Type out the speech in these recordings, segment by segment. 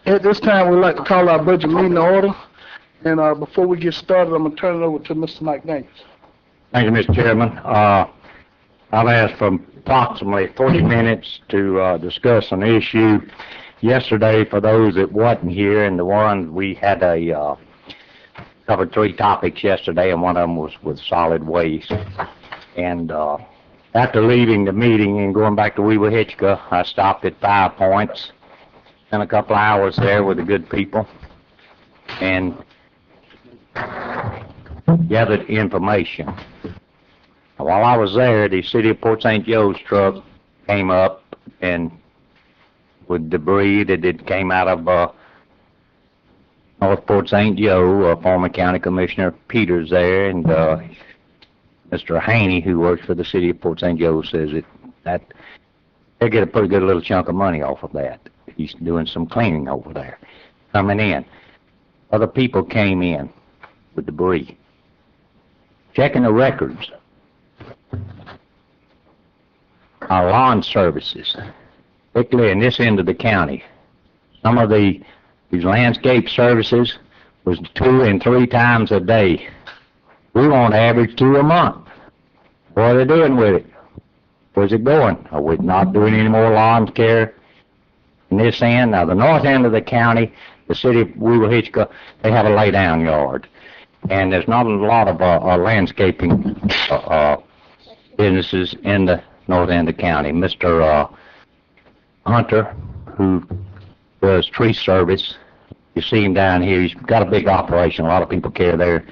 At this time, we'd like to call our budget meeting to order. And before we get started, I'm going to turn it over to Mr. Mike Daniels. Thank you, Mr. Chairman. I've asked for approximately 40 minutes to discuss an issue yesterday for those that wasn't here, and the one we had covered 3 topics yesterday, and one of them was with solid waste. And after leaving the meeting and going back to Weaver-Hitchcock, I stopped at 5 Points, spent a couple hours there with the good people, and gathered information. While I was there, the City of Port St. Joe's truck came up and with debris that came out of North Port St. Joe, former County Commissioner Peters there, and Mr. Haney, who works for the City of Port St. Joe, says that they get a pretty good little chunk of money off of that. He's doing some cleaning over there, coming in. Other people came in with debris, checking the records. Our lawn services, particularly in this end of the county, some of these landscape services was 2 and 3 times a day. We on average 2 a month. What are they doing with it? Where's it going? Are we not doing any more lawn care in this end? Now, the north end of the county, the City of Weaver-Hitchcock, they have a lay-down yard. And there's not a lot of landscaping businesses in the north end of the county. Mr. Hunter, who does tree service, you see him down here. He's got a big operation. A lot of people carry their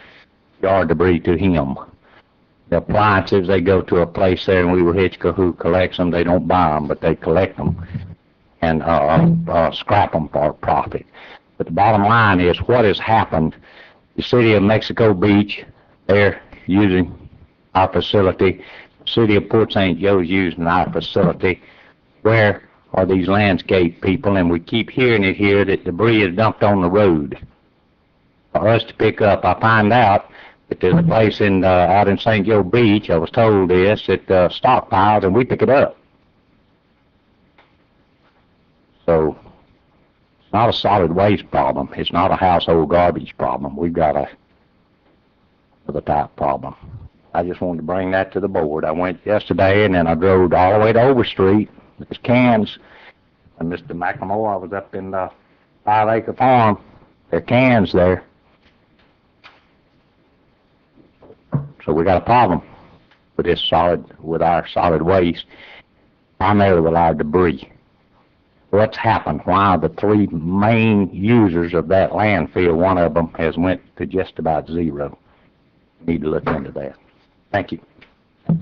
yard debris to him. The appliances, they go to a place there in Weaver-Hitchcock who collects them. They don't buy them, but they collect them and scrap them for profit. But the bottom line is what has happened. The City of Mexico Beach, they're using our facility. The City of Port St. Joe is using our facility. Where are these landscape people? And we keep hearing it here that debris is dumped on the road for us to pick up. I find out that there's a place out in St. Joe Beach, I was told this, that stockpiles and we pick it up. So it's not a solid waste problem. It's not a household garbage problem. We've got another type problem. I just wanted to bring that to the board. I went yesterday and then I drove all the way to Overstreet. There's cans. And Mr. McLemore, I was up in the 5 Acre Farm. There are cans there. So we got a problem with our solid waste, primarily with our debris. What's happened? Why are the 3 main users of that landfill, one of them has went to just about 0? Need to look into that. Thank you.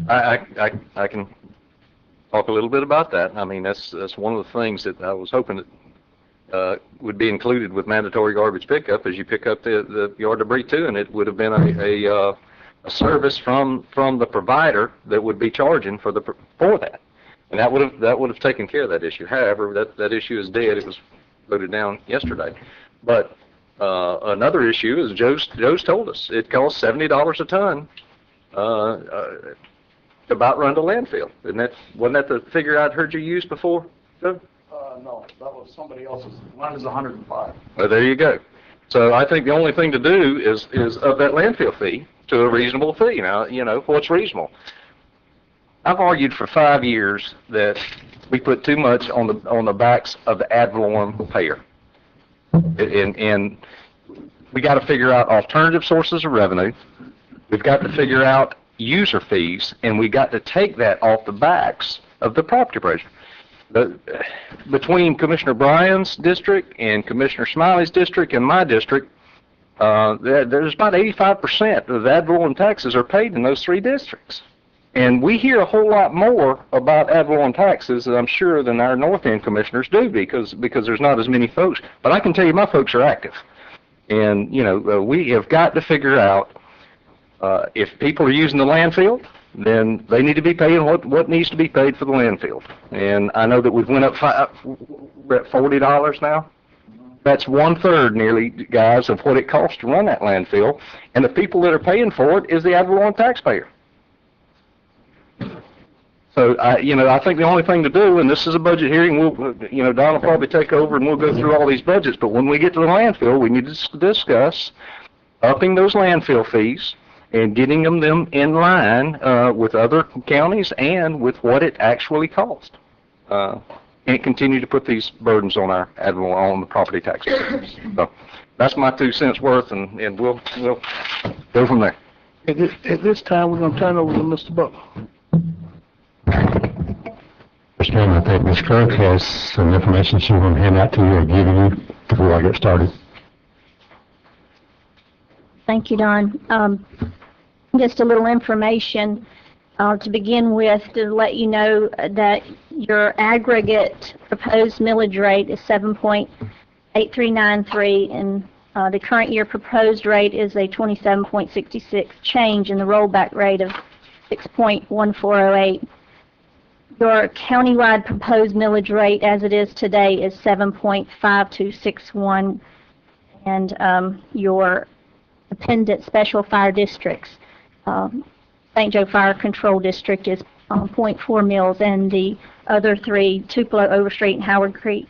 I can talk a little bit about that. I mean, that's one of the things that I was hoping that would be included with mandatory garbage pickup, as you pick up the yard debris too, and it would have been a service from the provider that would be charging for that. And that would have taken care of that issue. However, that issue is dead. It was voted down yesterday. But another issue is Joe's told us it costs $70 a ton to about run to landfill. Wasn't that the figure I'd heard you use before, Joe? No, that was somebody else's. Mine is 105. Well, there you go. So I think the only thing to do is of that landfill fee to a reasonable fee. Now, you know, what's reasonable? I've argued for 5 years that we put too much on the backs of the ad valorem payer, and we got to figure out alternative sources of revenue. We've got to figure out user fees, and we got to take that off the backs of the property appraiser. Between Commissioner Bryan's district and Commissioner Smiley's district and my district, there's about 85% of the ad valorem taxes are paid in those 3 districts. And we hear a whole lot more about ad valorem taxes, I'm sure, than our North End commissioners do, because there's not as many folks. But I can tell you my folks are active. And, you know, we have got to figure out if people are using the landfill, then they need to be paying what needs to be paid for the landfill. And I know that we've went up, we're at $40 now. That's 1/3 nearly, guys, of what it costs to run that landfill. And the people that are paying for it is the ad valorem taxpayer. So I think the only thing to do, and this is a budget hearing, Don will probably take over and we'll go through all these budgets, but when we get to the landfill, we need to discuss upping those landfill fees and getting them in line with other counties and with what it actually costs. And continue to put these burdens on on the property taxes. So that's my 2 cents worth, and we'll go from there. At this time, we're gonna turn over to Mr. Butler. Mr. Chairman, I think Ms. Kirk has some information she will hand out to you or give you before I get started. Thank you, Don. Just a little information to begin with to let you know that your aggregate proposed millage rate is 7.8393, and the current year proposed rate is a 27.66 change in the rollback rate of 6.1408. Your countywide proposed millage rate as it is today is 7.5261, and your dependent special fire districts, St. Joe Fire Control District is 0.4 mils, and the other three, Tupelo, Overstreet, and Howard Creek,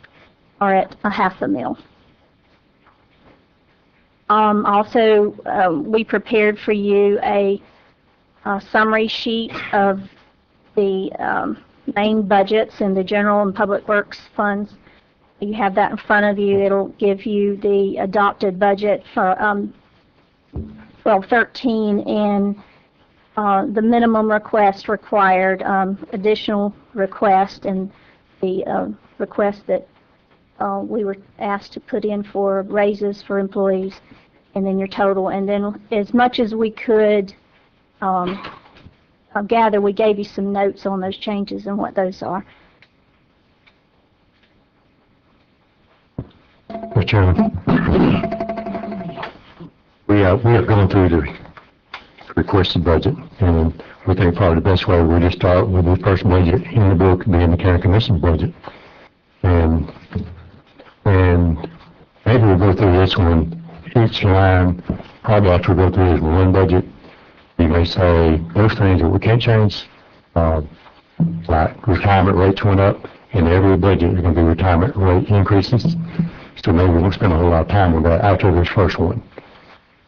are at a half a mil. Also, we prepared for you a summary sheet of the main budgets in the general and public works funds. You have that in front of you. It'll give you the adopted budget for 1213 and the minimum request required, additional request, and the request that we were asked to put in for raises for employees, and then your total. And then as much as we could gather, we gave you some notes on those changes and what those are. Mr. Chairman, we are going through the requested budget, and we think probably the best way we just start with the first budget in the book being the county commission budget, and maybe we'll go through this one each line. Probably after we go through this one budget, you may say those things that we can't change, like retirement rates went up. In every budget there's going to be retirement rate increases, so maybe we won't spend a whole lot of time on that after this first one.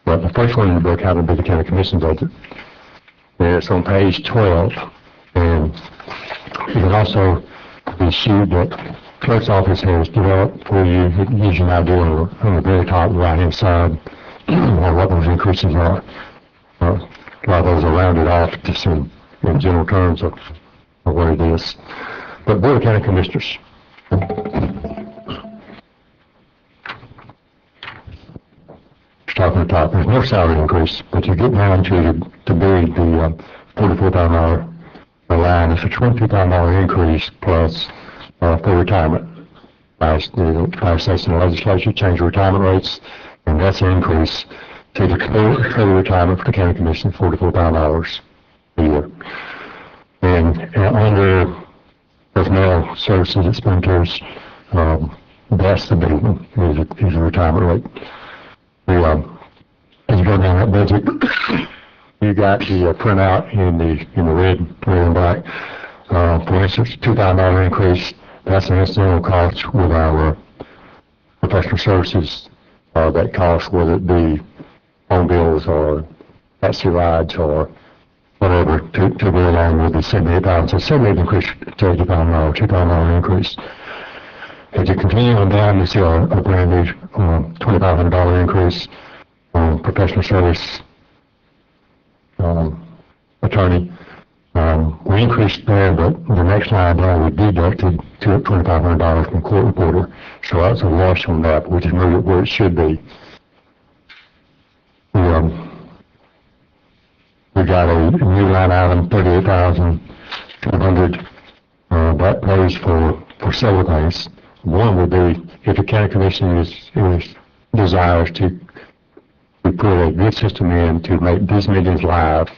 But the first one in the book happened to be the county commission budget. And it's on page 12. And you can also, the sheet that clerk's office has developed for you, it gives you an idea on the very top right-hand side on what those increases are. A lot of those are rounded off just in general terms of what it is. But Board of County Commissioners. Top on the top, there's no salary increase, but you get down to be the $44,000 line. It's a $22,000 increase plus for retirement. By states and the legislature changed the retirement rates, and that's an increase to the total retirement for the county commission, $44,000 a year. And under personnel services expenditures, that's the big one, is the retirement rate. As you go down that budget, you got the printout in the red and black. For instance, $2,000 increase. That's an incidental cost with our professional services. That cost, whether it be phone bills or taxi rides or whatever, to go along with the $78,000. So $78,000 increase to $80,000, $2,000 increase. As you continue on down, you see a brand new $2,500 increase on professional service attorney. We increased there, but the next line down we deducted $2,500 from court reporter. So that's a wash on that, but we just moved it where it should be. We got a new line item, $38,200. That pays for several things. One would be if the county commission desires to put a good system in to make these meetings live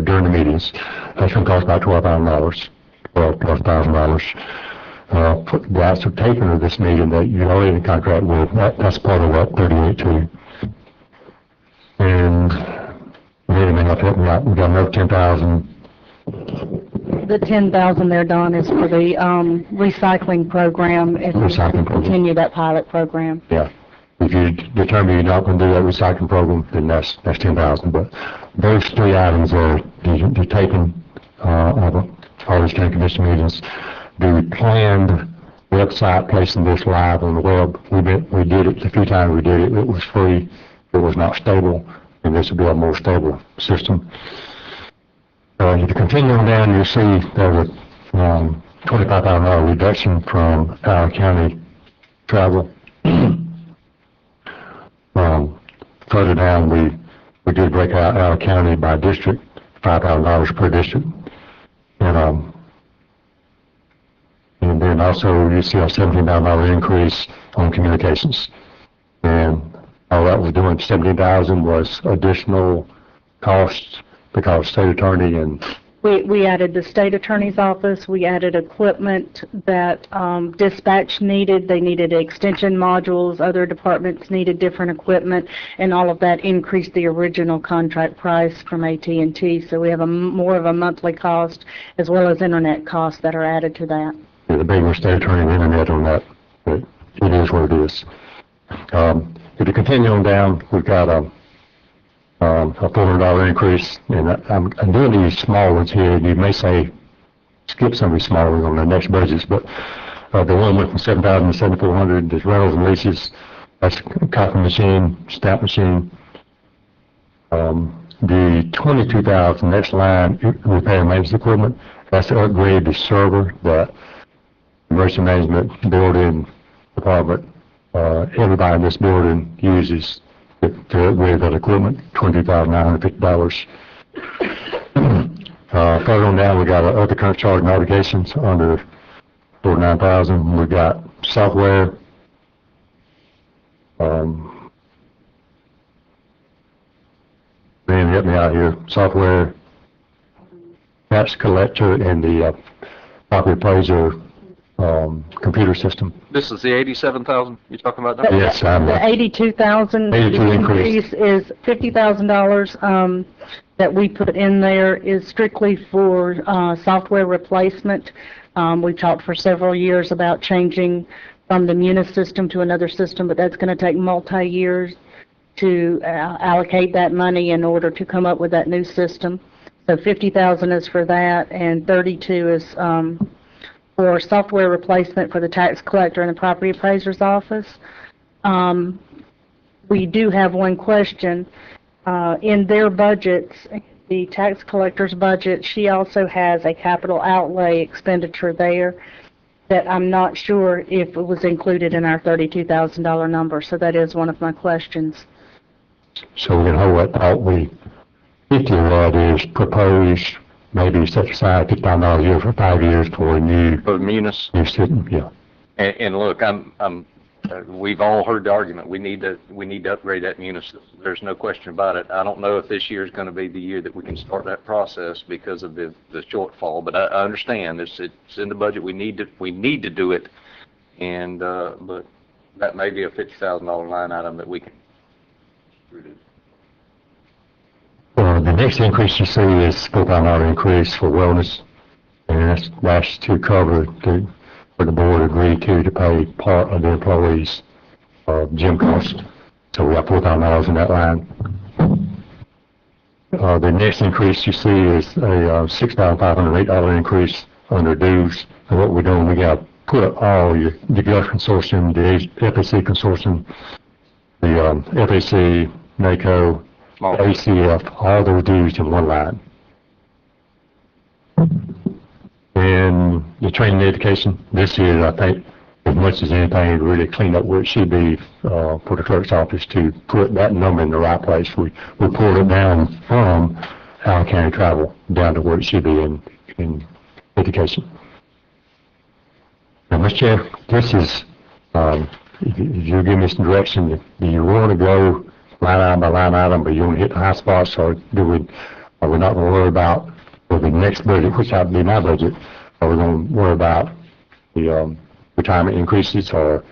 during the meetings. That's going to cost about $12,000, $12,000. The actual taking of this meeting that you're already in contract with, that's part of that 38.2. And maybe may not help me out. We got another $10,000 The 10,000 there, Don, is for the, recycling program. If we Recycling program. continue that pilot program. Yeah. If you determine you're not going to do that recycling program, then that's 10,000. But those three items are, they're taken, out of all these county commission meetings. The planned website placing this live on the web, we did it a few times. We did it. It was free. It was not stable, and this will be a more stable system. If you continue on down, you'll see there's a $25,000 reduction from Allen County travel. Further down, we did break out Allen County by district, $5,000 per district, and then also you see a $17,000 increase on communications, and all that was doing. $17,000 was additional costs because state attorney and We added the state attorney's office, we added equipment that dispatch needed. They needed extension modules, other departments needed different equipment, and all of that increased the original contract price from AT&T. So we have more of a monthly cost as well as internet costs that are added to that. the big one, state attorney and internet on that, but it is what it is. If you continue on down, we've got a $400 increase, and I'm doing these small ones here. You may say skip some of these small ones on the next budgets, but the one went from $7,000 to $7,400 is rentals and leases. That's copy machine, stamp machine. The $22,000 next line, repair and maintenance equipment, that's to upgrade the server that emergency management building department, everybody in this building uses to upgrade that equipment, $22,950. Further on down, we got other current charge and obligations under $49,000. We got software. Dan, help me out here. Software, tax collector, and the property appraiser computer system. This is the 87,000 you're talking about now? Yes, The 82,000 increase is $50,000 that we put in there is strictly for software replacement. We talked for several years about changing from the Munis system to another system, but that's going to take multi-years to allocate that money in order to come up with that new system. So $50,000 is for that, and $32,000 is for software replacement for the tax collector and the property appraiser's office. We do have one question. In their budgets, the tax collector's budget, she also has a capital outlay expenditure there that I'm not sure if it was included in our $32,000 number. So that is one of my questions. So we're going to hold that thought. 50 of that is proposed, maybe set aside $50,000 a year for 5 years for a new Munis. system. Yeah. And look, we've all heard the argument. We need to upgrade that Munis system. There's no question about it. I don't know if this year is going to be the year that we can start that process because of the shortfall. But I understand it's in the budget. We need to do it, and but that may be a $50,000 line item that we can. The next increase you see is $4,000 increase for wellness, and that's to cover what the board agreed to pay part of the employees' gym cost. So we got $4,000 in that line. The next increase you see is a $6,508 increase under dues. And what we're doing, we got to put all the Gulf Consortium, the FAC Consortium, the FAC, NACO, ACF, all those dues in one line. And the training and education, this year, I think, as much as anything, really clean up where it should be for the clerk's office to put that number in the right place. We pulled it down from Allen County travel down to where it should be in education. Now, Mr. Chair, this is, if you give me some direction, do you want to go line item by line item, but you want to hit the high spots, or are we not going to worry about for the next budget, which would be my budget, are we going to worry about the retirement increases, or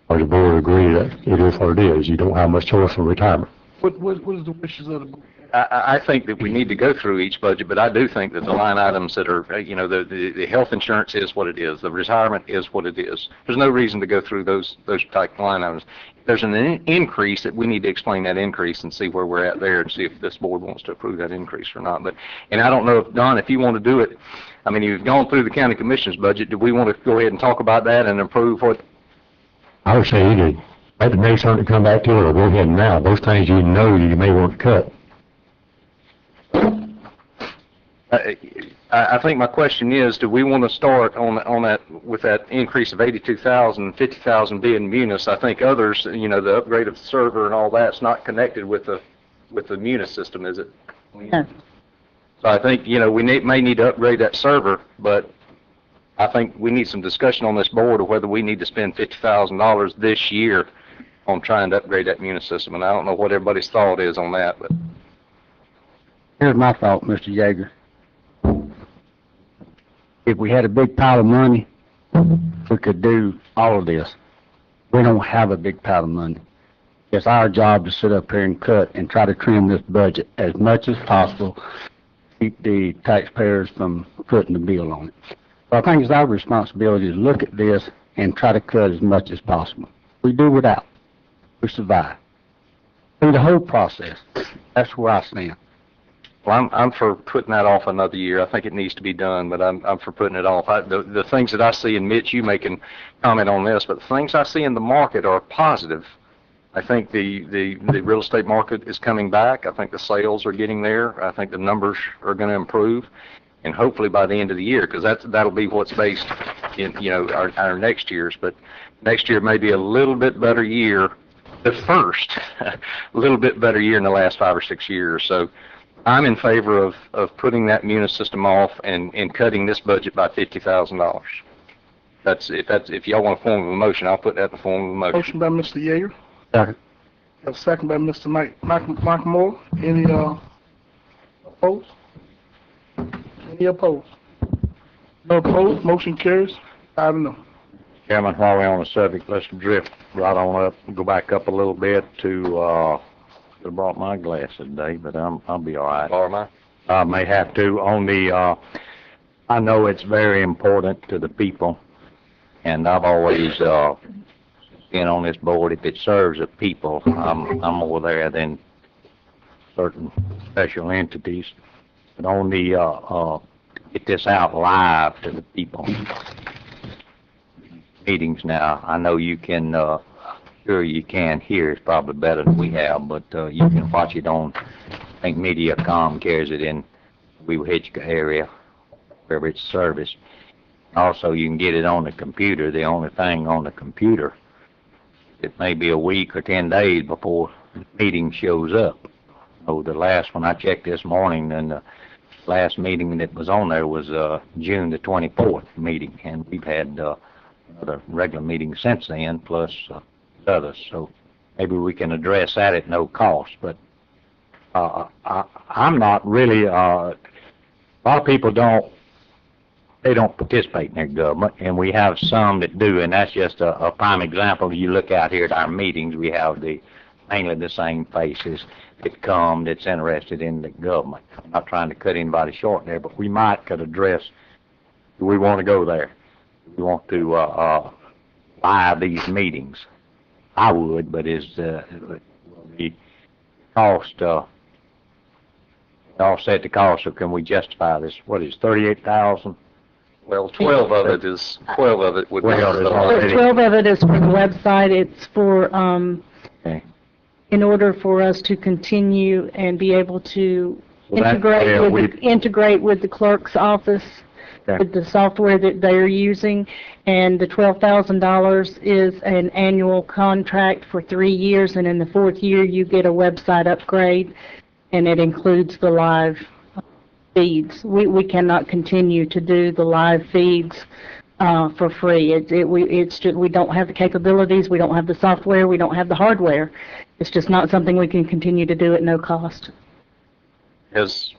the board agree that it is what it is? You don't have much choice in retirement. What is the wishes of the board? I think that we need to go through each budget, but I do think that the line items that are, the health insurance is what it is, the retirement is what it is. There's no reason to go through those type line items. There's an increase that we need to explain that increase and see where we're at there and see if this board wants to approve that increase or not. And I don't know if, Don, if you want to do it, I mean, you've gone through the county commission's budget. Do we want to go ahead and talk about that and approve what? I would say either let the next time to come back to it or go ahead now. Those things you know you may want to cut. I think my question is, do we want to start on that with that increase of 82,000, 50,000 being Munis? I think others, the upgrade of the server and all that's not connected with the Munis system, is it? No. So I think, we may need to upgrade that server, but I think we need some discussion on this board of whether we need to spend $50,000 this year on trying to upgrade that Munis system. And I don't know what everybody's thought is on that, but. Here's my thought, Mr. Yeager. If we had a big pile of money, we could do all of this. We don't have a big pile of money. It's our job to sit up here and cut and try to trim this budget as much as possible, keep the taxpayers from putting the bill on it. So I think it's our responsibility to look at this and try to cut as much as possible. We do without. We survive. Through the whole process, that's where I stand. Well, I'm for putting that off another year. I think it needs to be done, but I'm for putting it off. The things that I see, and Mitch, you can comment on this, but the things I see in the market are positive. I think the real estate market is coming back. I think the sales are getting there. I think the numbers are going to improve, and hopefully by the end of the year, because that'll be what's based in our next year's. But next year may be a little bit better year. The first, a little bit better year in the last 5 or 6 years. So. I'm in favor of putting that Munis system off and cutting this budget by $50,000. If y'all want a form of a motion, I'll put that in the form of a motion. Motion by Mr. Yeager. Second. A second by Mr. Michael Moore. Any opposed? Any opposed? No opposed. Motion carries. 5-0. Chairman, while we're on the subject, let's drift right on up, go back up a little bit to, I brought my glasses today, but I'll be all right. Borrow mine? I may have to. I know it's very important to the people, and I've always been on this board. If it serves the people, I'm over there than certain special entities. But only get this out live to the people. Meetings now. I know you can. Sure you can hear. It's probably better than we have, but you can watch it on, I think Mediacom carries it in Weehitchka area, wherever it's serviced. Also, you can get it on the computer. The only thing on the computer, it may be a week or 10 days before the meeting shows up. So the last one I checked this morning, and the last meeting that was on there was June the 24th meeting, and we've had another regular meeting since then, plus others, so maybe we can address that at no cost. But I'm not really. A lot of people don't participate in their government, and we have some that do, and that's just a prime example. You look out here at our meetings, we have mainly the same faces that come that's interested in the government. I'm not trying to cut anybody short there, but we could address. Do we want to go there? Do we want to live these meetings? I would, but is the cost offset the cost? So can we justify this? What is 38,000? Well, 12 of it would be. 12 of it is for the website. It's for Okay. in order for us to continue and be able to So that- integrate with the clerk's office. Okay. With the software that they're using, and the $12,000 is an annual contract for 3 years, and in the 4th year you get a website upgrade, and it includes the live feeds. We cannot continue to do the live feeds for free. We don't have the capabilities, we don't have the software, we don't have the hardware. It's just not something we can continue to do at no cost. Has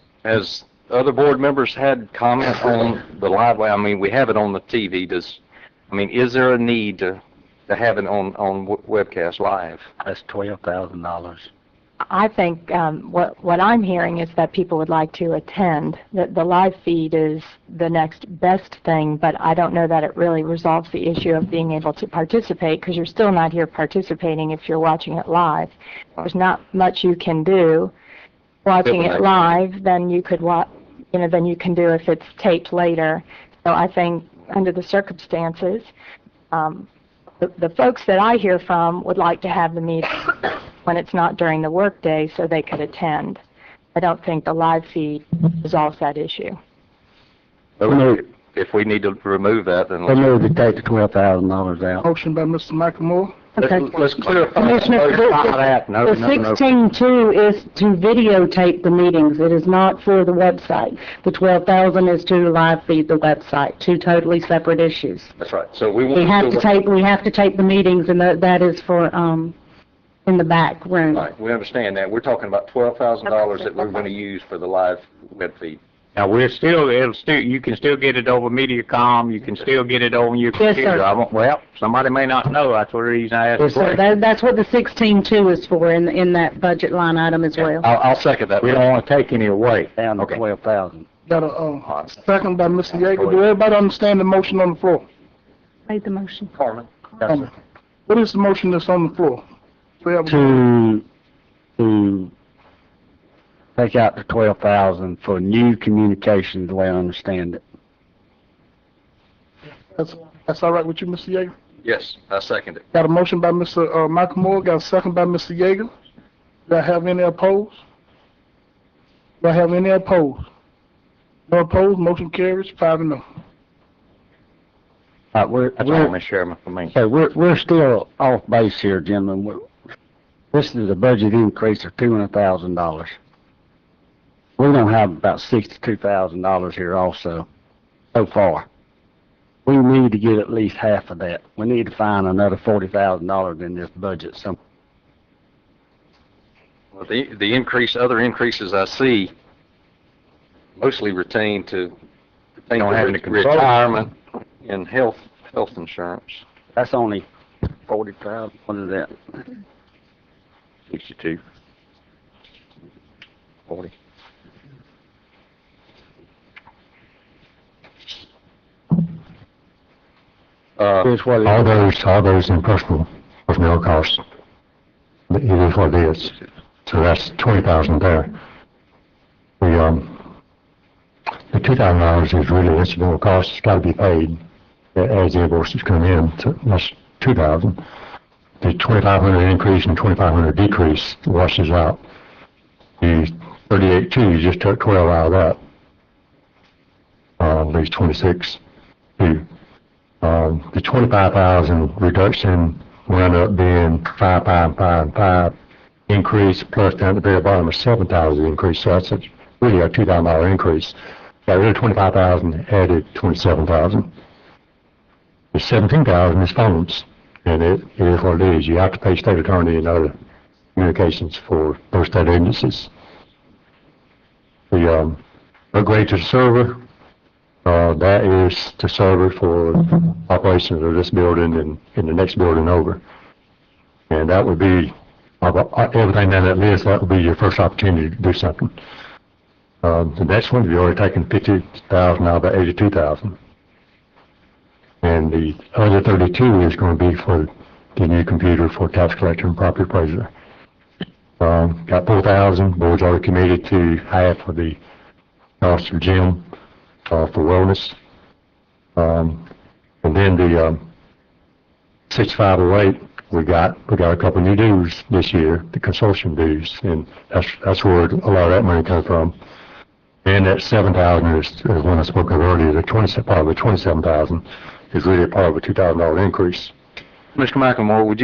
other board members had comment on the live way? I mean, we have it on the TV. Is there a need to have it on webcast live? That's $12,000. I think what I'm hearing is that people would like to attend. That the live feed is the next best thing, but I don't know that it really resolves the issue of being able to participate, because you're still not here participating if you're watching it live. There's not much you can do watching it live than you could than you can do if it's taped later. So I think under the circumstances, the folks that I hear from would like to have the meeting when it's not during the workday so they could attend. I don't think the live feed resolves that issue. If we need to remove that, then I move to take the $12,000 out. Motion by Mr. Michael Moore. Okay. let's clarify. Commissioner, No, the 16.2 is to videotape the meetings. It is not for the website. The 12,000 is to live feed the website. Two totally separate issues. That's right. So we We have to tape the meetings, and that is for, in the back room. Right, we understand that. We're talking about $12,000 that we're going to use for the live web feed. Now, you can still get it over MediaCom, you can still get it over your Yes, computer. sir. Well, somebody may not know, that's the reason I asked the Yes, sir. question. That's what the 16.2 is for in that budget line item as well. I'll second that. We don't want to take any away. Down to Okay. 12,000. Got a, second by Mr. Yeager. Do everybody understand the motion on the floor? Made the motion. Carmen. What is the motion that's on the floor? We have a- To take out the 12,000 for new communications, the way I understand it. That's all right with you, Mr. Yeager? Yes, I second it. Got a motion by Mr. Michael Moore, got a second by Mr. Yeager. Do I have any opposed? Do I have any opposed? No opposed, motion carries 5-0. That's That's all, Mr. Chairman, for me. Okay, we're still off base here, gentlemen. This is a budget increase of $200,000. We're gonna have about $62,000 here also, so far. We need to get at least half of that. We need to find another $40,000 in this budget. So Well, the other increases I see mostly retain to Don't have any control. retirement and health insurance. that's only 40,000. What is that? 62. 40. Here's what it All is. those in personnel costs, it is what it is. So that's 20,000 there. The $2,000 is really incidental costs, it's gotta be paid as the invoices come in, so that's 2,000. The 2,500 increase and 2,500 decrease washes out. The 38.2, you just took 12 out of that. Leaves 26.2. The 25,000 reduction wound up being 5,555 increase, plus down at the very bottom a 7,000 increase, so that's really a $2,000 increase. Got rid of 25,000, added 27,000. The 17,000 is phones, and it is what it is. You have to pay state attorney and other communications for those state agencies. The upgrade to the server, that is the server for operations of this building and in the next building over. And that would be, everything down that list, that would be your first opportunity to do something. The next one, you've already taken 50,000 out of the 82,000. And the other 32 is going to be for the new computer for tax collector and property appraiser. Got 4,000, board's already committed to half of the cost of gym, for wellness. And then the, 6508, we got a couple new dues this year, the consortium dues, and that's where a lot of that money comes from. And that 7,000 is one I spoke of earlier, part of the 27,000 is really a part of a $2,000 increase. Mr. McLemore, would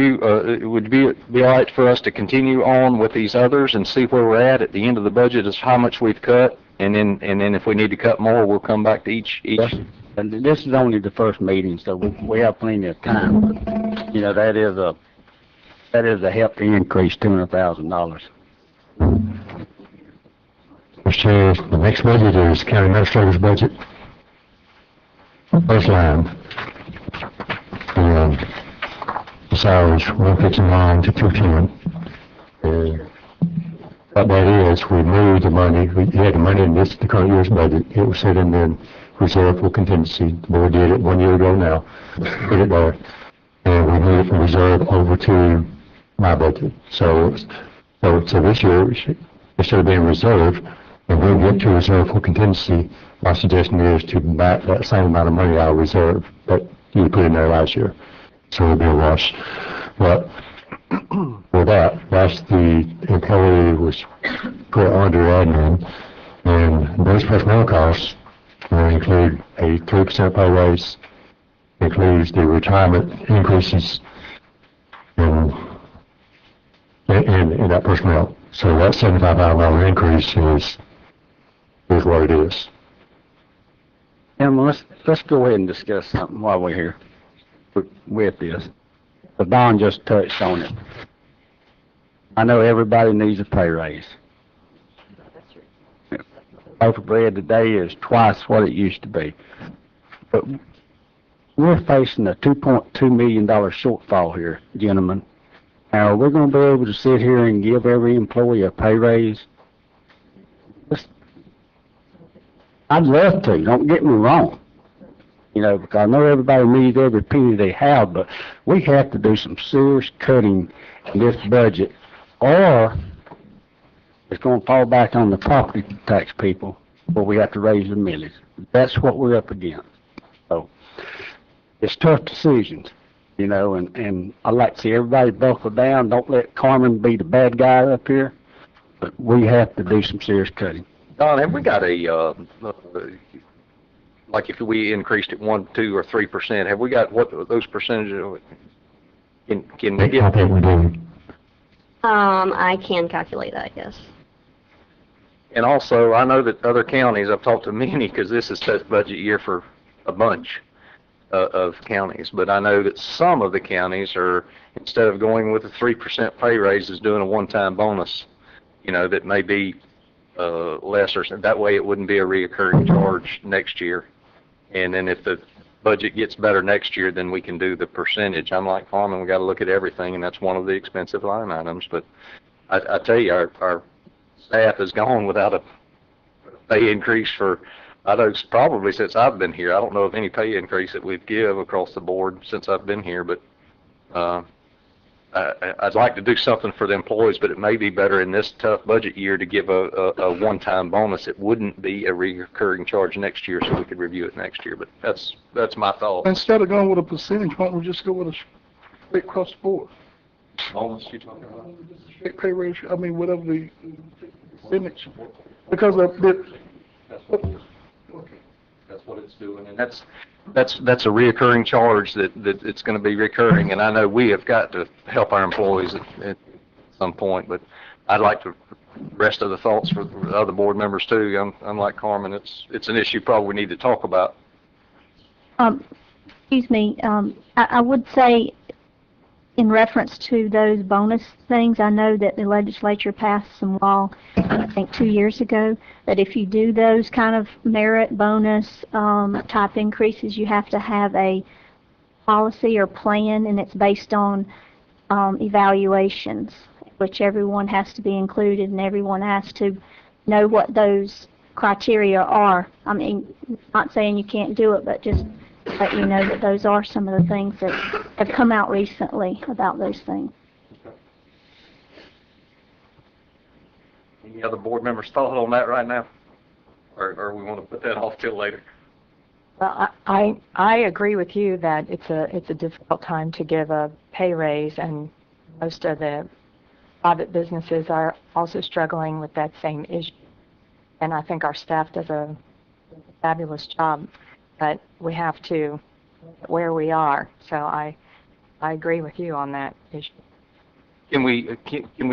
it be all right for us to continue on with these others and see where we're at the end of the budget is how much we've cut, and then if we need to cut more, we'll come back to each. And this is only the first meeting, so we have plenty of time. You know, that is a hefty increase, $200,000. Mr. Chair, the next budget is county administrator's budget. First line, the salaries 159 to 210. What that is, we moved the money, we had the money in the current year's budget, it was set in the reserve for contingency. The board did it 1 year ago now, put it there. And we moved it from reserve over to my budget. So this year, instead of being reserve, and we'll get to reserve for contingency, my suggestion is to back that same amount of money out of reserve that you put in there last year. So it'll be a wash. But for that, that's the employee was put under admin, and those personnel costs include a 3% pay raise, includes the retirement increases in that personnel. So that $75,000 increase is what it is. Emma, let's go ahead and discuss something while we're here with this. But Don just touched on it. I know everybody needs a pay raise. Loaf of bread today is twice what it used to be. But we're facing a $2.2 million shortfall here, gentlemen. Now, are we going to be able to sit here and give every employee a pay raise? I'd love to, don't get me wrong. You know, because I know everybody needs every penny they have, but we have to do some serious cutting in this budget, or it's going to fall back on the property tax people, where we have to raise the millage. That's what we're up against. So, it's tough decisions, you know, and I like to see everybody buckle down. Don't let Carmen be the bad guy up here, but we have to do some serious cutting. Don, have we got a, like if we increased it 1%, 2%, or 3%, have we got what those percentages, can we get? I think we do. I can calculate that, yes. And also, I know that other counties, I've talked to many, because this is test budget year for a bunch of counties, but I know that some of the counties are, instead of going with a 3% pay raise, is doing a one-time bonus, you know, that may be lesser. That way it wouldn't be a reoccurring charge next year. And then if the budget gets better next year, then we can do the percentage. I'm like Carmen, we got to look at everything, and that's one of the expensive line items. But I tell you, our staff has gone without a pay increase for, I know, probably since I've been here. I don't know of any pay increase that we've give across the board since I've been here, but I'd like to do something for the employees, but it may be better in this tough budget year to give a one-time bonus. It wouldn't be a recurring charge next year, so we could review it next year. But that's my thought. Instead of going with a percentage, why don't we just go with a straight across the board? Bonus you talking about? Straight pay ratio, I mean, whatever the percentage, because That's what it's doing, and that's a reoccurring charge that it's going to be recurring. And I know we have got to help our employees at some point, but I'd like to rest of the thoughts for the other board members too. I'm like Carmen, it's an issue probably we need to talk about. Excuse me, I would say, in reference to those bonus things, I know that the legislature passed some law, I think 2 years ago, that if you do those kind of merit bonus type increases, you have to have a policy or plan, and it's based on evaluations, which everyone has to be included, and everyone has to know what those criteria are. I mean, not saying you can't do it, but just let you know that those are some of the things that have come out recently about those things. Any other board members' thought on that right now? Or we want to put that off till later? Well, I agree with you that it's a difficult time to give a pay raise, and most of the private businesses are also struggling with that same issue. And I think our staff does a fabulous job, but we have to where we are. So I agree with you on that issue. Can we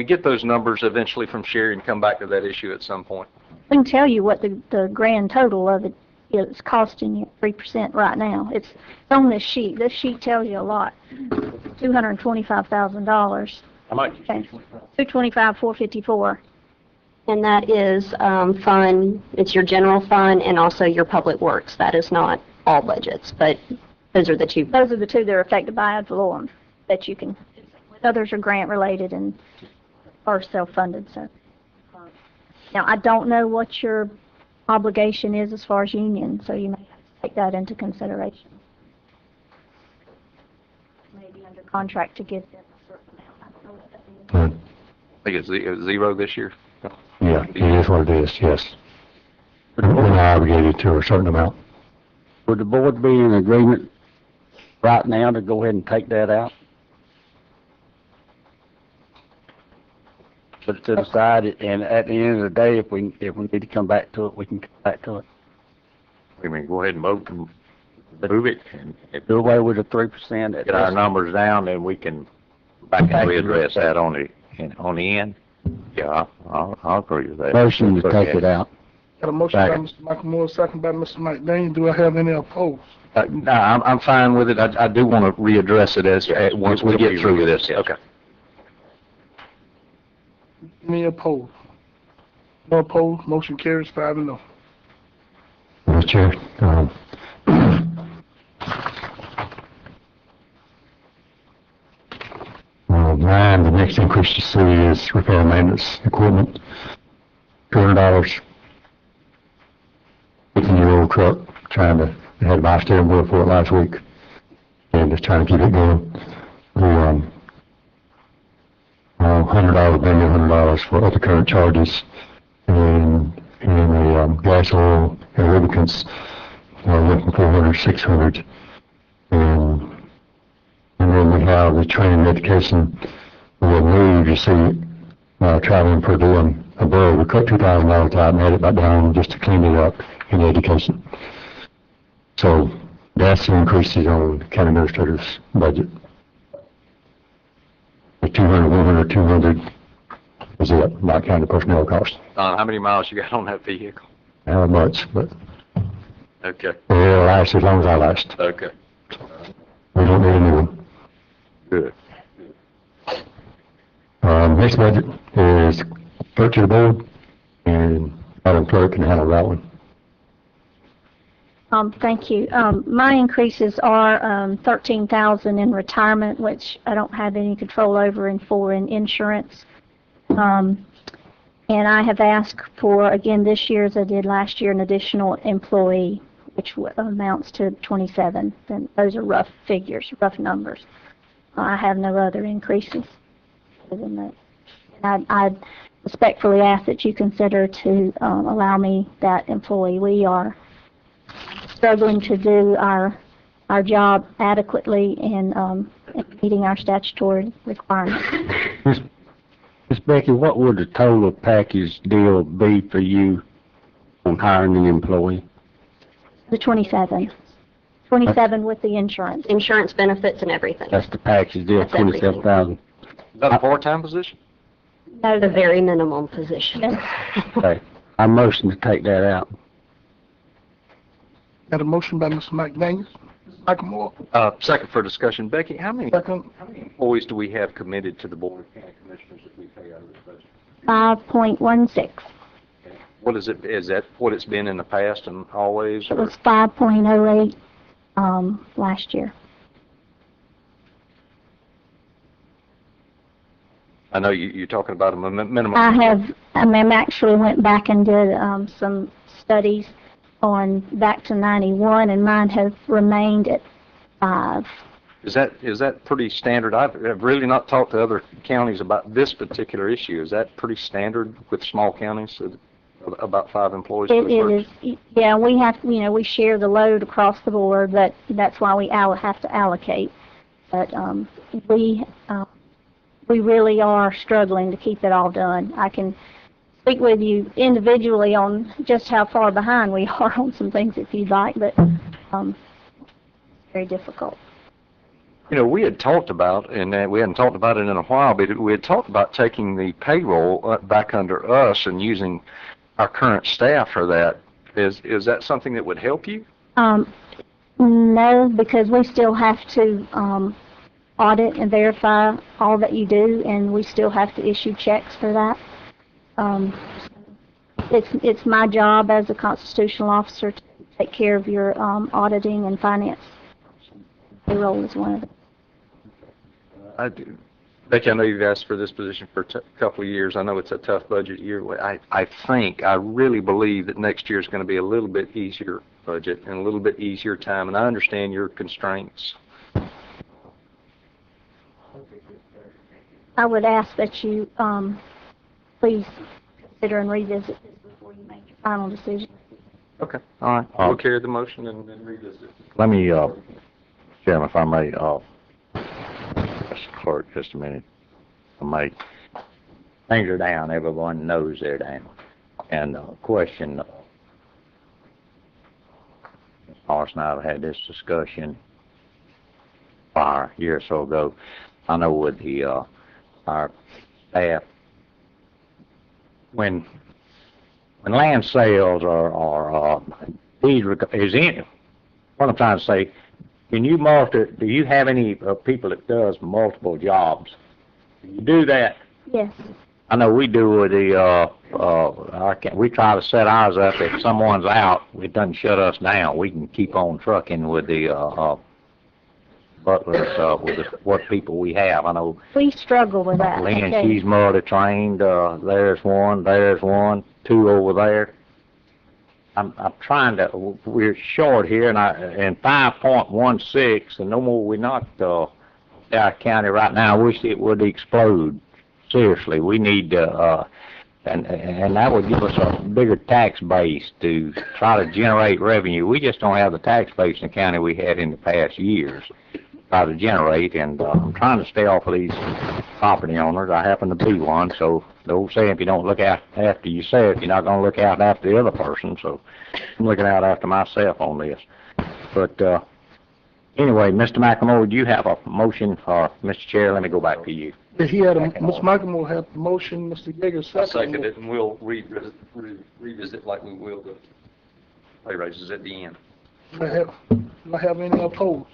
get those numbers eventually from Sherry and come back to that issue at some point? I can tell you what the grand total of it is costing you 3% right now. It's on this sheet. This sheet tells you a lot. $225,000. How much? Okay. $225,454. And that is fund, it's your general fund and also your public works. That is not all budgets, but those are the two. Those are the two that are affected by ad valorem that you can, others are grant related and are self-funded. So Now, I don't know what your obligation is as far as union, so you may have to take that into consideration. Maybe under contract to give them a certain amount. I don't know what that is. I think it's 0 this year. Yeah, it is what it is, yes. We're not obligated to a certain amount. Would the board be in agreement right now to go ahead and take that out? Put it to the side, and at the end of the day, if we need to come back to it, we can come back to it. We mean, go ahead and vote and move it and Do away with the 3%. get our numbers down, and we can back and readdress that on the end. Yeah, I'll agree with that. Motion to take it out. Got a motion by Second. Mr. Michael Moore, second by Mr. Mike Daniel. Do I have any opposed? No, I'm fine with it. I do want to readdress it once we get through this. Okay. Any opposed? No opposed, motion carries 5-0. Mr. Chair, nine, the next increase you see is repair and maintenance equipment, $200. 15-year-old truck, they had my steering wheel for it last week, and just trying to keep it going. The, $100, maybe $100 for other current charges, and the gas oil and lubricants, went from 400 to 600. And then we have the training and education, we'll move, you see, traveling per diem above. We cut $2,000 out and added it back down just to clean it up in education. So that's the increases on the county administrator's budget. The 200, 100, 200 is it, not counting the personnel cost. How many miles you got on that vehicle? Not much, but Okay. it'll last as long as I last. Okay. We don't need a new one. Good. Next budget is put to the board, and Madam Clerk can handle that one. Thank you. My increases are 13,000 in retirement, which I don't have any control over, and 4 in insurance. And I have asked for, again this year as I did last year, an additional employee, which amounts to 27. And those are rough figures, rough numbers. I have no other increases other than that. And I respectfully ask that you consider to allow me that employee. We are struggling to do our job adequately in meeting our statutory requirements. Ms. Becky, what would the total package deal be for you on hiring an employee? The 27. 27 with the insurance. Insurance benefits and everything. That's the package deal, That's everything. $27,000. Is that a part-time position? No, The very minimum position. Okay, I motion to take that out. Got a motion by Mr. Mike Daniels. Mr. Michael Moore, Second for discussion. Becky, how many second. employees do we have committed to the Board of County Commissioners that we pay out of this budget? 5.16. What is it? Is that what it's been in the past and always? It was 5.08 last year. I know you're talking about a minimum. I actually went back and did some studies on back to 91, and mine have remained at 5. Is that pretty standard? I've really not talked to other counties about this particular issue. Is that pretty standard with small counties, about 5 employees? It is, yeah, we have, we share the load across the board, but that's why we have to allocate. But we really are struggling to keep it all done. I can speak with you individually on just how far behind we are on some things if you'd like, but it's very difficult. We had talked about, and we hadn't talked about it in a while, but we had talked about taking the payroll back under us and using our current staff for that. Is that something that would help you? No, because we still have to audit and verify all that you do, and we still have to issue checks for that. It's my job as a constitutional officer to take care of your auditing and finance. Payroll is one of them. Becky, I know you've asked for this position for a couple of years. I know it's a tough budget year. I really believe that next year is going to be a little bit easier budget and a little bit easier time, and I understand your constraints. I would ask that you, please consider and revisit this before you make your final decision. Okay, all right. We'll carry the motion and revisit it. Let me, Chairman, if I may, Mr. Clerk, just a minute. If I may. Things are down. Everyone knows they're down. And question, Ms. Morris and I have had this discussion a year or so ago. I know with the our staff, when land sales are what I'm trying to say, do you have any people that does multiple jobs? Do you do that? Yes. I know we do with the, we try to set ours up. If someone's out, it doesn't shut us down. We can keep on trucking with the, butlers, with what people we have. I know. We struggle with that. Lynn, okay. she's multi-trained, there's one, two over there. I'm trying to, we're short here, and 5.16, and no more we not, our county right now. I wish it would explode. Seriously, we need and that would give us a bigger tax base to try to generate revenue. We just don't have the tax base in the county we had in the past years try to generate, and I'm trying to stay off of these property owners. I happen to be one, so the old saying, if you don't look out after yourself, you're not going to look out after the other person, so I'm looking out after myself on this. But anyway, Mr. McLemore, do you have a motion? Or, Mr. Chair, let me go back to you. He had Mr. McLemore had the motion, Mr. Yeager I seconded. second it, and we'll revisit like we will the pay raises at the end. Do I have any opposed?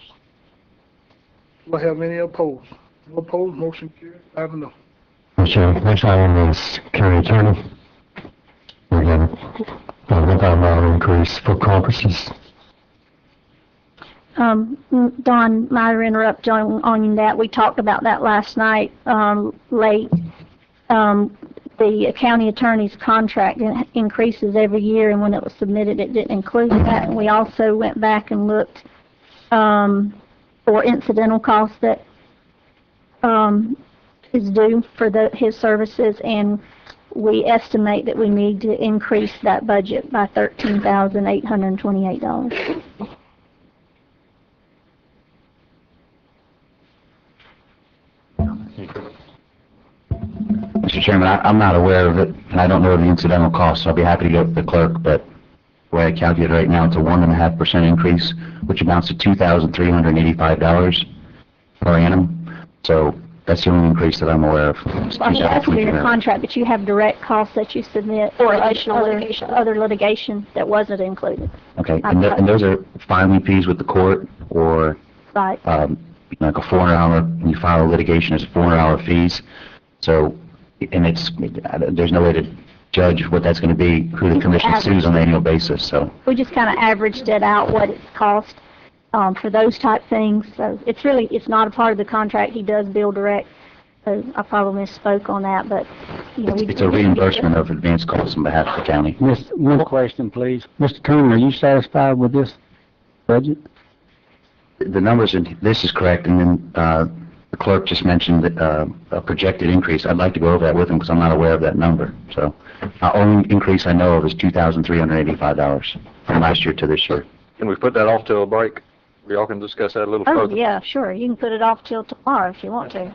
Do I have any opposed? No opposed, motion carried, 5-0. Mr. Chairman, next item is county attorney. We have a $1,000 increase for conferences. Don, might interrupt on that. We talked about that last night, late. The county attorney's contract increases every year, and when it was submitted, it didn't include that. And we also went back and looked for incidental costs that is due for his services, and we estimate that we need to increase that budget by $13,828. Mr. Chairman, I'm not aware of it, and I don't know the incidental costs. I'll be happy to go with the clerk, but the way I calculate it right now, it's a 1.5% increase, which amounts to $2,385 per annum. So that's the only increase that I'm aware of. Well, that's in your contract, but you have direct costs that you submit Or additional litigation. Other litigation that wasn't included. Okay, and those are filing fees with the court, or Right. like a 400-hour, when you file a litigation, it's 400-hour fees. So, and there's no way to judge what that's going to be, who the commission sues on an annual basis, so. We just kind of averaged it out, what it's cost for those type things. So it's not a part of the contract. He does bill direct. So I probably misspoke on that, but, you know. It's a reimbursement of advance costs on behalf of the county. One question, please. Mr. Turner, are you satisfied with this budget? The numbers, this is correct, and then the clerk just mentioned that, a projected increase. I'd like to go over that with him because I'm not aware of that number. So, our only increase I know of is $2,385 from last year to this year. Can we put that off till a break? We all can discuss that a little further. Oh, yeah, sure. You can put it off till tomorrow if you want to.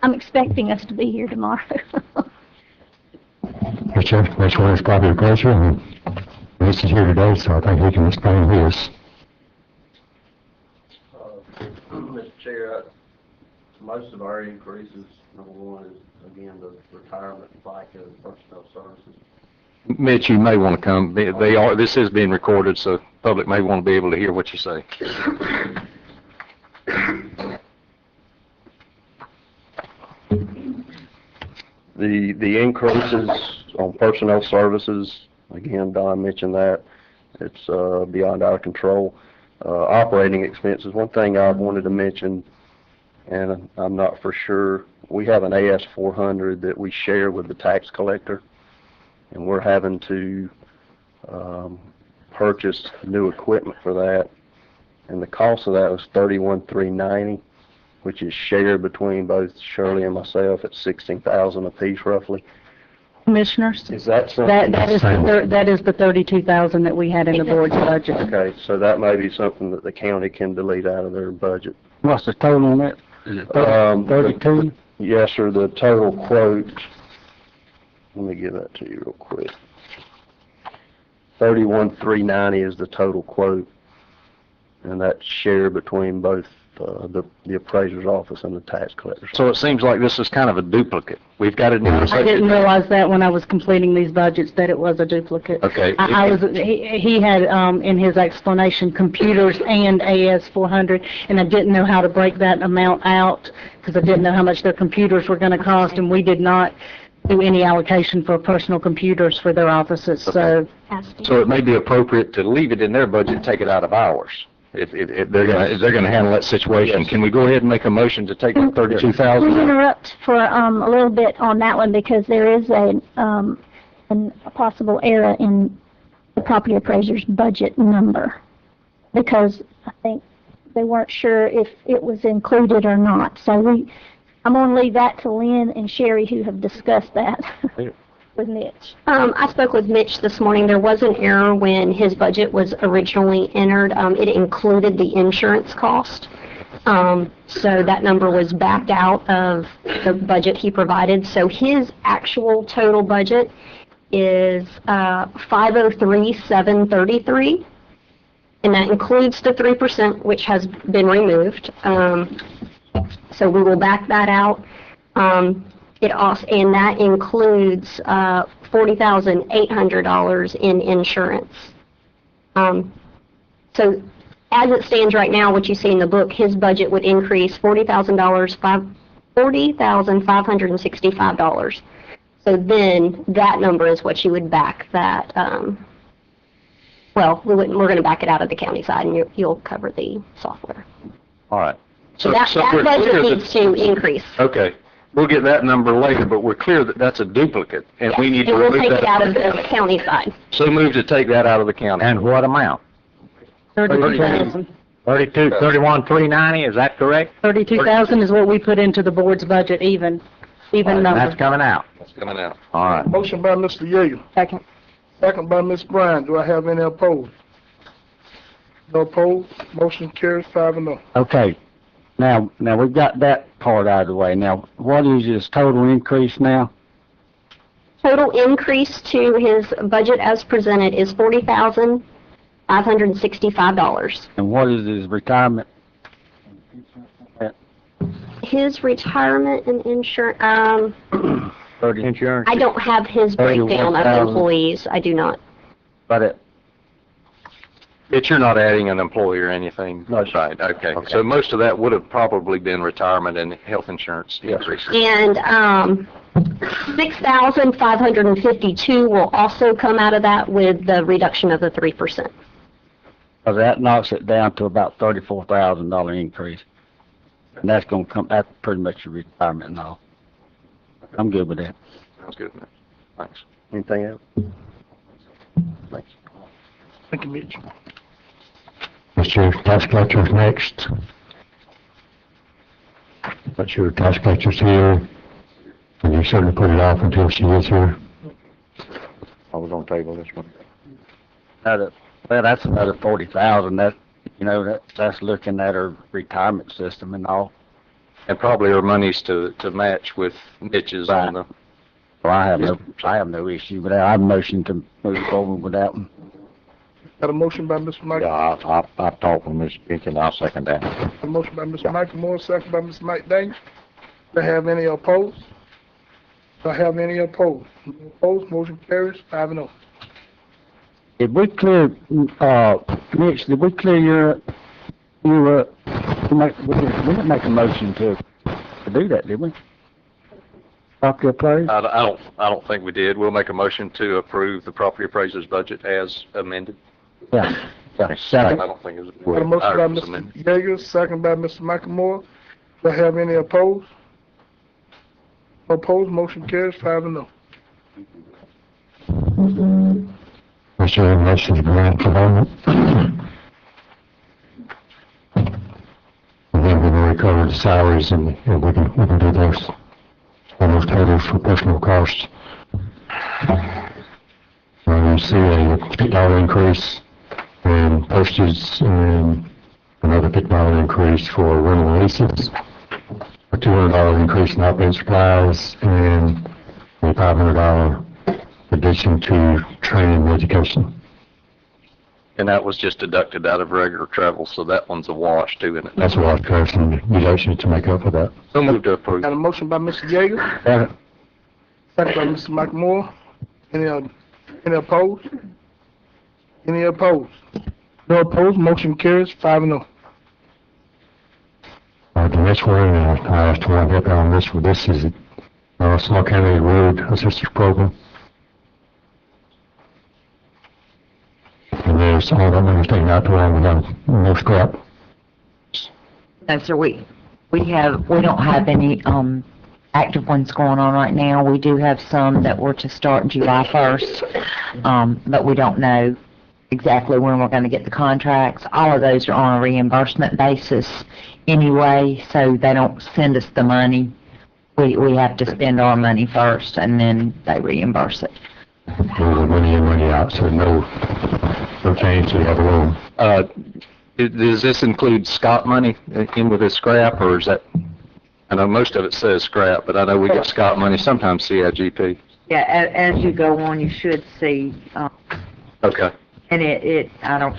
I'm expecting us to be here tomorrow. Mr. Chairman, next one is probably a pleasure, and this is here today, so I think he can explain his. Mr. Chair, most of our increases, number one is, again, the retirement and FICA and personnel services. Mitch, you may want to come. This is being recorded, so the public may want to be able to hear what you say. The increases on personnel services, again, Don mentioned that, it's beyond our control. Operating expenses, one thing I wanted to mention, and I'm not for sure. We have an AS400 that we share with the tax collector, and we're having to purchase new equipment for that. And the cost of that was $31,390, which is shared between both Shirley and myself at $16,000 apiece roughly. Commissioners? Is that something? That is the 32,000 that we had in the board's budget. Okay, so that may be something that the county can delete out of their budget. What's the total on that? Is it 32? Yes, sir, the total quote, let me give that to you real quick. $31,390 is the total quote, and that's shared between both the appraiser's office and the tax collector's. So it seems like this is kind of a duplicate. We've got it in our I didn't realize that when I was completing these budgets, that it was a duplicate. Okay. He had, in his explanation, computers and AS400, and I didn't know how to break that amount out, because I didn't know how much their computers were going to cost, and we did not do any allocation for personal computers for their offices, so. So it may be appropriate to leave it in their budget, take it out of ours. If they're gonna handle that situation. Can we go ahead and make a motion to take the Can we 32,000? interrupt for a little bit on that one, because there is a possible error in the property appraiser's budget number, because I think they weren't sure if it was included or not. So I'm going to leave that to Lynn and Sherry, who have discussed that with Mitch. I spoke with Mitch this morning. There was an error when his budget was originally entered. It included the insurance cost. So that number was backed out of the budget he provided. So his actual total budget is $503,733, and that includes the 3%, which has been removed. So we will back that out. It also, and that includes $40,800 in insurance. So as it stands right now, what you see in the book, his budget would increase $40,565. So then that number is what you would back that. Well, we're going to back it out of the county side, and you'll cover the software. All right. So that we're budget clear needs to increase. Okay. We'll get that number later, but we're clear that that's a duplicate, and we need to And we'll remove take that. it out of the county side. So move to take that out of the county. And what amount? 32,000. 31,390, is that correct? 32,000 is what we put into the board's budget, even That's number. coming out. That's coming out. All right. Motion by Mr. Yeager, Second. second by Ms. Bryan. Do I have any opposed? No opposed, motion carries 5-0. Okay. Now we've got that part out of the way. Now, what is his total increase now? Total increase to his budget as presented is $40,565. And what is his retirement? His retirement and insurance, Insurance. I don't have his breakdown of 31,000. employees. I do not. But You're not adding an employee or anything? No. Right, okay. Okay. So most of that would have probably been retirement and health insurance increases. And 6,552 will also come out of that with the reduction of the 3%. So that knocks it down to about $34,000 increase. And that's gonna come, that's pretty much your retirement and all. I'm good with that. Sounds good, man. Thanks. Anything else? Thanks. Thank you, Mitch. Mr. Tax Collector's next. Not sure Tax Collector's here. And you certainly put it off until she gets here. I was on table this one. Well, that's another 40,000. That's looking at her retirement system and all. And probably our monies to match with Mitch's on the, So I have no issue with that. I have a motion to move forward with that one. Got a motion by Mr. Mike, Yeah, I've talked with Mr. Jenkins, I'll second that. a motion by Mr. Michael Moore, second by Mr. Mike Daniels. Do I have any opposed? Do I have any opposed? No opposed, motion carries 5-0. Did we clear, Mitch, did we clear your, we didn't make a motion to do that, did we? Property appraisal? I don't think we did. We'll make a motion to approve the property appraiser's budget as amended. Yeah, I second. don't think it was. Got a motion by ours was Mr. amended. Yeager, second by Mr. Michael Moore. Do I have any opposed? No opposed, motion carries 5-0. Mr. Chairman, motion to grant development. And then we will recover the salaries and we can do those almost totals for personal costs. You see a $50 increase in postage and another $50 increase for rental leases, a $200 increase in operating supplies, and a $500 addition to training and education. And that was just deducted out of regular travel, so that one's a wash too, isn't it? That's what I've got some deductions to make up for that. So moved to approve. Got a motion by Mr. Yeager, second by Mr. McMorro. Any opposed? Any opposed? No opposed, motion carries 5-0. The next one, I asked one help out on this, for this is Small County Road Assistance Program. And there's, I don't understand that wrong, we got no scrap. No, sir, we don't have any, active ones going on right now. We do have some that were to start July 1st, but we don't know exactly when we're going to get the contracts. All of those are on a reimbursement basis anyway, so they don't send us the money. We have to spend our money first, and then they reimburse it. Well, money in, money out, so no change to the other room. Does this include Scott money in with this scrap, or is that, I know most of it says scrap, but I know we get Scott money, sometimes CIGP. Yeah, as you go on, you should see, Okay. and I don't,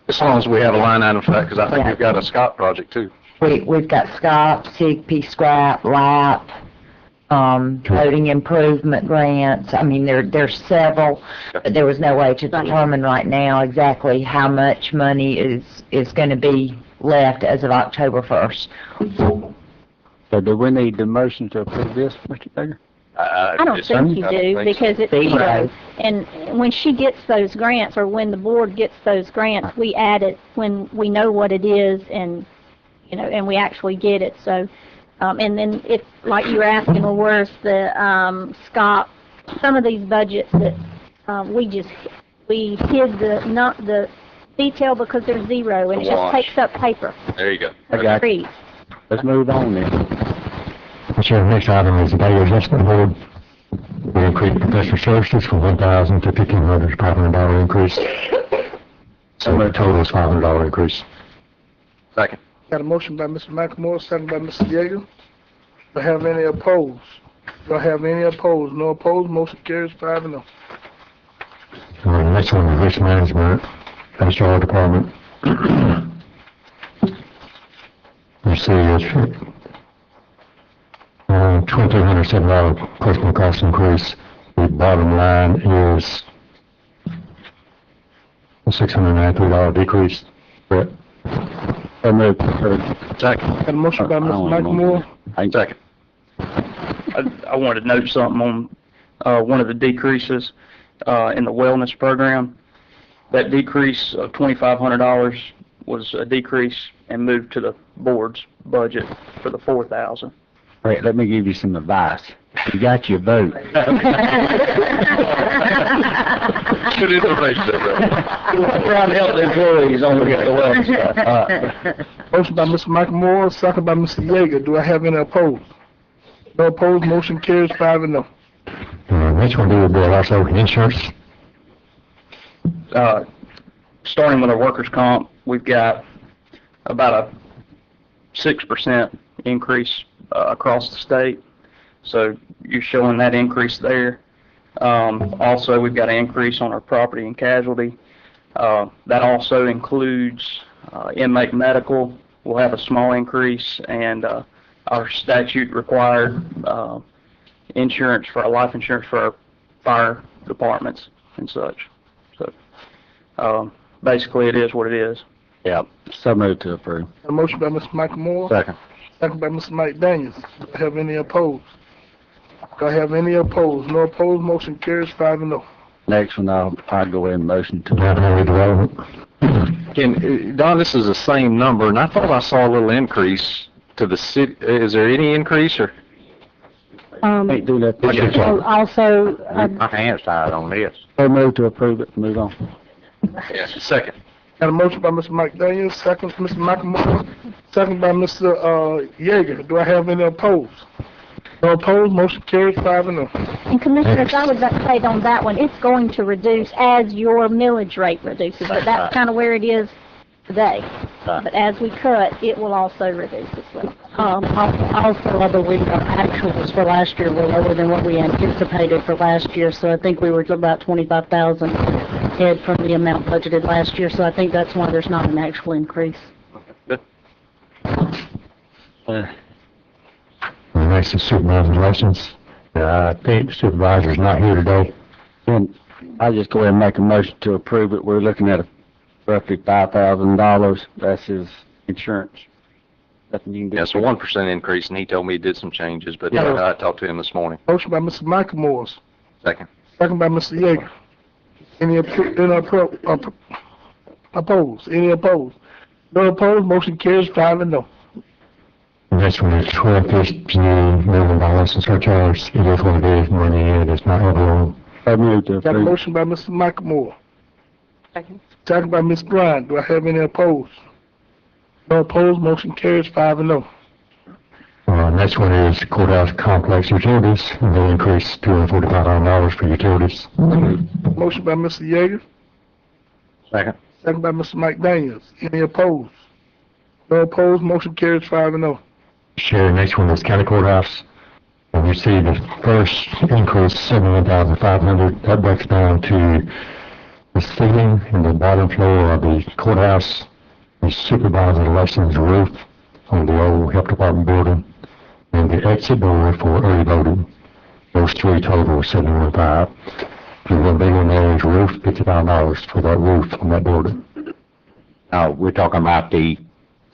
As long as we have a line item for that, because I think we've got a Scott project too. we've got Scott, CIGP scrap, LAP, coding improvement grants. I mean, there's several, but there was no way to determine right now exactly how much money is going to be left as of October 1st. So do we need the motion to approve this, Mr. Yeager? I don't think you do, because it's zero. And when she gets those grants, or when the board gets those grants, we add it when we know what it is, and, you know, and we actually get it, so, and then if, like you were asking, well, where's the, Scott, some of these budgets that, we hid the detail because they're zero, and it just takes up paper. There you go. I got you. Let's move on then. Sure, next item is the Value Adjustment Board. We increased professional services from $1,000 to $1,500, $500 increase. So the total is $500 increase. Second. Got a motion by Mr. McMorro, second by Mr. Yeager. Do I have any opposed? Do I have any opposed? No opposed, motion carries 5-0. The next one is Risk Management, HR Department. You see, it's $2,307 personal cost increase. The bottom line is a $693 decrease. Brett? So moved. Second. Got a motion by Mr. McMorro. Second. I wanted to note something on one of the decreases in the wellness program. That decrease of $2,500 was a decrease and moved to the board's budget for the $4,000. Right, let me give you some advice. You got your vote. Good information there, Trying to help the employees on the wellness stuff. Motion by Mr. McMorro, second by Mr. Yeager. Do I have any opposed? No opposed, motion carries 5-0. Next one will be also insurance. Starting with our workers' comp, we've got about a 6% increase across the state. So you're showing that increase there. Also, we've got an increase on our property and casualty. That also includes inmate medical. We'll have a small increase, and our statute required insurance for our life insurance for our fire departments and such. So basically, it is what it is. Yeah, so moved to approve. A motion by Mr. Michael Moore. Second. Second by Mr. Mike Daniels. Do I have any opposed? Do I have any opposed? No opposed, motion carries 5-0. Next one, I'll go ahead and motion to. Development. Don, this is the same number, and I thought I saw a little increase to the city. Is there any increase, or? Can't do that. Also, My hand's tied on this. So move to approve it, move on. Yeah, second. Got a motion by Mr. Mike Daniels, second Mr. Michael Moore, second by Mr. Yeager. Do I have any opposed? No opposed, motion carries 5-0. And Commissioners, I would say on that one, it's going to reduce as your millage rate reduces, but that's kind of where it is today. But as we cut, it will also reduce as well. also, I believe our actuals for last year were lower than what we anticipated for last year, so I think we were about 25,000 ahead from the amount budgeted last year, so I think that's why there's not an actual increase. Next is supervisor's elections. I think the supervisor's not here today. And I'll just go ahead and make a motion to approve it. We're looking at roughly $5,000. That's his insurance. Nothing you can do. Yeah, it's a 1% increase, and he told me he did some changes, but I talked to him this morning. Motion by Mr. Michael Moore, Second. second by Mr. Yeager. Any opposed? Any opposed? No opposed, motion carries 5-0. Next one is 1215 minimum balance and surcharge. It is what it is, money in, it's not overall. I move to Got a approve. motion by Mr. Michael Moore, Second. second by Ms. Bryant. Do I have any opposed? No opposed, motion carries 5-0. Next one is courthouse complex utilities. They increase $245 for utilities. Motion by Mr. Yeager, Second. second by Mr. Mike Daniels. Any opposed? No opposed, motion carries 5-0. Share, next one is county courthouse. And you see the first increase, $71,500. That breaks down to the ceiling in the bottom floor of the courthouse, the supervisor elections roof on the old health department building, and the exit door for early voting. Those three total are $71,500. The one big one there is roof, $55 for that roof on that building. Now, we're talking about the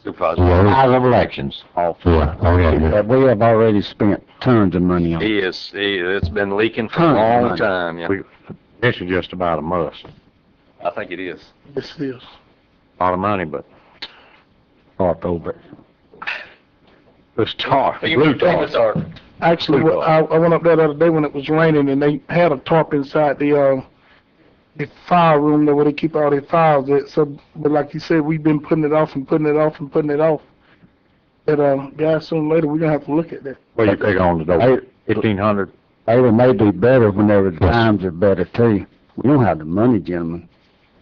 Supervisor. size of elections. Yeah, oh yeah. But we have already spent tons of money on it. It's been leaking for a long time, yeah. This is just about a must. I think it is. Yes, it is. A lot of money, but Talk over it. it's tar, blue tar. Actually, Blue I went up there the other day when it was raining, and they had a tarp inside the file room there where they keep all their files at. So, but like you said, we've been putting it off and putting it off and putting it off. But guys, sooner or later we're gonna have to look at that. What you take on the door? 1,500. It may be better whenever the times are better too. We don't have the money, gentlemen,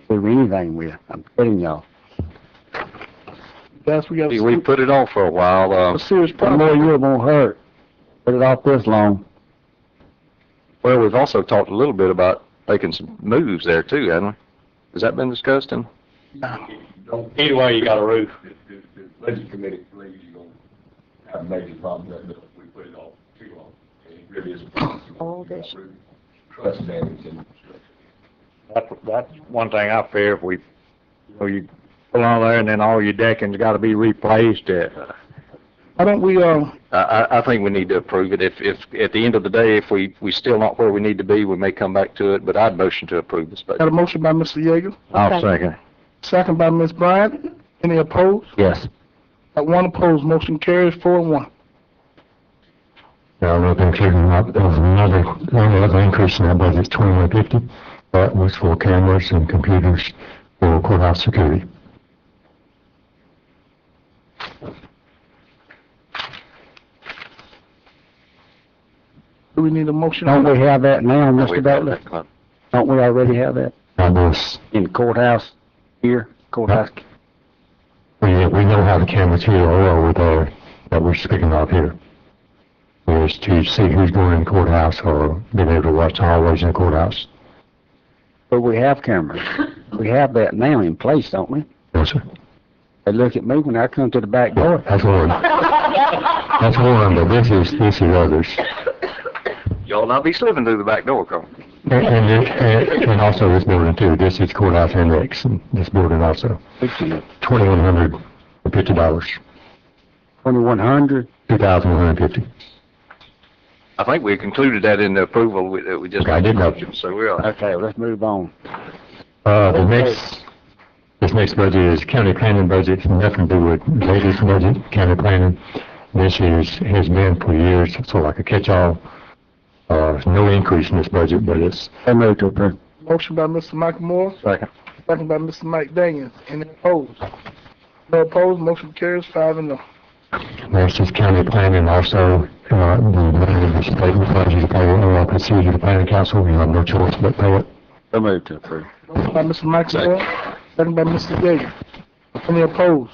to do anything with. I'm telling y'all. Guys, we got We put it off for a while. a serious The problem. more year won't hurt. Put it off this long. Well, we've also talked a little bit about making some moves there too, haven't we? Has that been discussed in? Anyway, you got a roof. The budget committee believes you're gonna have major problems with that, but we put it off too long. And it really is a problem. Old issue. Roof, trust damage and That's one thing I fear if we, you pull on there and then all your decking's gotta be replaced. Why don't we I think we need to approve it. If at the end of the day, if we still not where we need to be, we may come back to it, but I'd motion to approve this budget. got a motion by Mr. Yeager, I'll second. second by Ms. Bryant. Any opposed? Yes. Got one opposed, motion carries 4-1. Now, we've including the only other increase in that budget is $2,150. That was for cameras and computers for courthouse security. Do we need a motion? Don't we have that now, We Mr. have Butler? that. Don't we already have that Now, this, in the courthouse here? Courthouse. we know how the cameras here are over there that we're speaking of here. Is to see who's going in the courthouse or being able to watch the hallways in the courthouse. But we have cameras. We have that now in place, don't we? Yes, sir. They look at me when I come to the back door. That's one. That's one, but this is others. Y'all not be slipping through the back door, Carl. And also this building too. This is courthouse annex, and this building also. $2,150. 2,100? $2,150. I think we concluded that in the approval we just. Okay, I did know. So we are. Okay, let's move on. The This next budget is county planning budget, nothing to do with latest budget, county planning. This has been for years, sort of like a catch-all. No increase in this budget, but it's. I move to approve. Motion by Mr. Michael Moore, Second. second by Mr. Mike Daniels. Any opposed? No opposed, motion carries 5-0. Next is county planning, also, the money of the state requires you to pay OLPC to the planning council, you have no choice but pay it. I move to approve. Motion by Mr. Michael Moore, second by Mr. Yeager. Any opposed?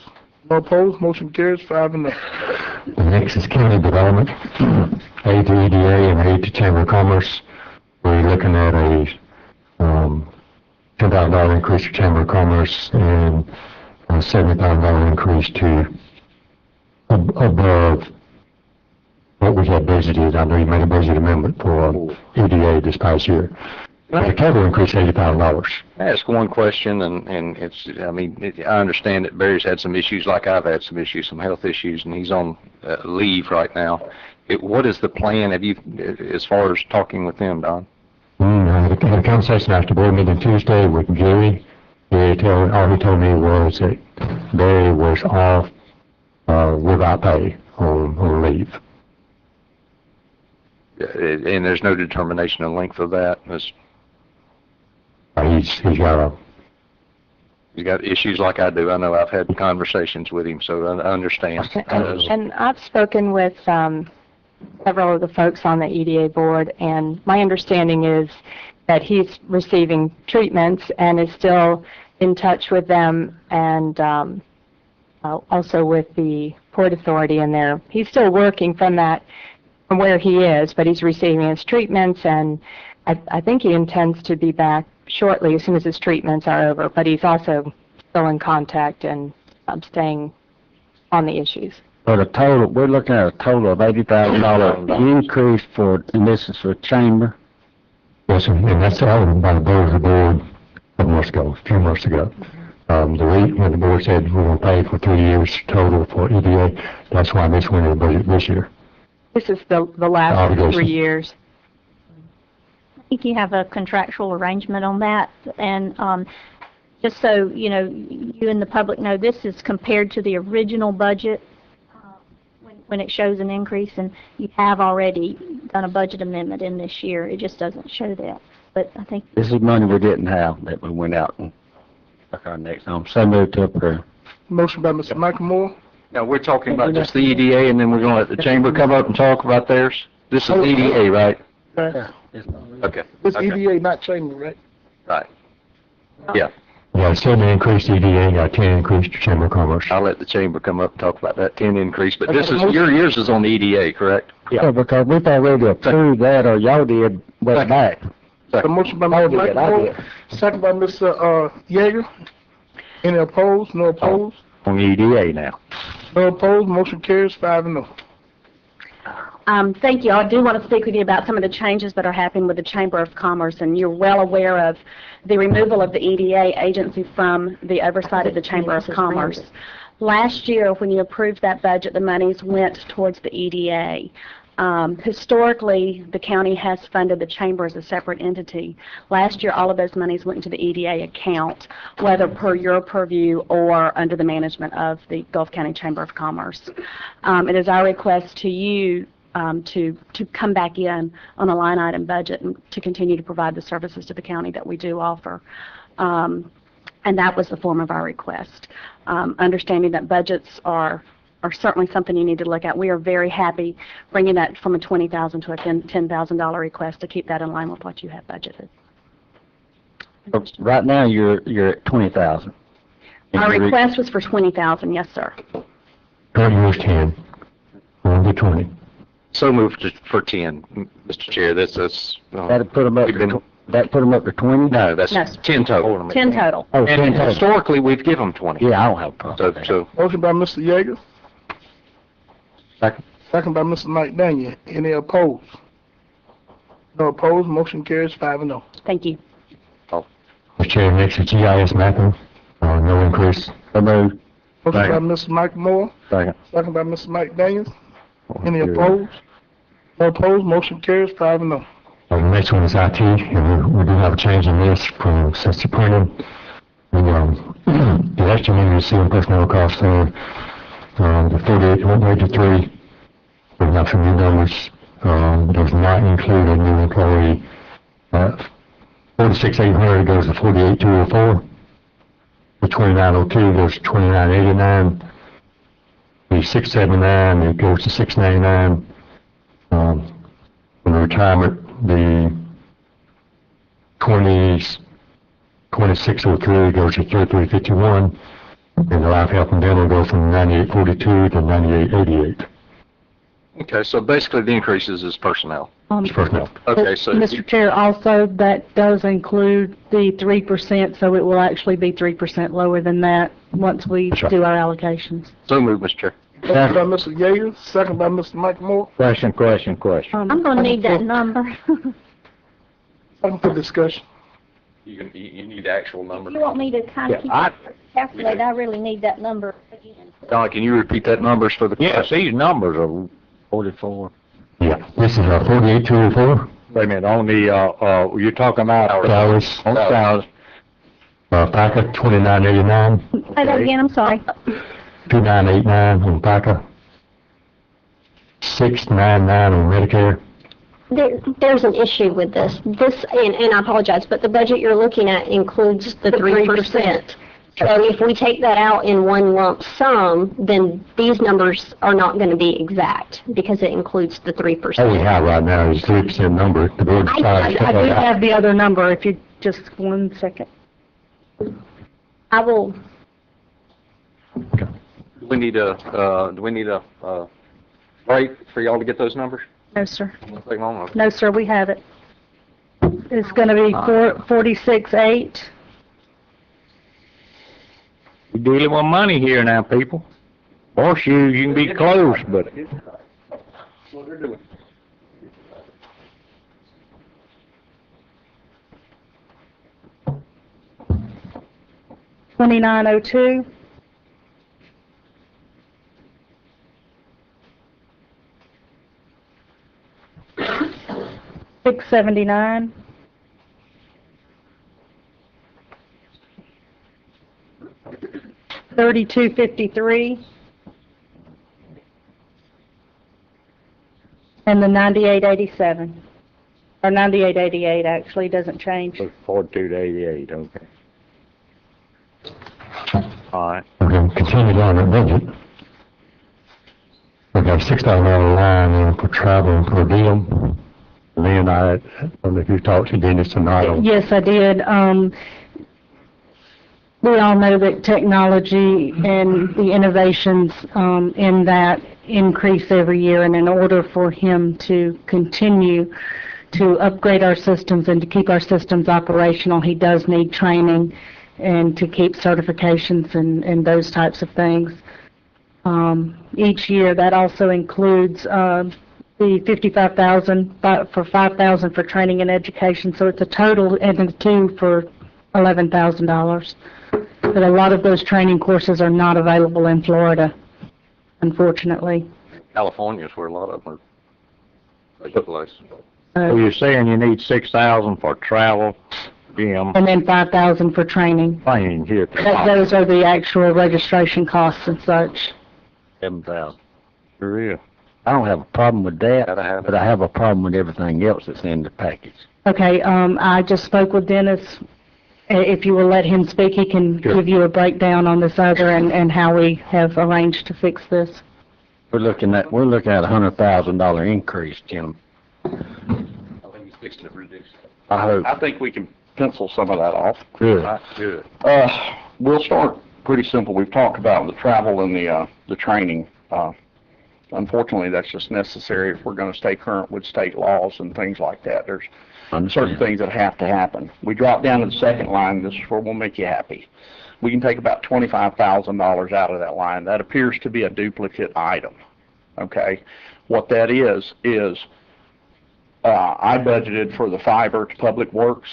No opposed, motion carries 5-0. The next is county development, aid to EDA and aid to Chamber of Commerce. We're looking at a, $10,000 increase to Chamber of Commerce and a $70,000 increase to above what we had budgeted. I know you made a budget amendment for EDA this past year. The total increase $80,000. I ask one question, and it's, I understand that Barry's had some issues like I've had some issues, some health issues, and he's on leave right now. What is the plan, have you, as far as talking with them, Don? I had a conversation after board meeting Tuesday with Gary. All he told me was that Barry was off without pay on leave. And there's no determination of length of that? He's got issues like I do. I know I've had conversations with him, so I understand. And I've spoken with several of the folks on the EDA board, and my understanding is that he's receiving treatments and is still in touch with them, and also with the Port Authority in there. He's still working from where he is, but he's receiving his treatments, and I think he intends to be back shortly as soon as his treatments are over, but he's also still in contact and staying on the issues. For the total, we're looking at a total of $80,000 increase and this is for chamber. Yes, sir, and that's all by the board of the board a few months ago. When the board said we're going to pay for 3 years total for EDA, that's why this went in the budget this year. This is the last 3 years. I think you have a contractual arrangement on that, and just so you know, you and the public know, this is compared to the original budget when it shows an increase, and you have already done a budget amendment in this year. It just doesn't show that. But I think this is money we didn't have that we went out and took our next home. So moved to approve. Motion by Mr. Michael Moore. Now, we're talking about just the EDA, and then we're going to let the chamber come up and talk about theirs? This is EDA, right? Yeah. Okay. It's EDA, not chamber, right? Right. Yeah. Yeah, 7 increase to EDA, got 10 increase to Chamber of Commerce. I'll let the chamber come up and talk about that 10 increase, but this is, yours is on the EDA, correct? Yeah, because we've already approved that, or y'all did, but back. The motion by Mr. Michael Moore, second by Mr. Yeager. Any opposed? No opposed? On the EDA now. No opposed, motion carries 5-0. Thank you. I do want to speak with you about some of the changes that are happening with the Chamber of Commerce, and you're well aware of the removal of the EDA agency from the oversight of the Chamber of Commerce. Last year, when you approved that budget, the monies went towards the EDA. Historically, the county has funded the chamber as a separate entity. Last year, all of those monies went into the EDA account, whether per your purview or under the management of the Gulf County Chamber of Commerce. It is our request to you to come back in on a line item budget and to continue to provide the services to the county that we do offer. And that was the form of our request. Understanding that budgets are certainly something you need to look at. We are very happy bringing that from a $20,000 to a $10,000 request to keep that in line with what you have budgeted. Right now, you're at $20,000. Our request was for $20,000, yes, sir. Current year is 10, we'll do 20. So moved for 10, Mr. Chair. That'd put them up. That put them up to 20? No, that's No. 10 total. 10 total. Oh, And 10 total. historically, we've given them 20. Yeah, I don't have a problem. So Motion by Mr. Yeager, Second. second by Mr. Mike Daniel. Any opposed? No opposed, motion carries 5-0. Thank you. Mr. Chair, next is GIS mapping, no increase. So moved. Motion by Mr. Michael Moore, Second. second by Mr. Mike Daniels. Any opposed? No opposed, motion carries 5-0. The next one is IT, and we do have a change in this since the printing. The last year we were seeing personnel costs there, the 48 went right to 3. We have some new numbers. Does not include a new employee. 46,800 goes to 48,204. The 2902 goes to 2989. The 679, it goes to 699. In the retirement, the 2603 goes to 3351. And the life health and dental go from 9842 to 9888. Okay, so basically the increases is personnel. It's personnel. Okay, so. Mr. Chair, also, that does include the 3%, so it will actually be 3% lower than that once we That's right. do our allocations. So moved, Mr. Chair. Motion by Mr. Yeager, second by Mr. Mike Moore. Question. I'm gonna need that number. Open for discussion. You need the actual number. You want me to kind of calculate, I really need that number again. Don, can you repeat that numbers for the? Yes, these numbers are 44. Yeah, this is 48,204. Wait a minute, on the, you're talking about Salaries. on salaries. FICA 2989, Say that again, I'm sorry. 2989 on FICA, 699 on Medicare. There's an issue with this. And I apologize, but the budget you're looking at includes the 3%. So if we take that out in one lump sum, then these numbers are not going to be exact because it includes the 3%. All we have right now is 3% number. The board decides. I do have the other number, if you just 1 second. I will, Do we need a break for y'all to get those numbers? No, sir. Won't take long. No, sir, we have it. It's going to be 46.8. We're dealing with money here now, people. Horseshoes, you can be close, but What they're doing. $29.02. $679. $32.53. And the 98.87. Or 98.88 actually doesn't change. 42 to 88, okay. All right. Okay, continue down that budget. We got a $6,000 line in for travel and per diem. Then I don't know if you talked to Dennis tonight. Yes, I did. We all know that technology and the innovations in that increase every year, and in order for him to continue to upgrade our systems and to keep our systems operational, he does need training and to keep certifications and those types of things. Each year, that also includes the $55,000 for $5,000 for training and education, so it's a total and the two for $11,000. But a lot of those training courses are not available in Florida, unfortunately. California is where a lot of them are taking place. So you're saying you need 6,000 for travel, gym, And then $5,000 for training. training here at the Those are the actual registration costs and such. 7,000. Sure is. I don't have a problem with that, but I have a problem with everything else that's in the package. Okay, I just spoke with Dennis. If you will let him speak, he can Sure. give you a breakdown on this other and how we have arranged to fix this. We're looking at $100,000 increase, Jim. I think he's fixing it reduce. I hope. I think we can pencil some of that off. Good. Good. We'll start pretty simple. We've talked about the travel and the training. Unfortunately, that's just necessary if we're going to stay current with state laws and things like that. There's certain things that have to happen. We drop down to the second line. This is where we'll make you happy. We can take about $25,000 out of that line. That appears to be a duplicate item. Okay? What that is I budgeted for the fiber to Public Works,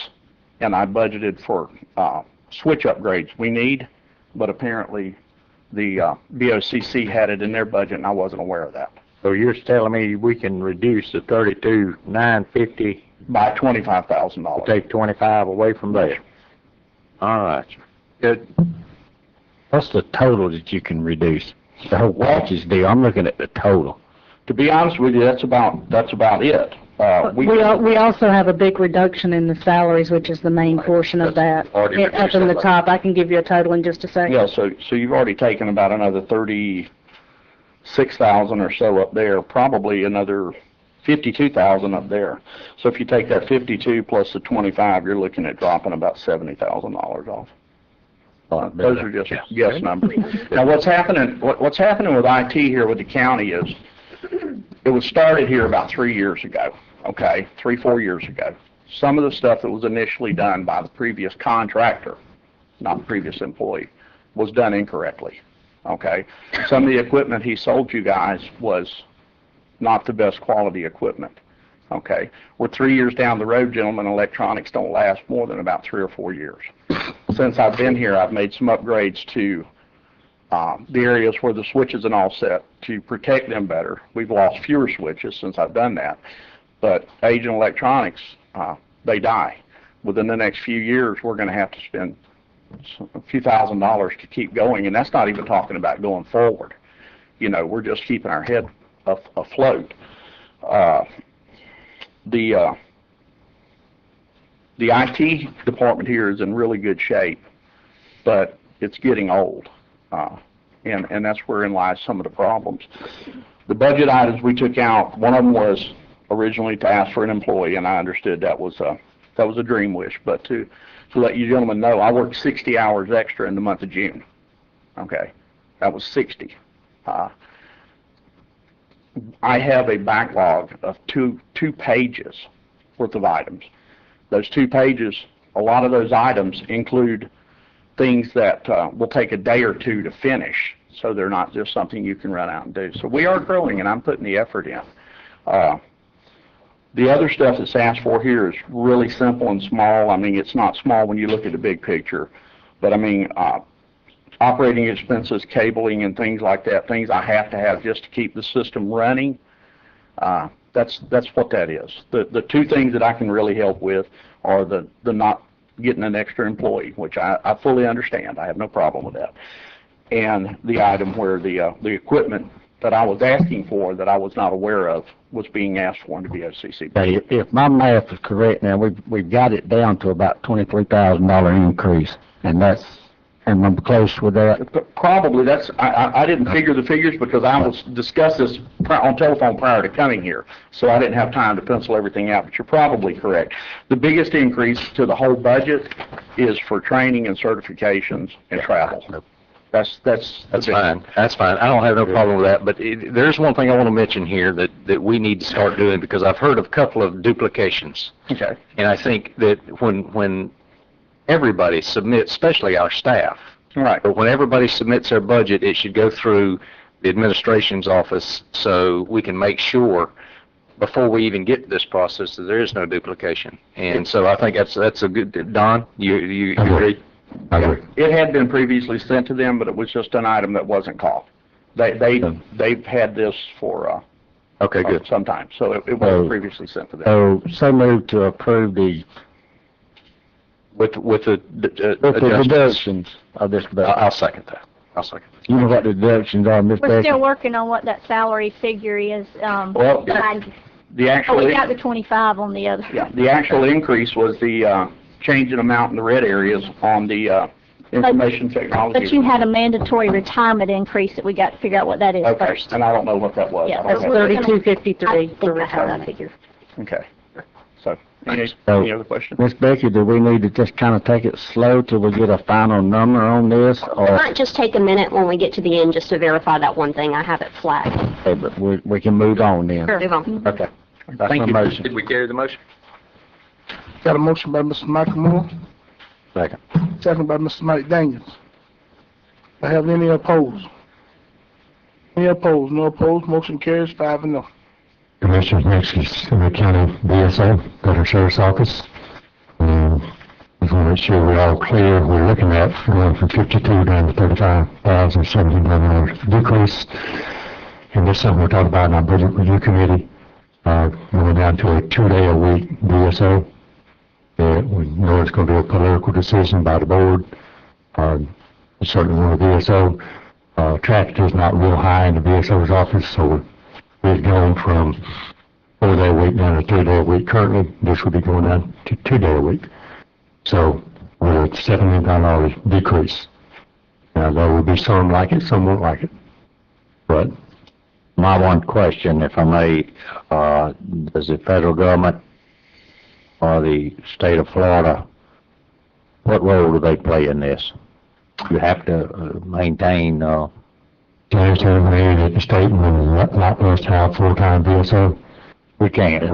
and I budgeted for switch upgrades we need, but apparently the BOCC had it in their budget, and I wasn't aware of that. So you're telling me we can reduce the 32,950 by $25,000. Take 25 away from there. All right. Good. What's the total that you can reduce? The whole package deal, I'm looking at the total. To be honest with you, that's about it. We also have a big reduction in the salaries, which is the main portion of that. Already Up in the top, I can give you a total in just a second. Yeah, so you've already taken about another 36,000 or so up there, probably another 52,000 up there. So if you take that 52 plus the 25, you're looking at dropping about $70,000 off. Those are just guess numbers. Now, what's happening with IT here with the county is, it was started here about 3 years ago, okay, 4 years ago. Some of the stuff that was initially done by the previous contractor, not the previous employee, was done incorrectly, okay? Some of the equipment he sold you guys was not the best quality equipment, okay? We're 3 years down the road, gentlemen. Electronics don't last more than about 3 or 4 years. Since I've been here, I've made some upgrades to the areas where the switches and all set to protect them better. We've lost fewer switches since I've done that. But aging electronics, they die. Within the next few years, we're going to have to spend a few $1,000s to keep going, and that's not even talking about going forward. You know, we're just keeping our head afloat. The IT department here is in really good shape, but it's getting old, and that's wherein lies some of the problems. The budget items we took out, one of them was originally to ask for an employee, and I understood that was a dream wish. But to let you gentlemen know, I worked 60 hours extra in the month of June. Okay, that was 60. I have a backlog of two pages worth of items. Those 2 pages, a lot of those items include things that will take a day or two to finish, so they're not just something you can run out and do. So we are growing, and I'm putting the effort in. The other stuff that's asked for here is really simple and small. I mean, it's not small when you look at the big picture, but I mean, operating expenses, cabling, and things like that, things I have to have just to keep the system running. That's what that is. The 2 things that I can really help with are the not getting an extra employee, which I fully understand. I have no problem with that. And the item where the equipment that I was asking for that I was not aware of was being asked for in the BOCC. Hey, if my math is correct now, we've got it down to about $23,000 increase, and I'm close with that. Probably. I didn't figure the figures because I was discussed this on telephone prior to coming here, so I didn't have time to pencil everything out, but you're probably correct. The biggest increase to the whole budget is for training and certifications and travel. That's fine. That's fine. I don't have no problem with that. But there's one thing I want to mention here that we need to start doing, because I've heard of a couple of duplications. Okay. And I think that when everybody submits, especially our staff, right, but when everybody submits their budget, it should go through the administration's office so we can make sure before we even get to this process that there is no duplication. And so I think that's a good. Don, you agree? I agree. It had been previously sent to them, but it was just an item that wasn't called. They've had this for okay, good, some time, so it was previously sent to them. So moved to approve the with the deductions of this budget. I'll second that. You know what the deductions are, Ms. We're Becky? still working on what that salary figure is. Well, the actual we got the 25 on the other. Yeah, the actual increase was the change in amount in the red areas on the information technology. But you had a mandatory retirement increase that we got to figure out what that is first. And I don't know what that was. Yeah, That's $32.53 for retirement. figure. Okay. So, any other questions? Ms. Becky, do we need to just kind of take it slow till we get a final number on this? It Or, might just take a minute when we get to the end just to verify that one thing. I have it flagged. okay, but we can move on then. Sure. Move on. Okay. That's Thank my you. motion. Did we carry the motion? Got a motion by Mr. Michael Moore, Second. second by Mr. Mike Daniels. I have any opposed? Any opposed? No opposed. Motion carries 5-0. Commissioners, next is the county BSO, Veteran Service Office. Just want to make sure we're all clear. We're looking at going from 52 down to 35,700 decrease. And this is something we're talking about in our budget review committee. Going down to a 2-day-a-week BSO. We know it's going to be a political decision by the board. certainly one of the VSO. Traffic is not real high in the VSO's office, so we've gone from 4-day a week down to 3-day a week. Currently, this would be going down to 2-day a week. So, with a $7 decrease. Now, there will be some like it, some won't like it. But My one question, if I may, does the federal government or the state of Florida, what role do they play in this? You have to maintain, James told me that the state would not let us have full-time VSO. we can't.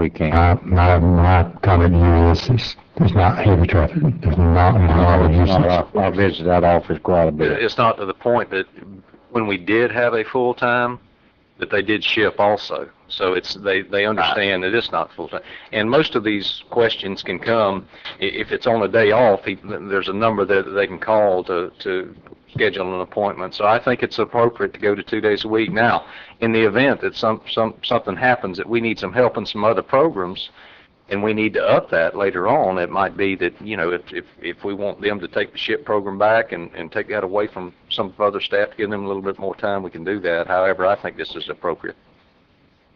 My comment to you is it's not heavy traffic. There's not a lot of usage. I visit that office quite a bit. It's not to the point that when we did have a full-time, that they did ship also. So they understand that it's not full-time. And most of these questions can come, if it's on a day off, there's a number that they can call to schedule an appointment. So I think it's appropriate to go to 2 days a week. Now, in the event that something happens, that we need some help in some other programs, and we need to up that later on, it might be that, if we want them to take the SHIP program back and take that away from some of the other staff to give them a little bit more time, we can do that. However, I think this is appropriate.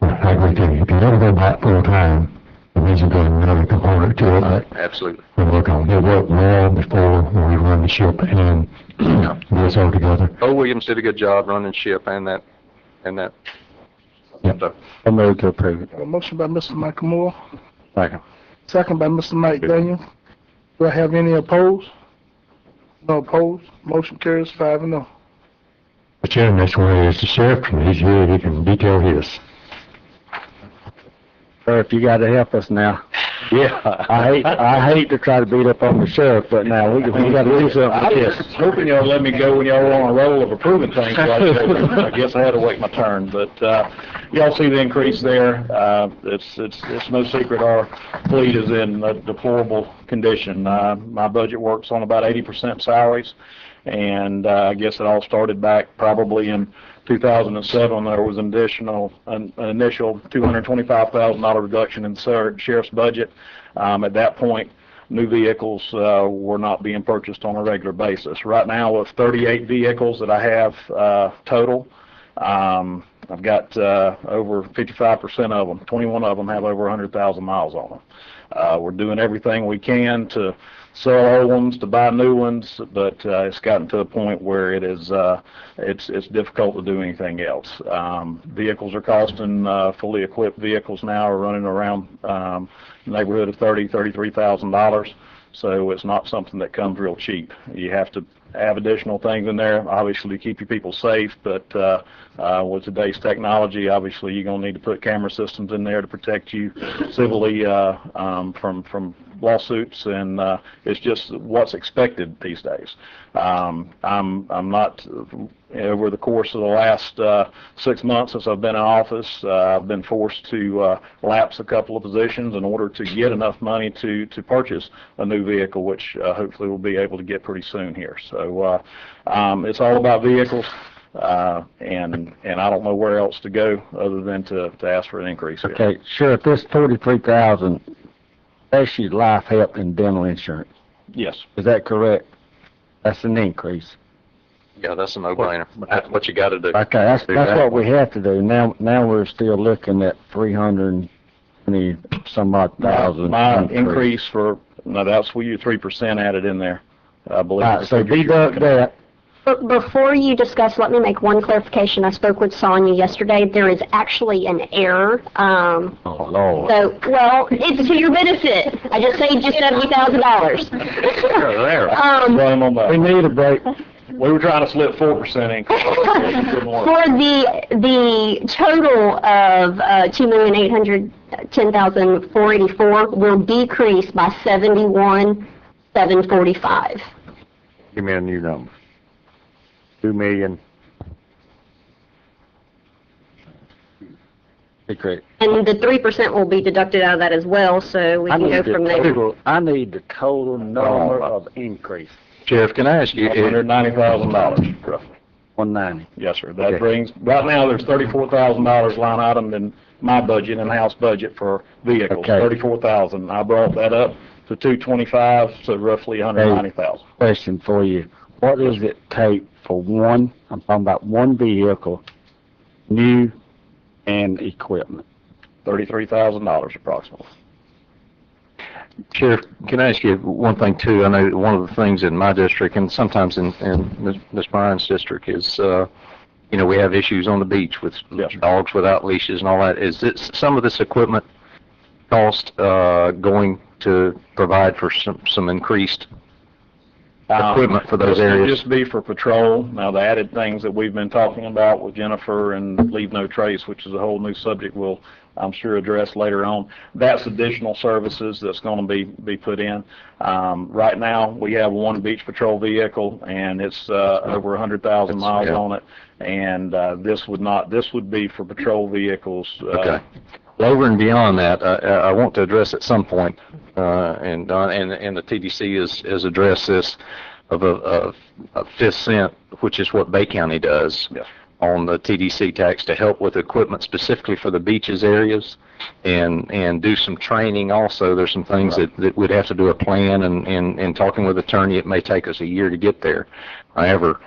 I agree with you. If you never go back full-time, it means you've got another component to it. Absolutely. We work on. It worked well before when we run the SHIP and VSO together. O. Williams did a good job running SHIP and that. Yep. So, I move to approve it. A motion by Mr. Michael Moore, Second. second by Mr. Mike Daniel. Do I have any opposed? No opposed. Motion carries 5-0. The chair, next one is the sheriff, and he's here, he can detail his. Sir, if you gotta help us now. Yeah. I hate to try to beat up on the sheriff, but now we gotta do something I with was this. hoping y'all let me go when y'all were on a roll of approving things. So I guess I had to wait my turn, but, y'all see the increase there. It's no secret our fleet is in a deplorable condition. My budget works on about 80% salaries, and, I guess it all started back probably in 2007. There was an initial $225,000 reduction in the sheriff's budget. At that point, new vehicles were not being purchased on a regular basis. Right now, with 38 vehicles that I have total, I've got over 55% of them. 21 of them have over 100,000 miles on them. We're doing everything we can to sell old ones, to buy new ones, but it's gotten to a point where it's difficult to do anything else. Vehicles are costing, fully equipped vehicles now are running around the neighborhood of $33,000. So it's not something that comes real cheap. You have to have additional things in there, obviously, to keep your people safe, but with today's technology, obviously, you're going to need to put camera systems in there to protect you civilly from lawsuits, and it's just what's expected these days. I'm not, over the course of the last 6 months since I've been in office, I've been forced to lapse a couple of positions in order to get enough money to purchase a new vehicle, which hopefully we'll be able to get pretty soon here. So it's all about vehicles, and I don't know where else to go other than to ask for an increase here. Okay, Sheriff, this 43,000, that's your life, health, and dental insurance. Yes. Is that correct? That's an increase. yeah, that's a no-brainer. That's what you got to do. Okay, that's what we have to do. Now we're still looking at 320 some odd thousand. My increase no, that's where your 3% added in there, I believe. All right, so deduct that. But before you discuss, let me make one clarification. I spoke with Sonia yesterday. There is actually an error. Oh, Lord. So, well, it's to your benefit. I just saved you $70,000. We need a break. We were trying to slip 4% increase. For the total of $2,810,484 will decrease by $71,745. Give me a new number. 2 million. Great. And the 3% will be deducted out of that as well, so we can go from there. I need the total number of increase. Sheriff, can I ask you? $190,000 roughly. 190. Yes, sir. That brings, right now, there's $34,000 line item in my budget, in-house budget for vehicles. Okay. $34,000. I brought that up to $225, so roughly $190,000. Question for you. what does it take for one, I'm talking about one vehicle, new and equipment? $33,000 approximately. Sheriff, can I ask you one thing too? I know one of the things in my district and sometimes in Ms. Bryan's district is, we have issues on the beach with dogs without leashes and all that. Is this, some of this equipment cost, going to provide for some increased equipment for those This will areas? just be for patrol. Now, the added things that we've been talking about with Jennifer and Leave No Trace, which is a whole new subject we'll, I'm sure, address later on. That's additional services that's going to be put in. Right now, we have one beach patrol vehicle, and it's over 100,000 miles on it. And this would be for patrol vehicles. Okay. Well, over and beyond that, I want to address at some point, and the TDC has addressed this of a 5 cent, which is what Bay County does on the TDC tax to help with equipment specifically for the beaches areas, and do some training also. There's some things that we'd have to do a plan, and talking with attorney, it may take us a year to get there. However,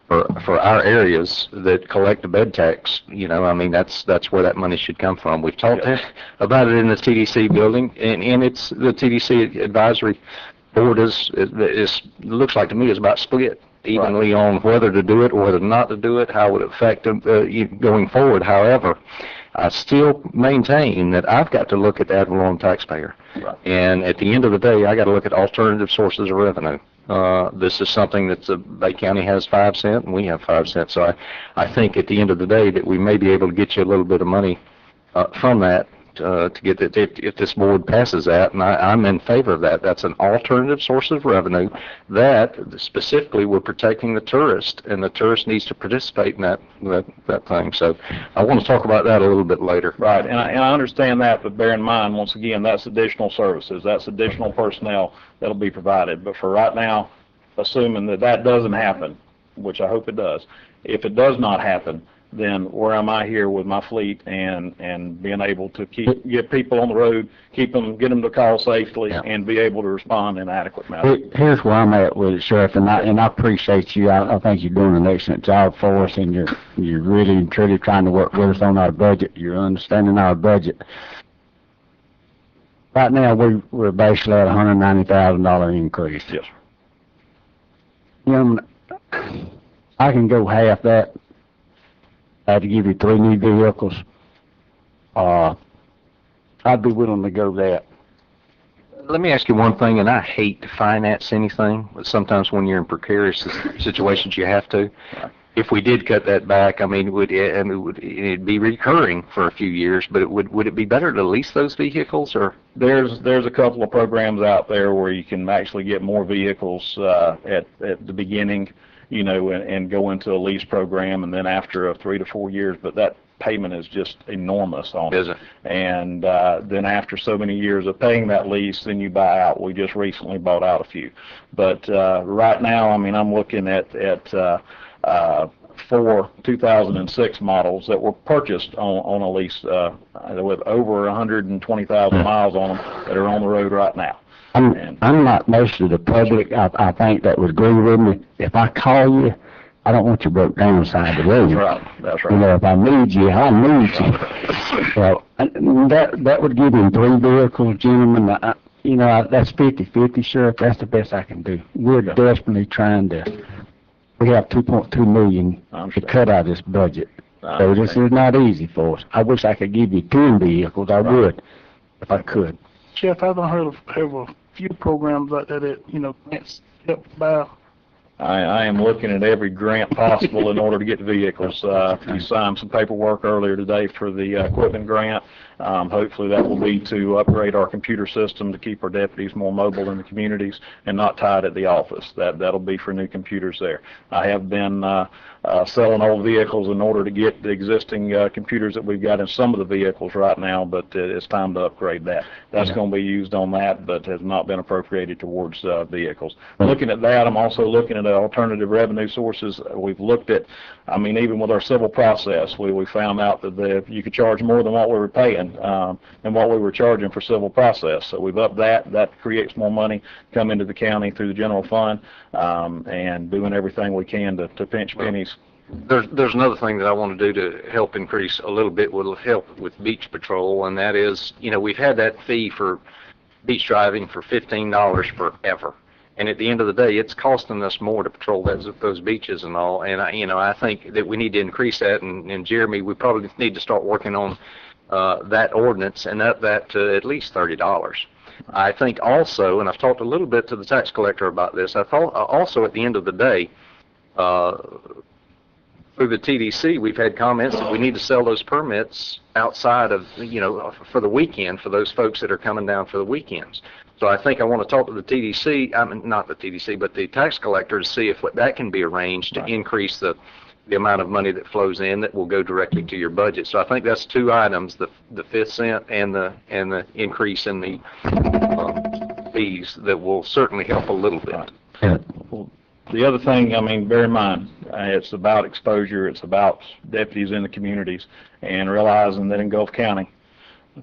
for our areas that collect the bed tax, that's where that money should come from. We've talked about it in the TDC building, and it's the TDC advisory board looks like to me is about split evenly on whether to do it or whether not to do it, how would it affect them going forward. However, I still maintain that I've got to look at the ad valorem taxpayer. And at the end of the day, I got to look at alternative sources of revenue. This is something that Bay County has 5 cents and we have 5 cents. So I think at the end of the day that we may be able to get you a little bit of money from that to get that if this board passes that, and I'm in favor of that. That's an alternative source of revenue that specifically we're protecting the tourist, and the tourist needs to participate in that thing. So I want to talk about that a little bit later. Right, and I understand that, but bear in mind, once again, that's additional services, that's additional personnel that'll be provided. But for right now, assuming that doesn't happen, which I hope it does, if it does not happen, then where am I here with my fleet and being able to get people on the road, get them to call safely, and be able to respond in an adequate manner? Here's where I'm at with it, Sheriff, and I appreciate you. I think you're doing an excellent job for us, and you're really and truly trying to work with us on our budget. You're understanding our budget. Right now, we're basically at a $190,000 increase. Yes, sir. I can go half that. I had to give you 3 new vehicles. I'd be willing to go that. Let me ask you one thing, and I hate to finance anything, but sometimes when you're in precarious situations, you have to. If we did cut that back, it'd be recurring for a few years, but would it be better to lease those vehicles, or? There's a couple of programs out there where you can actually get more vehicles at the beginning, and go into a lease program, and then after 3 to 4 years, but that payment is just enormous on it. Is it? And then after so many years of paying that lease, then you buy out. We just recently bought out a few. But right now, I'm looking at 4 2006 models that were purchased on a lease with over 120,000 miles on them that are on the road right now. I'm like most of the public, I think, that would agree with me. If I call you, I don't want you broke down side of the road. That's right. If I need you, I need you. So that would give him 3 vehicles, gentlemen. That's 50-50, Sheriff. That's the best I can do. We're desperately trying to. We have $2.2 million to cut out of this budget. So this is not easy for us. I wish I could give you 10 vehicles. I would, if I could. Jeff, I haven't heard of a few programs like that grants help buy. I am looking at every grant possible in order to get vehicles. We signed some paperwork earlier today for the equipment grant. Hopefully that will be to upgrade our computer system to keep our deputies more mobile in the communities and not tied at the office. That'll be for new computers there. I have been selling old vehicles in order to get the existing computers that we've got in some of the vehicles right now, but it's time to upgrade that. That's going to be used on that, but has not been appropriated towards vehicles. Looking at that, I'm also looking at alternative revenue sources. We've looked at, even with our civil process, we found out that you could charge more than what we were paying than what we were charging for civil process. So we've upped that. That creates more money come into the county through the general fund, and doing everything we can to pinch pennies. There's another thing that I want to do to help increase a little bit will help with beach patrol, and that is, we've had that fee for beach driving for $15 forever. And at the end of the day, it's costing us more to patrol those beaches and all. And I think that we need to increase that. And Jeremy, we probably need to start working on that ordinance and up that to at least $30. I think also, and I've talked a little bit to the tax collector about this. I thought also at the end of the day, through the TDC, we've had comments that we need to sell those permits outside of, for the weekend for those folks that are coming down for the weekends. So I think I want to talk to the TDC, not the TDC, but the tax collector to see if that can be arranged to increase the amount of money that flows in that will go directly to your budget. So I think that's two items, the 5 cent and the increase in the fees that will certainly help a little bit. Yeah. The other thing, bear in mind, it's about exposure, it's about deputies in the communities, and realizing that in Gulf County,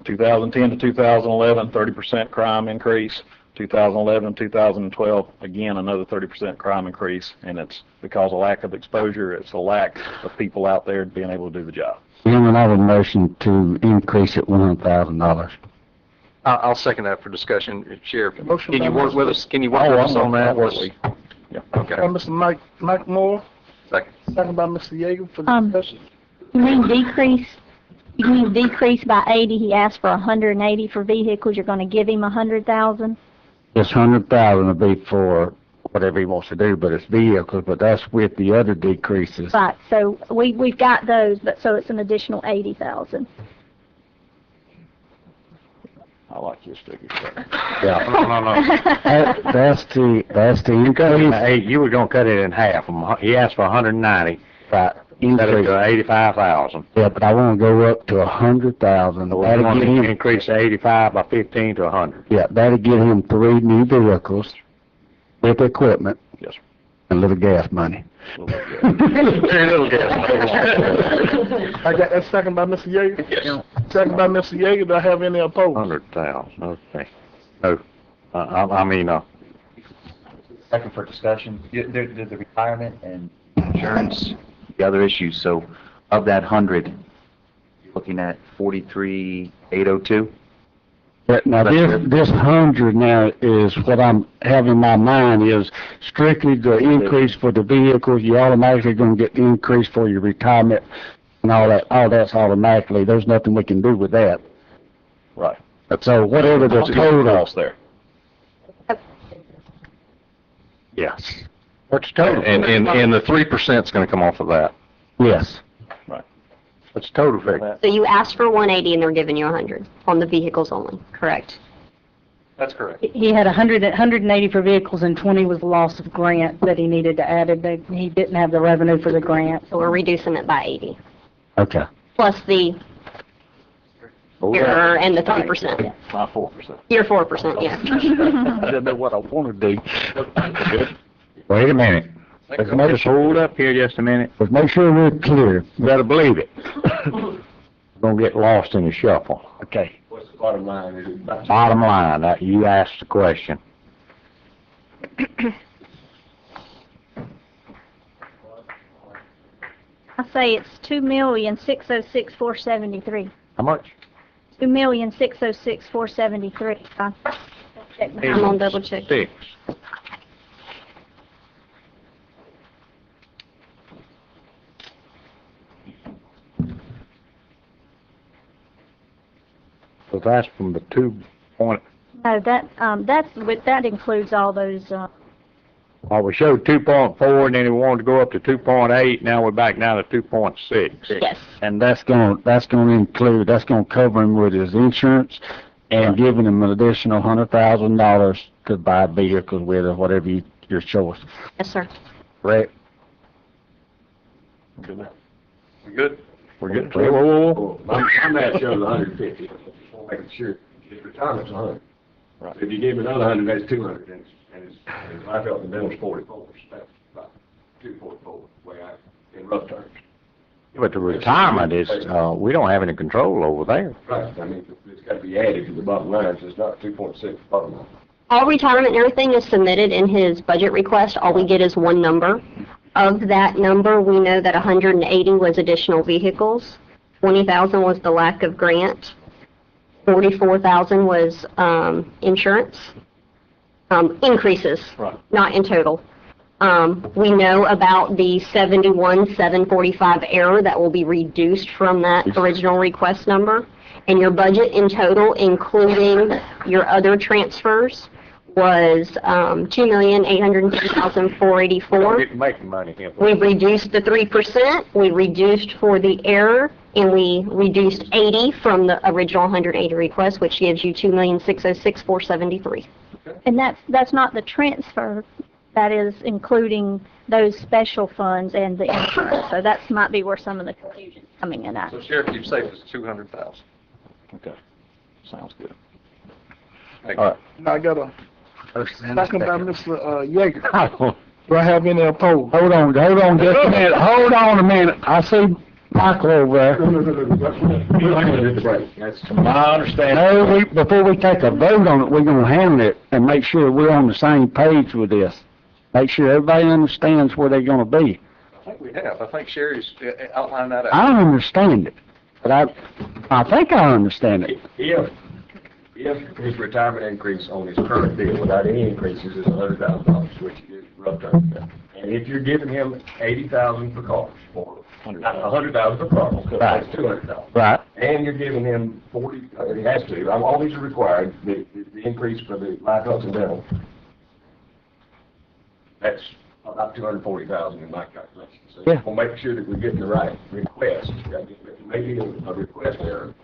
2010 to 2011, 30% crime increase. 2011, 2012, again, another 30% crime increase, and it's because of lack of exposure. It's a lack of people out there being able to do the job. Chairman, I would motion to increase it $100,000. I'll second that for discussion. Sheriff, Motion can you by work with us? Can you work with us on that? Yeah. Okay. Mr. Mike Moore, Second. second by Mr. Yeager for discussion. You mean decrease by 80? He asked for 180 for vehicles. You're going to give him 100,000? This 100,000 will be for whatever he wants to do, but it's vehicles, but that's with the other decreases. Right. So we've got those, but so it's an additional 80,000. I like your sticky. Yeah. No. That's the increase. Hey, you were gonna cut it in half. He asked for 190. Right. Instead of 85,000. Yeah, but I want to go up to 100,000. So we're going to increase the 85 by 15 to 100. Yeah, that'll get him 3 new vehicles with equipment. Yes, sir. And a little gas money. Very little gas. I got that second by Mr. Yeager. Yes. Second by Mr. Yeager. Do I have any opposed? 100,000, okay. No, Second for discussion, the retirement and insurance, the other issues, so of that 100, you're looking at 43,802? Now, this 100 now is what I'm having in my mind is strictly the increase for the vehicles. You're automatically going to get the increase for your retirement and all that. All that's automatically. There's nothing we can do with that. Right. So whatever the total cost there. Yes. what's total? And the 3% is going to come off of that. Yes. Right. What's total figure? So you asked for 180 and they're giving you 100 on the vehicles only, correct? That's correct. He had 180 for vehicles and 20 was the loss of grant that he needed to add. He didn't have the revenue for the grant. So we're reducing it by 80, Okay. plus the error and the 3%. My 4%. Your 4%, yeah. I didn't know what I wanted to do. Wait a minute. Let's hold up here just a minute. Let's make sure we're clear. You better believe it. Gonna get lost in the shuffle. Okay. What's the bottom line? Bottom line, you asked the question. I say it's 2,606,473. How much? 2,606,473. I'm gonna double check. 6. So that's from the 2 point, No, that includes all those, well, we showed 2.4 and then we wanted to go up to 2.8, now we're back down to 2.6. Yes. And that's gonna cover him with his insurance and giving him an additional $100,000 to buy vehicles with or whatever your choice. Yes, sir. Right? Good. We good? We're good. Whoa. I'm not showing the 150. Making sure his retirement's 100. Right. If you gave me another 100, that's 200. And I felt the bill was 44. So that's about 244, way in rough terms. But the retirement is, we don't have any control over there. Right, I mean, it's got to be added to the bottom line, so it's not 2.6 bottom line. All retirement and everything is submitted in his budget request. All we get is one number. Of that number, we know that 180 was additional vehicles, 20,000 was the lack of grant, 44,000 was insurance increases, Right. not in total. We know about the 71,745 error that will be reduced from that original request number. And your budget in total, including your other transfers, was $2,810,484. Making money here. We reduced the 3%, we reduced for the error, and we reduced 80 from the original 180 request, which gives you $2,606,473. And that's not the transfer, that is including those special funds and the insurance. So that might be where some of the confusion is coming in at. So Sheriff, you've saved us 200,000. Okay, sounds good. Thank All right. Now I got a second by Mr. Yeager. Hold Do I have any opposed? on just a minute, hold on a minute. I see Michael over there. I understand. No, before we take a vote on it, we're gonna handle it and make sure we're on the same page with this. Make sure everybody understands where they're gonna be. I think we have. I think Sherry's outlined that out. I don't understand it, but I think I understand it. If his retirement increase on his current deal without any increases is $100,000, which is rough terms. And if you're giving him 80,000 per car, or not 100,000 per car, so that's 200,000. Right. And you're giving him 40, he has to, all these are required, the increase for the life, health, and dental. That's about 240,000 in my calculation. So Yeah. we'll make sure that we get the right request. Maybe a request error.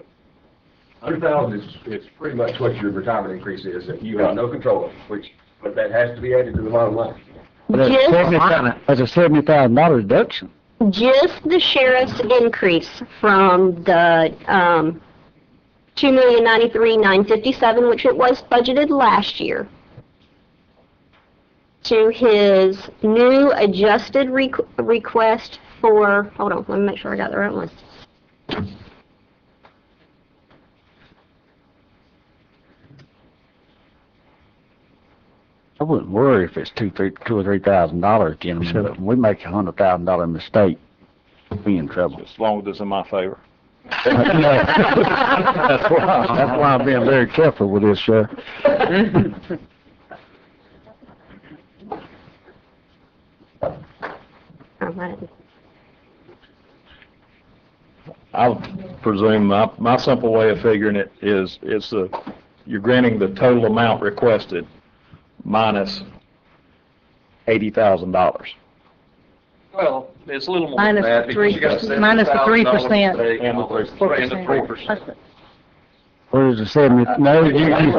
100,000 is pretty much what your retirement increase is, that you have no control of, but that has to be added to the bottom line. But that's a $70,000 reduction. Just the sheriff's increase from the $2,093,957, which it was budgeted last year, to his new adjusted request for, hold on, let me make sure I got the right one. I wouldn't worry if it's $2,000 or $3,000, gentlemen, but when we make $100,000 mistake, we in trouble. As long as it's in my favor. That's why I'm being very careful with this, sir. I would presume my simple way of figuring it is you're granting the total amount requested minus $80,000. Well, it's a little more Minus than that. because you got minus the 3%. $70,000 and the 3%. What is the 70? No, you got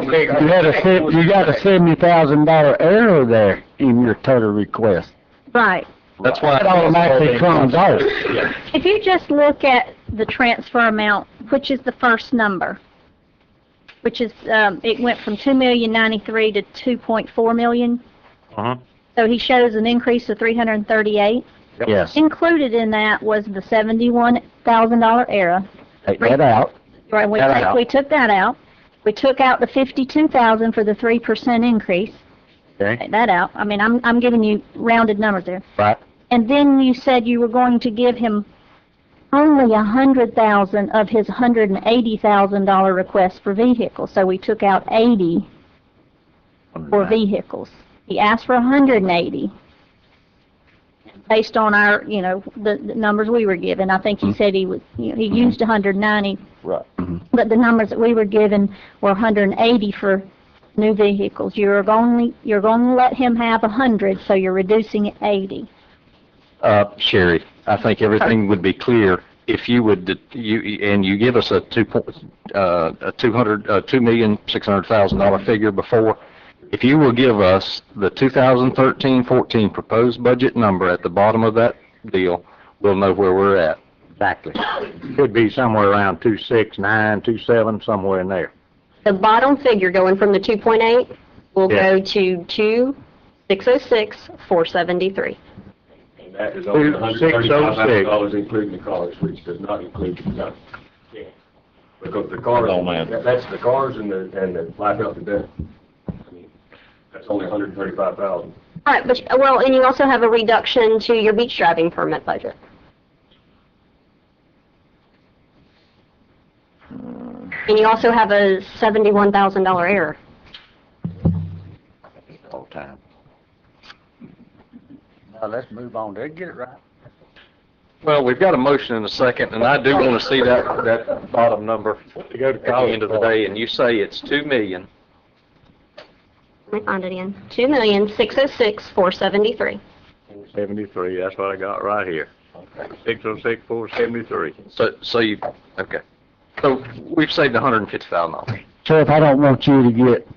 a $70,000 error there in your total request. Right. That's why It automatically comes off. If you just look at the transfer amount, which is the first number, which is, it went from $2,093,000 to $2.4 million. Uh-huh. So he shows an increase of $338. Yes. Included in that was the $71,000 error. Take that out. Right, we took that out. We took out the $52,000 for the 3% increase. Okay. Take that out. I mean, I'm giving you rounded numbers there. Right. And then you said you were going to give him only $100,000 of his $180,000 request for vehicles. So we took out 80 for vehicles. He asked for 180 based on our, the numbers we were given. I think he said he used 190. Right. But the numbers that we were given were 180 for new vehicles. You're going to let him have 100, so you're reducing it 80. Sherry, I think everything would be clear if you would, you give us a $2,600,000 figure before. If you will give us the 2013-14 proposed budget number at the bottom of that deal, we'll know where we're at. Exactly. Could be somewhere around 269, 27, somewhere in there. The bottom figure going from the 2.8 will Yeah. go to 2,606,473. That is only $135,000 including the cars, which does not include the gun. Yeah. Because the cars, that's the cars and the life, health, and death. I mean, that's only $135,000. All right, but, well, and you also have a reduction to your beach driving permit budget. And you also have a $71,000 error. All time. Now, let's move on there, get it right. Well, we've got a motion and a second, and I do want to see that bottom number at the end of the day, and you say it's 2 million. Let me find it again. 2,606,473. 73, that's what I got right here. 606, 473. So you, okay. So we've saved $150,000. Sheriff, I don't want you to get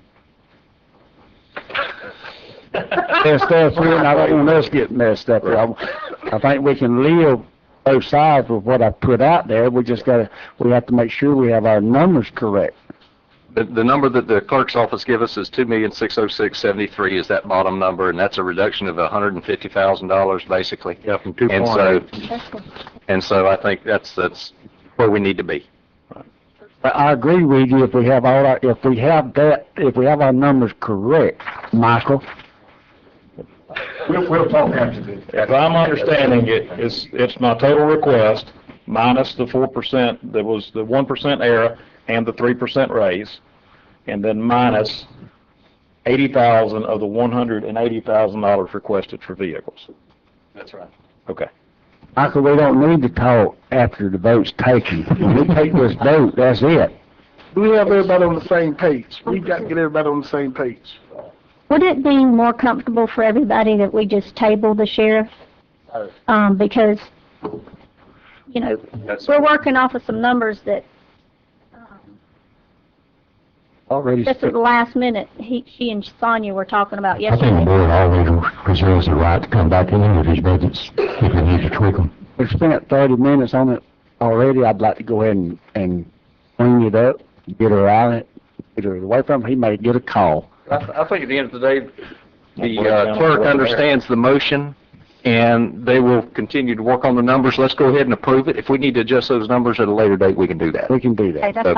messed up here, and I don't want us to get messed up here. I think we can live both sides with what I put out there. We have to make sure we have our numbers correct. The number that the clerk's office give us is 2,606,73 is that bottom number, and that's a reduction of $150,000 basically. Yeah, from 2.8. And so I think that's where we need to be. I agree with you if we have our numbers correct, Michael. We'll talk after this. If I'm understanding it, it's my total request minus the 4%, that was the 1% error and the 3% raise, and then minus $80,000 of the $180,000 requested for vehicles. That's right. Okay. Michael, we don't need to talk after the vote's taken. When we take this vote, that's it. We have everybody on the same page. We got to get everybody on the same page. Would it be more comfortable for everybody that we just table the sheriff? Because, you know, we're working off of some numbers that just at the last minute, she and Sonia were talking about I think the yesterday. board always reserves the right to come back in with these budgets if we need to tweak them. We've spent 30 minutes on it already. I'd like to go ahead and clean it up, get her out of it, get her away from him. He may get a call. I think at the end of the day, the clerk understands the motion, and they will continue to work on the numbers. Let's go ahead and approve it. If we need to adjust those numbers at a later date, we can do that. We can do that. Okay, that's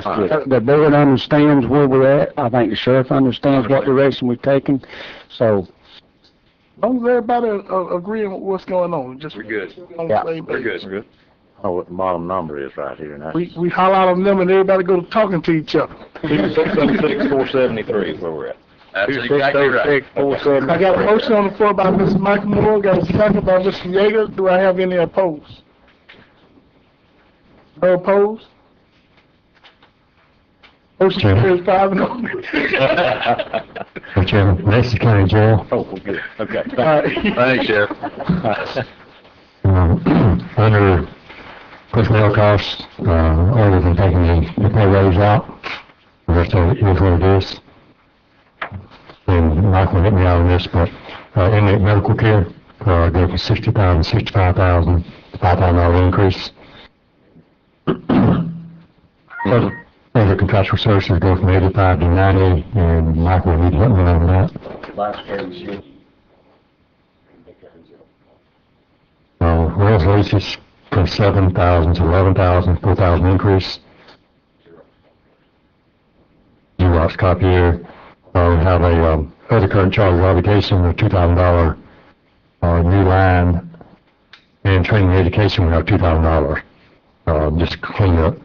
fine. The board understands where we're at. I think the sheriff understands what direction we're taking. So, As long as everybody agreeing with what's going on, just we're good. on the same We're page. good. I know what the bottom number is right here. Now. We holler out on them and everybody go to talking to each other. 606, 473 is where we're at. That's exactly right. 473. I got a motion on the floor by Mr. Michael Moore, got a second by Mr. Yeager. Do I have any opposed? No opposed? Motion carries 5-0. Mr. Chairman, next is county jail. Oh, we're good. Okay. All right. Thanks, Sheriff. Under personnel costs, other than taking the pay raise out, the rest of it is what it is. And Michael will get me out of this, but inmate medical care, go from $60,000 to $65,000, $5,000 increase. Other contractual services go from 85 to 90, and Michael will need to let me know on that. Last year, Rails leases from 7,000 to 11,000, 4,000 increase. Xerox copier, we have a other current charge of obligation of $2,000 new line, and training and education we have $2,000 just to clean up.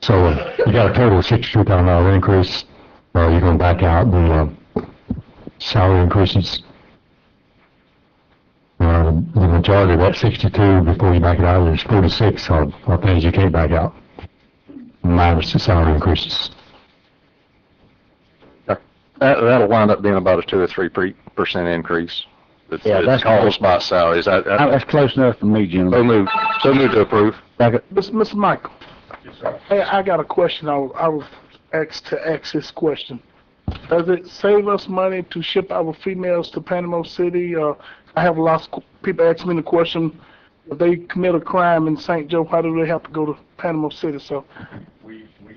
So you got a total of $62,000 increase. You're going to back out the salary increases. The majority of that 62 before you back it out is 46 are things you can't back out, minus the salary increases. That'll wind up being about a 2 or 3% increase. That's caused by salaries. That's close enough for me, gentlemen. So move to approve. Mr. Michael, hey, I got a question. I was asked to ask this question. Does it save us money to ship our females to Panama City? I have lots of people ask me the question, if they commit a crime in St. Joe, why do they have to go to Panama City? So,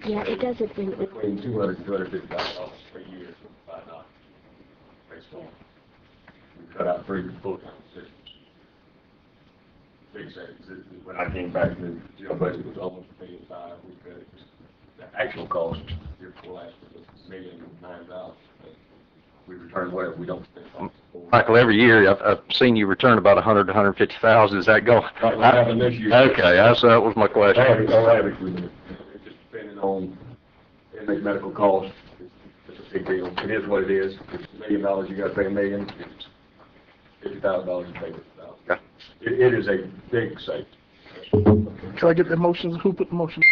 Yeah, it does it. between $200 and $250,000 per year for $5. Based on, we cut out 3 full-time positions. big savings. When I came back, the jail budget was almost $1.5 million. We cut it. The actual cost year before last was $1,009,000. We return whatever we don't spend. Michael, every year I've seen you return about 100 to 150,000. Is that going? Not what happened this year. Okay, that was my question. Average, it's just depending on inmate medical costs. It's a big deal. It is what it is. If it's $1 million, you gotta pay $1 million. If it's $50,000, you pay $50,000. Okay. It is a big savings. Can I get the motions? Who put the motion?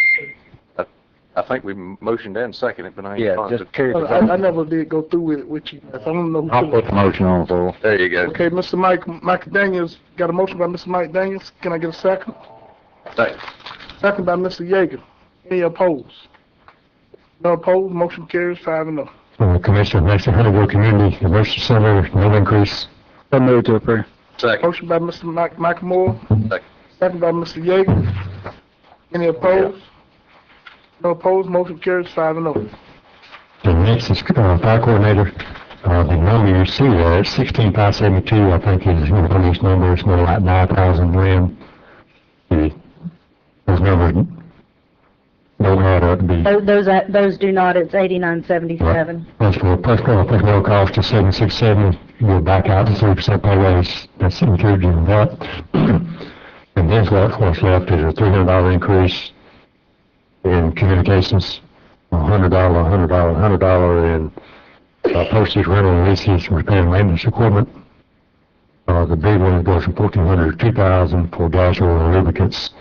I think we motioned and seconded, but I ain't Yeah, positive. just carry the I vote. never did go through with it with you. I don't know. who I'll put put the motion on the floor. There you go. Okay, Mr. Mike Daniels, got a motion by Mr. Mike Daniels. Can I get a second? Second. Second by Mr. Yeager. Any opposed? No opposed, motion carries 5-0. Commissioner, next to Hunterville Community Emergency Center, no increase. So moved to approve. Second. Motion by Mr. Michael Moore. Second. Second by Mr. Yeager. Any opposed? No opposed, motion carries 5-0. The next is fire coordinator. The number you see there, 16,572, I think is one of these numbers, more like 9,000 grand. Those numbers don't add up to be. Those do not, it's 8977. As for personnel cost of 767, you'll back out the 3% pay raise, that's included in that. And then what's left is a $300 increase in communications, $100, $100, and postage, rental, and leases, repair and maintenance equipment. The big one goes from $1,400 to $2,000 for gas, oil, and lubricants.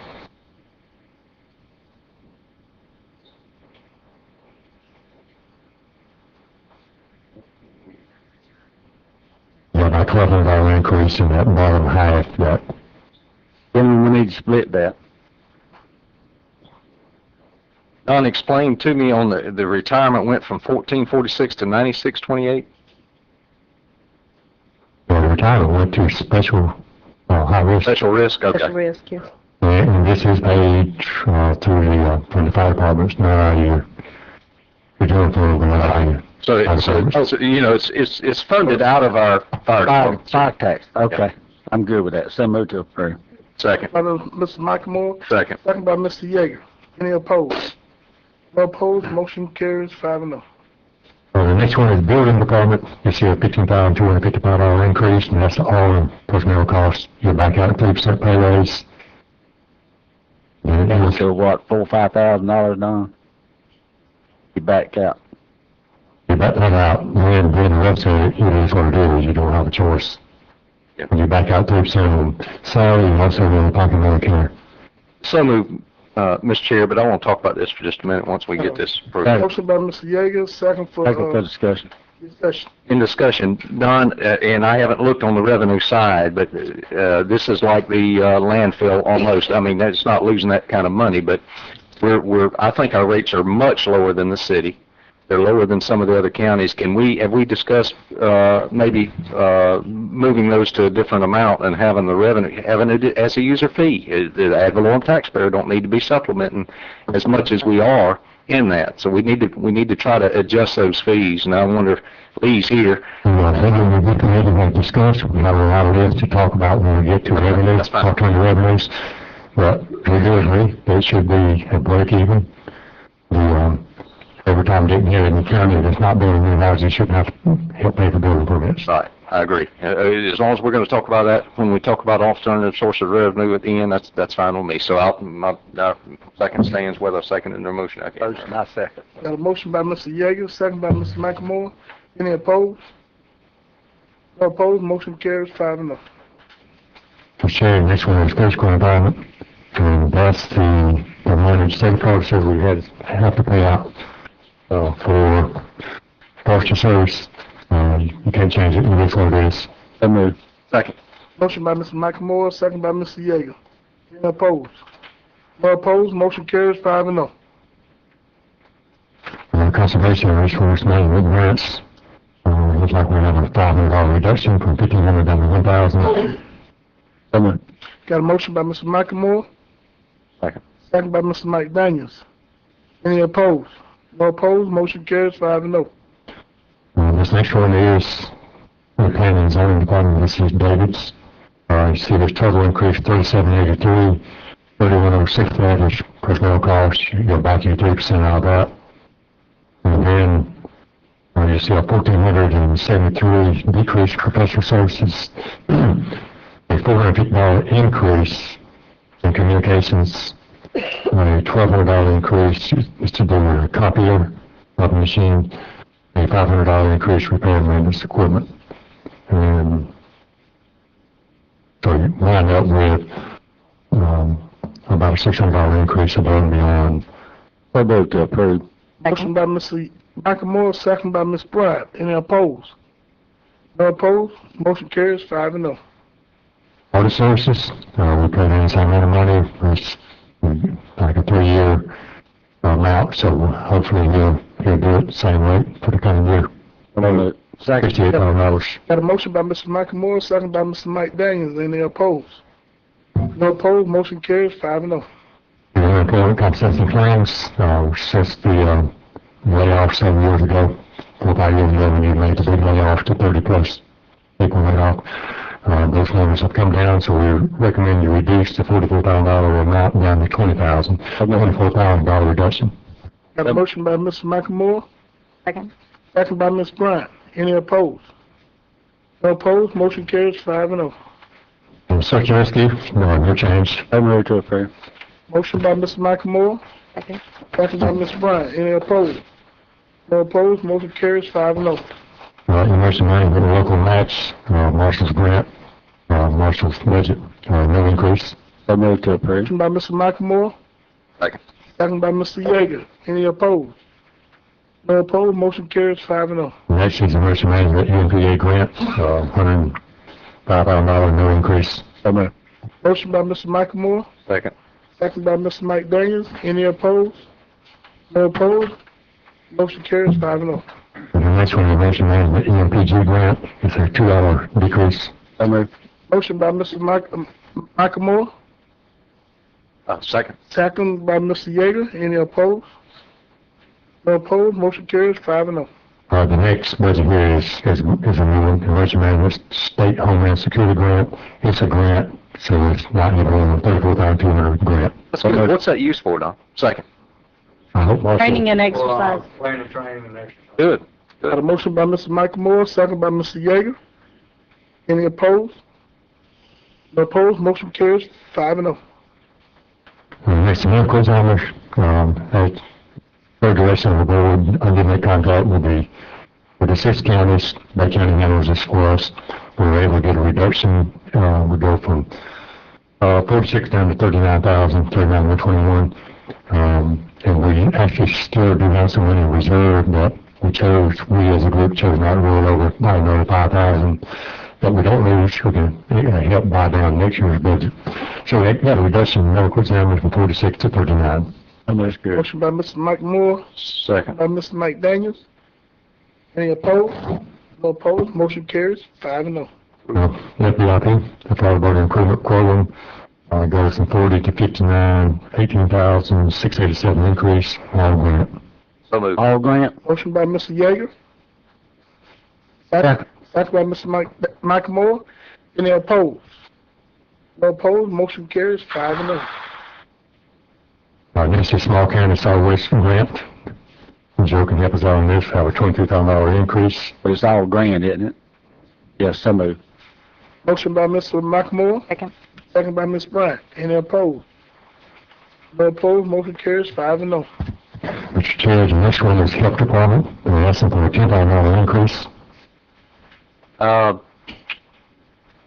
About $1,200 increase in that bottom half, that. Then we need to split that. Don, explain to me on the retirement went from 1446 to 9628. The retirement went to special high risk. Special risk, okay. Special risk, yes. And this is paid through from the fire departments, not out of your return fund, but not out of your. So you know, it's funded out of our fire department. Fire tax, okay. Yeah. I'm good with that. So moved to approve. Second. By Mr. Michael Moore. Second. Second by Mr. Yeager. Any opposed? No opposed, motion carries 5-0. The next one is building department. You see a $15,255 increase, and that's all in personnel costs. You're back out at 3% pay raise. And So what, $4,000 or $5,000 done? You back out. you back that out, and then the rest of it, it is what it is. You don't have a choice. Yep. When you back out 3% on salary, and also in the pocket Medicare. So moved, Mr. Chair, but I want to talk about this for just a minute once we get this approved. Motion by Mr. Yeager, second for, discussion. discussion. In discussion, Don, and I haven't looked on the revenue side, but this is like the landfill almost. I mean, it's not losing that kind of money, but I think our rates are much lower than the city. They're lower than some of the other counties. Have we discussed maybe moving those to a different amount and having the revenue, having it as a user fee? The ad valorem taxpayer don't need to be supplementing as much as we are in that. So we need to try to adjust those fees. And I wonder, Lee's here. When we get to revenue discuss, we have a lot of this to talk about when we get to revenue, That's fine. alternative revenues. But we do agree, they should be at break even. Every time Dick here in the county that's not building new houses, you shouldn't have to help pay for building permits. Right, I agree. As long as we're going to talk about that, when we talk about alternative sources of revenue at the end, that's fine with me. So my second stands whether I second in their motion. Motion, I second. Got a motion by Mr. Yeager, second by Mr. Michael Moore. Any opposed? No opposed, motion carries 5-0. For sharing, next one is physical environment. And that's the money state park says we have to pay out for postal service. You can't change it, it is what it is. So moved. Second. Motion by Mr. Michael Moore, second by Mr. Yeager. Any opposed? No opposed, motion carries 5-0. Conservation and resource management grants. Looks like we have a $500 reduction from $1,500 down to $1,000. So moved. Got a motion by Mr. Michael Moore, Second. second by Mr. Mike Daniels. Any opposed? No opposed, motion carries 5-0. This next one is the planning and zoning department. This is David's. You see this total increase, 3783, 3106 of that is personnel costs. You go back your 3% out of that. And then you see a 1,473 decrease in professional services, a $450 increase in communications, a $1,200 increase is to do with a copier of the machine, a $500 increase repair and maintenance equipment. And so you wind up with about a $600 increase above and beyond. I vote to approve. Motion by Mr. Michael Moore, second by Ms. Bryant. Any opposed? No opposed? Motion carries 5-0. Audit services, we paid in the same amount of money. It's like a 3-year amount, so hopefully he'll do it the same rate for the coming year. $68,000. Got a motion by Mr. Michael Moore, second by Mr. Mike Daniels. Any opposed? No opposed? Motion carries 5-0. Unemployment compensation claims, since the layoffs several years ago, 4 or 5 years ago, when you made the big layoffs to 30+ people laid off. Those numbers have come down, so we recommend you reduce the $44,000 amount down to $20,000, $24,000 reduction. Got a motion by Mr. Michael Moore, Second. second by Ms. Bryant. Any opposed? No opposed? Motion carries 5-0. Search and rescue, no change. I move to approve. Motion by Mr. Michael Moore, Second. second by Ms. Bryant. Any opposed? No opposed? Motion carries 5-0. Emergency management local match, Marshall's grant, Marshall's budget, no increase. I move to approve. Motion by Mr. Michael Moore, Second. second by Mr. Yeager. Any opposed? No opposed? Motion carries 5-0. Next is emergency management UMPA grant, $105,000, no increase. I move. Motion by Mr. Michael Moore, Second. second by Mr. Mike Daniels. Any opposed? No opposed? Motion carries 5-0. And the next one, emergency management EMPG grant, is a $2 decrease. I move. Motion by Mr. Michael Moore, Second. second by Mr. Yeager. Any opposed? No opposed? Motion carries 5-0. The next budget here is a new one, emergency management state homeland security grant. It's a grant, so it's not even a $34,200 grant. That's good. What's that used for, Don? Second. I hope Marshall. Training and exercise. Training and exercise. Good. Got a motion by Mr. Michael Moore, second by Mr. Yeager. Any opposed? No opposed? Motion carries 5-0. Next, medical examiner, at third direction of the board, under my contract with the 6 counties, Bay County handles this for us. We were able to get a reduction, we go from 46 down to 39,000, 39,121. And we actually still do have some money in reserve that we as a group chose not to roll over by another 5,000 that we don't lose. We can help buy down next year's budget. So we got a reduction in medical examiners from 46 to 39. And that's good. Motion by Mr. Mike Moore, Second. by Mr. Mike Daniels. Any opposed? No opposed? Motion carries 5-0. FBIP, the Florida Border Improvement Program, goes from 40 to 59, 18,687 increase, all grant. So moved. All grant. Motion by Mr. Yeager. Second by Mr. Michael Moore. Any opposed? No opposed? Motion carries 5-0. Next is small county solid waste grant. Joe can help us out on this, have a $22,000 increase. But it's all grant, isn't it? Yes, so moved. Motion by Mr. Michael Moore. Second. Second by Ms. Bryant. Any opposed? No opposed? Motion carries 5-0. Mr. Chair, the next one is health department. We're asking for a $10,000 increase.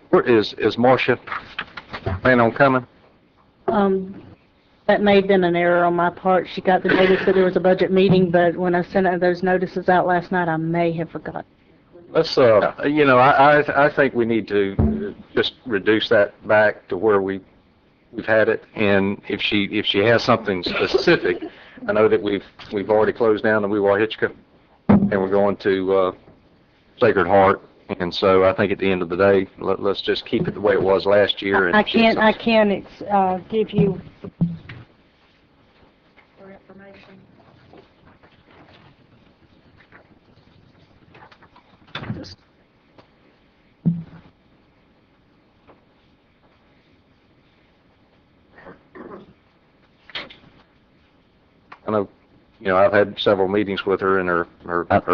Where is Marcia planning on coming? That may have been an error on my part. She got the notice that there was a budget meeting, but when I sent out those notices out last night, I may have forgotten. Let's, I think we need to just reduce that back to where we've had it. And if she has something specific, I know that we've already closed down the Weewar Hitchcock, and we're going to Sacred Heart. And so I think at the end of the day, let's just keep it the way it was last year. And I can give you for information. I know, you know, I've had several meetings with her, and her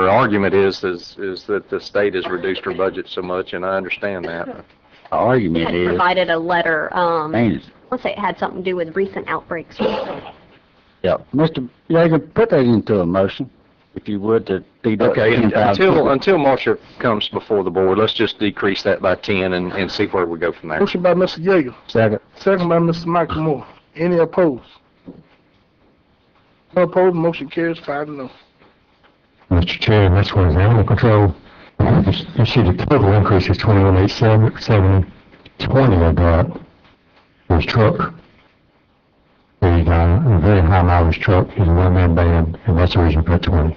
argument is that the state has reduced her budget so much, and I understand that. The argument Had is, provided a letter, Thanks. let's say it had something to do with recent outbreaks. yeah, Mr. Yeager, put that into a motion, if you would, to deduct Okay, $10,000. until Marcia comes before the board, let's just decrease that by 10 and see where we go from there. Motion by Mr. Yeager, Second. second by Mr. Michael Moore. Any opposed? No opposed, motion carries 5-0. Mr. Chair, next one is animal control. You see the total increase is 21,870.20 of that was truck. The very high mileage truck is a one-man band, and that's the reason for 20.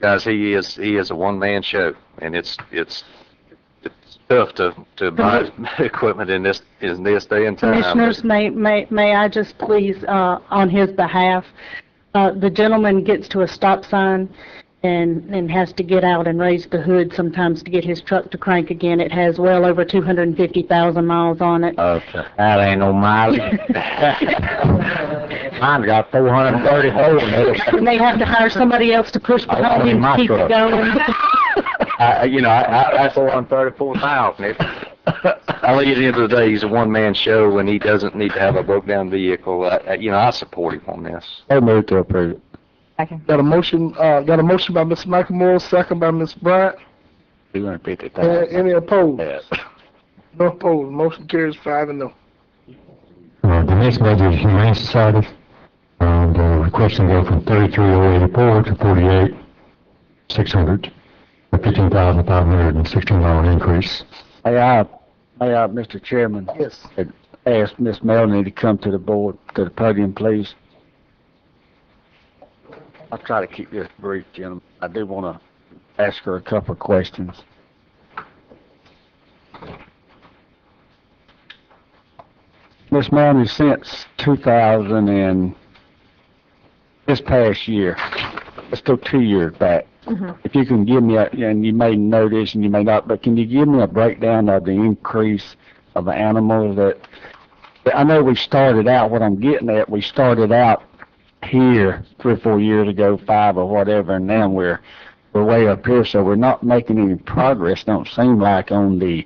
Guys, he is a one-man show, and it's tough to buy equipment in this day and time. Commissioners, may I just please, on his behalf, the gentleman gets to a stop sign and has to get out and raise the hood sometimes to get his truck to crank again. It has well over 250,000 miles on it. Okay, that ain't no mileage. Mine's got 430 holes in it. And they have to hire somebody else to push behind him to keep it going. You know, I 434,000. I mean, at the end of the day, he's a one-man show, and he doesn't need to have a broke-down vehicle. You know, I support him on this. I move to approve it. Got a motion by Mr. Michael Moore, second by Ms. Bryant. 250,000. Any opposed? No opposed, motion carries 5-0. The next budget is Humane Society. The requesting go from 33,084 to 48,600, a $15,516 increase. May I, Mr. Chairman? Yes. Ask Miss Melanie to come to the board, to the podium, please. I'll try to keep this brief, gentlemen. I do want to ask her a couple of questions. Miss Melanie, since 2000 and this past year, let's go 2 years back. If you can give me, and you may know this and you may not, but can you give me a breakdown of the increase of the animals that, I know we started out, what I'm getting at, we started out here 3 or 4 years ago, 5 or whatever, and now we're way up here, so we're not making any progress, don't seem like, on the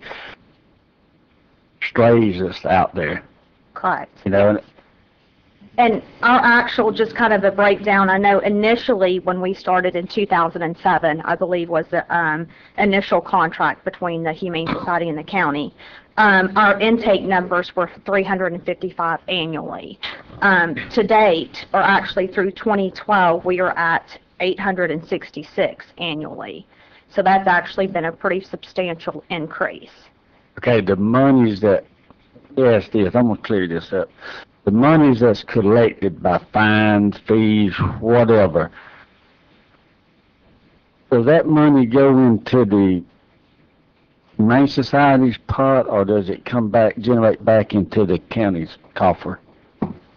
strays that's out there. Correct. You know, And our actual, just kind of a breakdown, I know initially when we started in 2007, I believe was the initial contract between the Humane Society and the county. Our intake numbers were 355 annually. To date, or actually through 2012, we are at 866 annually. So that's actually been a pretty substantial increase. okay, the monies that, yes, I'm going to clear this up. The monies that's collected by fines, fees, whatever, does that money go into the Humane Society's pot, or does it come back, generate back into the county's coffer?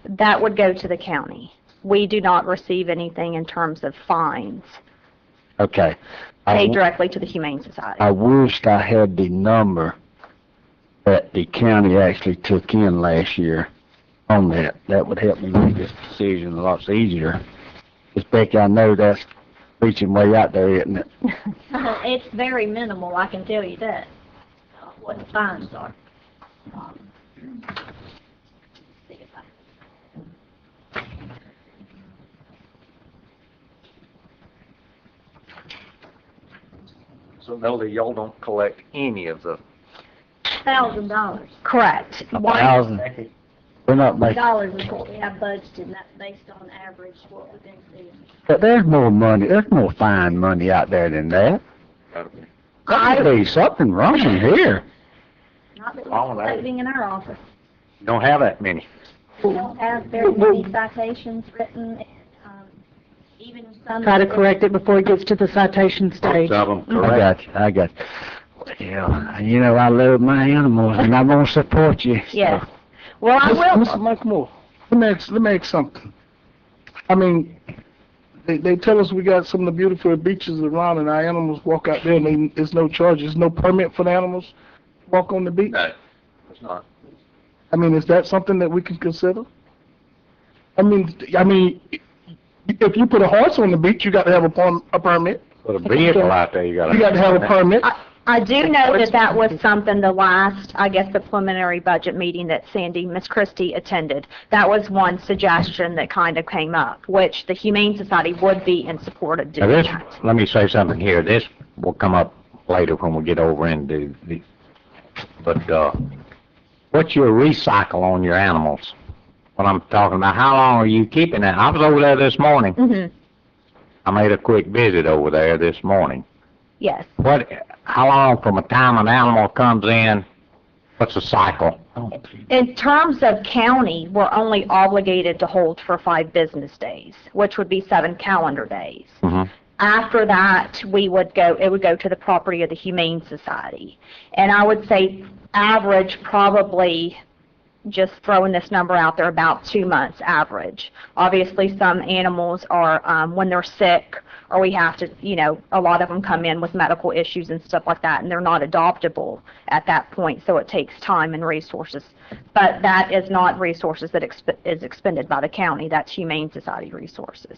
That would go to the county. We do not receive anything in terms of fines Okay. paid directly to the Humane Society. I wished I had the number that the county actually took in last year on that. That would help me make this decision a lot easier. Miss Becky, I know that's reaching way out there, isn't it? It's very minimal, I can tell you that, what the fines are. So, Melody, y'all don't collect any of the... $1,000. Correct. $1,000. We're not making, Dollars is what we have budgeted, and that's based on average what we've been seeing. but there's more money, there's more fine money out there than that. Gotta be something wrong here. Not that we're collecting in our office. Don't have that many. We don't have very many citations written, and even some... Try to correct it before it gets to the citation stage. I got you. Well, you know, I love my animals, and I'm gonna support you. Yes. Well, I will. Mr. Michael Moore, let me ask something. I mean, they tell us we got some of the beautiful beaches around, and our animals walk out there, and there's no charge, there's no permit for the animals to walk on the beach? No, it's not. I mean, is that something that we can consider? I mean, if you put a horse on the beach, you got to have a permit. Put a vehicle out there, you You got to have a permit. I do know that was something the last, I guess, the preliminary budget meeting that Miss Christie attended. That was one suggestion that kind of came up, which the Humane Society would be in support of doing that. Let me say something here. This will come up later when we get over into the, but, what's your recycle on your animals? What I'm talking about, how long are you keeping that? I was over there this morning. Mm-hmm. I made a quick visit over there this morning. Yes. How long from the time an animal comes in, what's the cycle? In terms of county, we're only obligated to hold for 5 business days, which would be 7 calendar days. Mm-hmm. After that, it would go to the property of the Humane Society. And I would say average, probably, just throwing this number out there, about 2 months average. Obviously, some animals are, when they're sick, or we have to, a lot of them come in with medical issues and stuff like that, and they're not adoptable at that point, so it takes time and resources. But that is not resources that is expended by the county. That's Humane Society resources.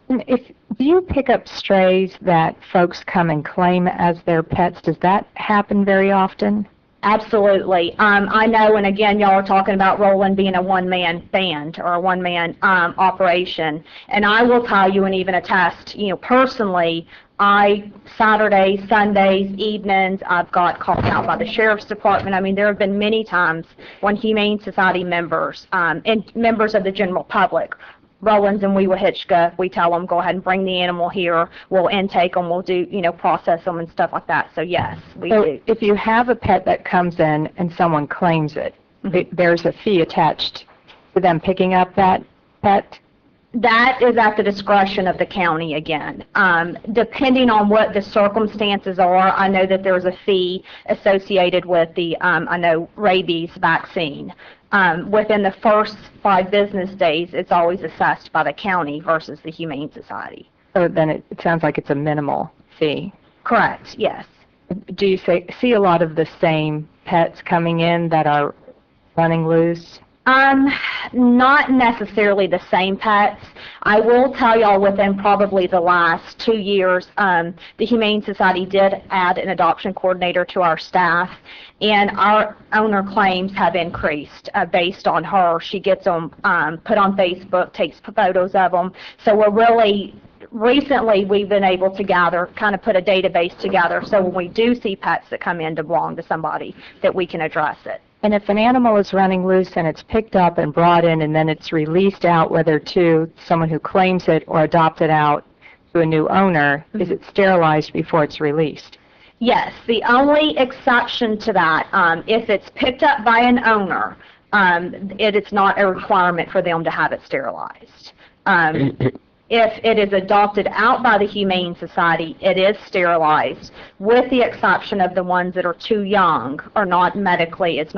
Do you pick up strays that folks come and claim as their pets? Does that happen very often? Absolutely. I know, and again, y'all are talking about Roland being a one-man band or a one-man operation, and I will tell you and even attest, personally, Saturdays, Sundays, evenings, I've got called out by the Sheriff's Department. I mean, there have been many times when Humane Society members and members of the general public, Rollins and Weewa Hitchka, we tell them, go ahead and bring the animal here. We'll intake them. We'll do, process them and stuff like that. So, yes, we do. If you have a pet that comes in and someone claims it, there's a fee attached to them picking up that pet? That is at the discretion of the county again. Depending on what the circumstances are, I know that there's a fee associated with the, rabies vaccine. Within the first 5 business days, it's always assessed by the county versus the Humane Society. So then it sounds like it's a minimal fee. Correct, yes. Do you see a lot of the same pets coming in that are running loose? Not necessarily the same pets. I will tell y'all within probably the last 2 years, the Humane Society did add an adoption coordinator to our staff, and our owner claims have increased based on her. She gets them put on Facebook, takes photos of them. So recently we've been able to kind of put a database together, so when we do see pets that come in to belong to somebody, that we can address it. And if an animal is running loose and it's picked up and brought in and then it's released out, whether to someone who claims it or adopted out to a new owner, is it sterilized before it's released? Yes. The only exception to that, if it's picked up by an owner, it is not a requirement for them to have it sterilized. If it is adopted out by the Humane Society, it is sterilized, with the exception of the ones that are too young or we're not medically able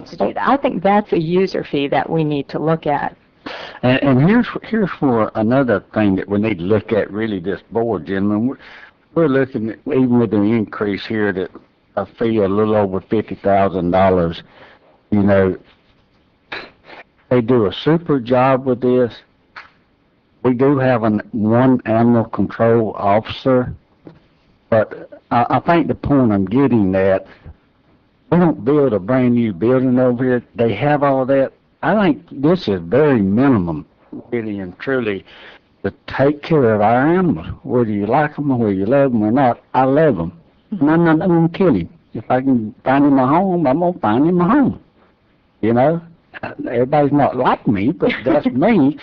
to do that. I think that's a user fee that we need to look at. And here's for another thing that we need to look at, really, this board, gentlemen. We're looking at, even with the increase here, that a fee a little over $50,000, they do a super job with this. We do have one animal control officer, but I think the point I'm getting at, we don't build a brand new building over here. They have all of that. I think this is very minimum, really and truly, to take care of our animals, whether you like them or whether you love them or not. I love them, and I'm not going to kill him. If I can find him a home, I'm going to find him a home. Everybody's not like me, but that's me.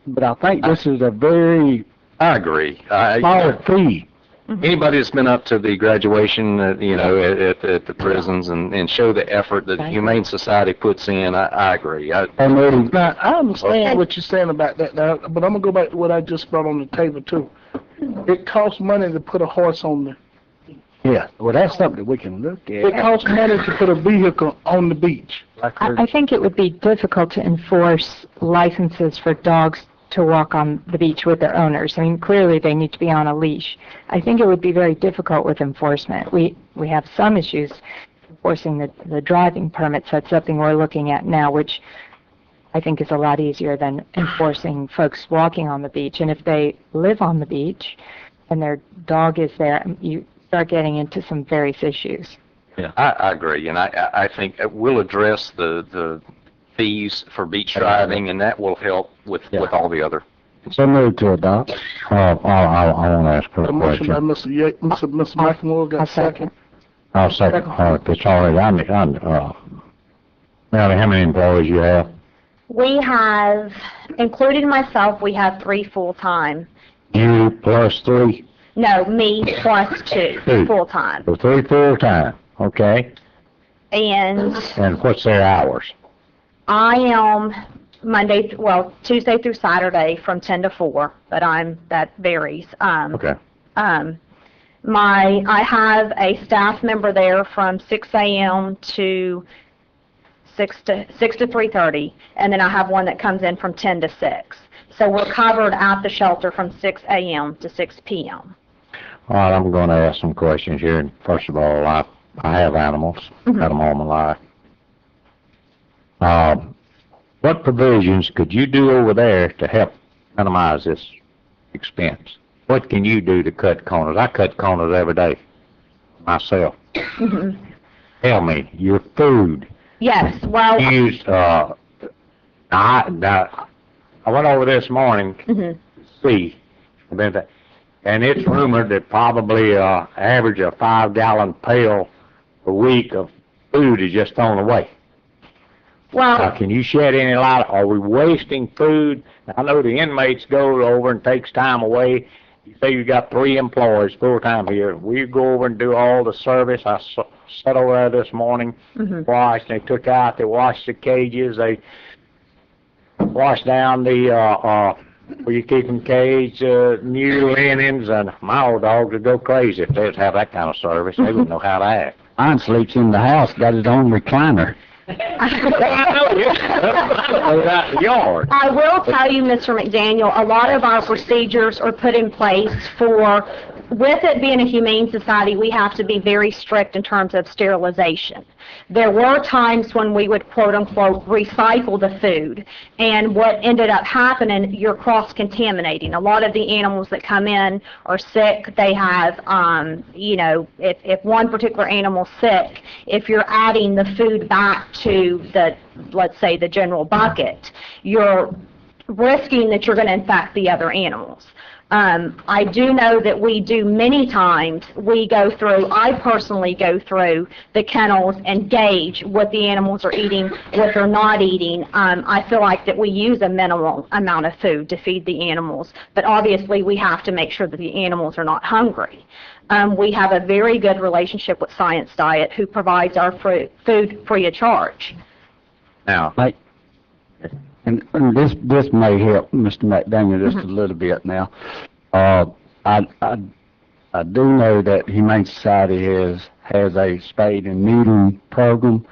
But I think this is a very I agree. small fee. Anybody that's been up to the graduation, at the prisons and show the effort that the Humane Society puts in, I agree. Now, I understand what you're saying about that now, but I'm going to go back to what I just brought on the table, too. It costs money to put a horse on there. Yeah, well, that's something that we can look at. It costs money to put a vehicle on the beach. I think it would be difficult to enforce licenses for dogs to walk on the beach with their owners. I mean, clearly they need to be on a leash. I think it would be very difficult with enforcement. We have some issues enforcing the driving permits. That's something we're looking at now, which I think is a lot easier than enforcing folks walking on the beach. And if they live on the beach and their dog is there, you start getting into some various issues. Yeah, I agree, and I think we'll address the fees for beach driving, and that will help with all the other. So moved to adopt. I want to ask her A a motion by question. Mr. McEnroe, got a second. I'll second, it's all right, Melanie, how many employees you have? We have, including myself, we have 3 full-time. You plus 3? No, me plus 2 full-time. So 3 full-time, okay. And And what's their hours? I am Tuesday through Saturday from 10 to 4, but that varies. Okay. I have a staff member there from 6 a.m. to 6 to 3:30, and then I have one that comes in from 10 to 6. So we're covered at the shelter from 6 a.m. to 6 p.m. All right, I'm going to ask some questions here. And first of all, I have animals. Had them all my life. What provisions could you do over there to help minimize this expense? What can you do to cut corners? I cut corners every day myself. Tell me, your food. Yes, well... I went over this morning to see, and it's rumored that probably average a 5-gallon pail a week of food is just thrown away. Well, can you shed any light? Are we wasting food? I know the inmates go over and takes time away. You say you got 3 employees full-time here. We go over and do all the service. I sat over there this morning, washed. They took out, they washed the cages. They washed down the, where you keep them caged, new linens. And my old dogs would go crazy if they would have that kind of service. They wouldn't know how to act. Mine sleeps in the house, got his own recliner. I will tell you, Mr. McDaniel, a lot of our procedures are put in place with it being a humane society, we have to be very strict in terms of sterilization. There were times when we would, quote-unquote, recycle the food, and what ended up happening, you're cross-contaminating. A lot of the animals that come in are sick. They have, if one particular animal's sick, if you're adding the food back to let's say, the general bucket, you're risking that you're going to infect the other animals. I do know that we do many times, I personally go through the kennels and gauge what the animals are eating, what they're not eating. I feel like that we use a minimal amount of food to feed the animals, but obviously we have to make sure that the animals are not hungry. We have a very good relationship with Science Diet, who provides our food free of charge. Now, and this may help Mr. McDaniel just a little bit now. I do know that Humane Society has a spade and neutering program,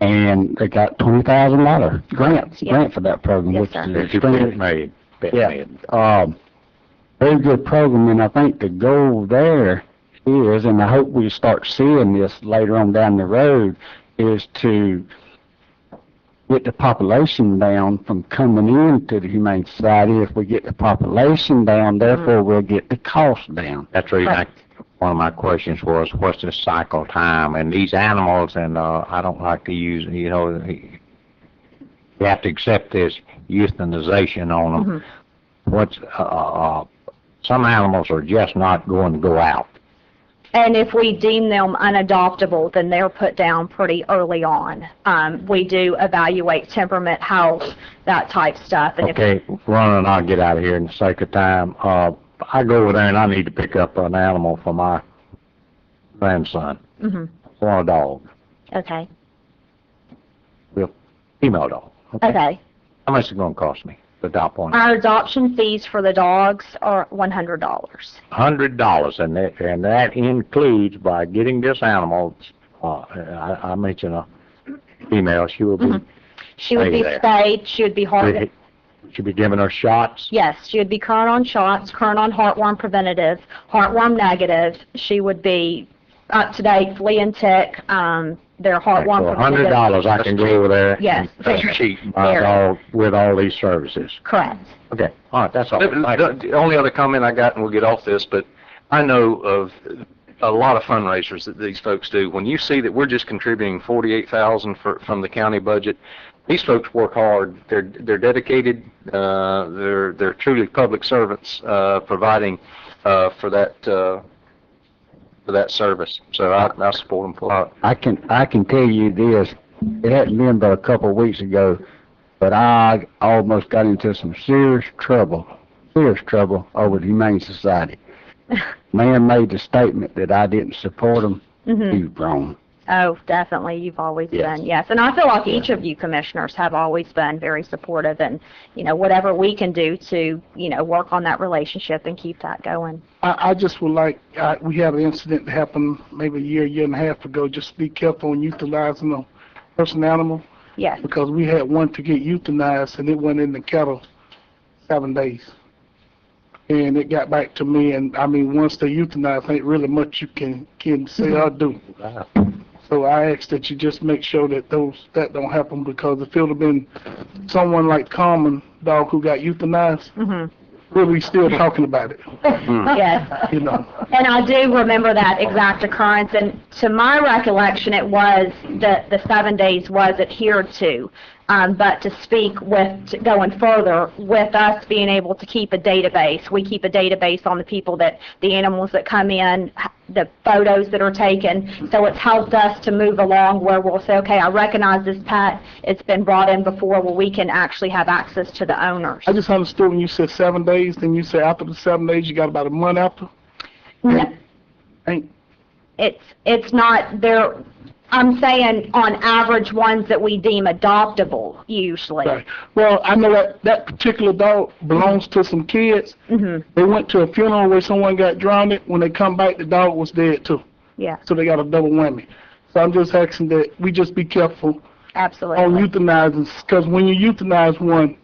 and they got $20,000 grant for that program, which is extremely very good program. And I think the goal there is, and I hope we start seeing this later on down the road, is to get the population down from coming into the Humane Society. If we get the population down, therefore we'll get the cost down. That's right. One of my questions was, what's the cycle time? And these animals, and I don't like to use, you have to accept this euthanization on them. Some animals are just not going to go out. And if we deem them unadoptable, then they're put down pretty early on. We do evaluate temperament, health, that type stuff. And okay, Ron and I'll get out of here in the sake of time. I go over there and I need to pick up an animal for my grandson. I want a dog. Okay. Female dog. Okay. How much is it going to cost me to adopt one? Our adoption fees for the dogs are $100. $100, and that includes, by getting this animal, I mentioned a female, she will be She would be spayed, she would be heart... She'd be giving her shots? Yes, she would be current on shots, current on heartworm preventative, heartworm negative. She would be up-to-date flea and tick, their heartworm. So $100, I can go over there. Yes. And cheap my dog with all these services. Correct. Okay, all right, that's all. The only other comment I got, and we'll get off this, but I know of a lot of fundraisers that these folks do. When you see that we're just contributing $48,000 from the county budget, these folks work hard. They're dedicated. They're truly public servants, providing for that service. So I support them full out. I can tell you this, it hadn't been but a couple of weeks ago, but I almost got into some serious trouble over the Humane Society. Man made the statement that I didn't support them. He was wrong. Oh, definitely. You've always been, yes. And I feel like each of you commissioners have always been very supportive and, whatever we can do to, work on that relationship and keep that going. I just would like, we had an incident that happened maybe a year and a half ago. Just be careful when utilizing a person animal. Yes. Because we had one to get euthanized and it went in the kettle 7 days. And it got back to me, and I mean, once they euthanize, ain't really much you can say or do. Wow. So I ask that you just make sure that that don't happen, because if it would have been someone like Common dog who got euthanized, we'll still talking about it. Yes. And I do remember that exact occurrence, and to my recollection, it was that the 7 days was adhered to. But to speak going further, with us being able to keep a database, we keep a database on the animals that come in, the photos that are taken. So it's helped us to move along where we'll say, okay, I recognize this pet. It's been brought in before. Well, we can actually have access to the owners. I just understood when you said 7 days, then you said after the 7 days, you got about a month after? No. It's not there. I'm saying on average ones that we deem adoptable, usually. Right. Well, I know that particular dog belongs to some kids. They went to a funeral where someone got drowned. When they come back, the dog was dead too. Yeah. So they got a double whammy. So I'm just asking that we just be careful. Absolutely. On euthanizing, because when you euthanize one,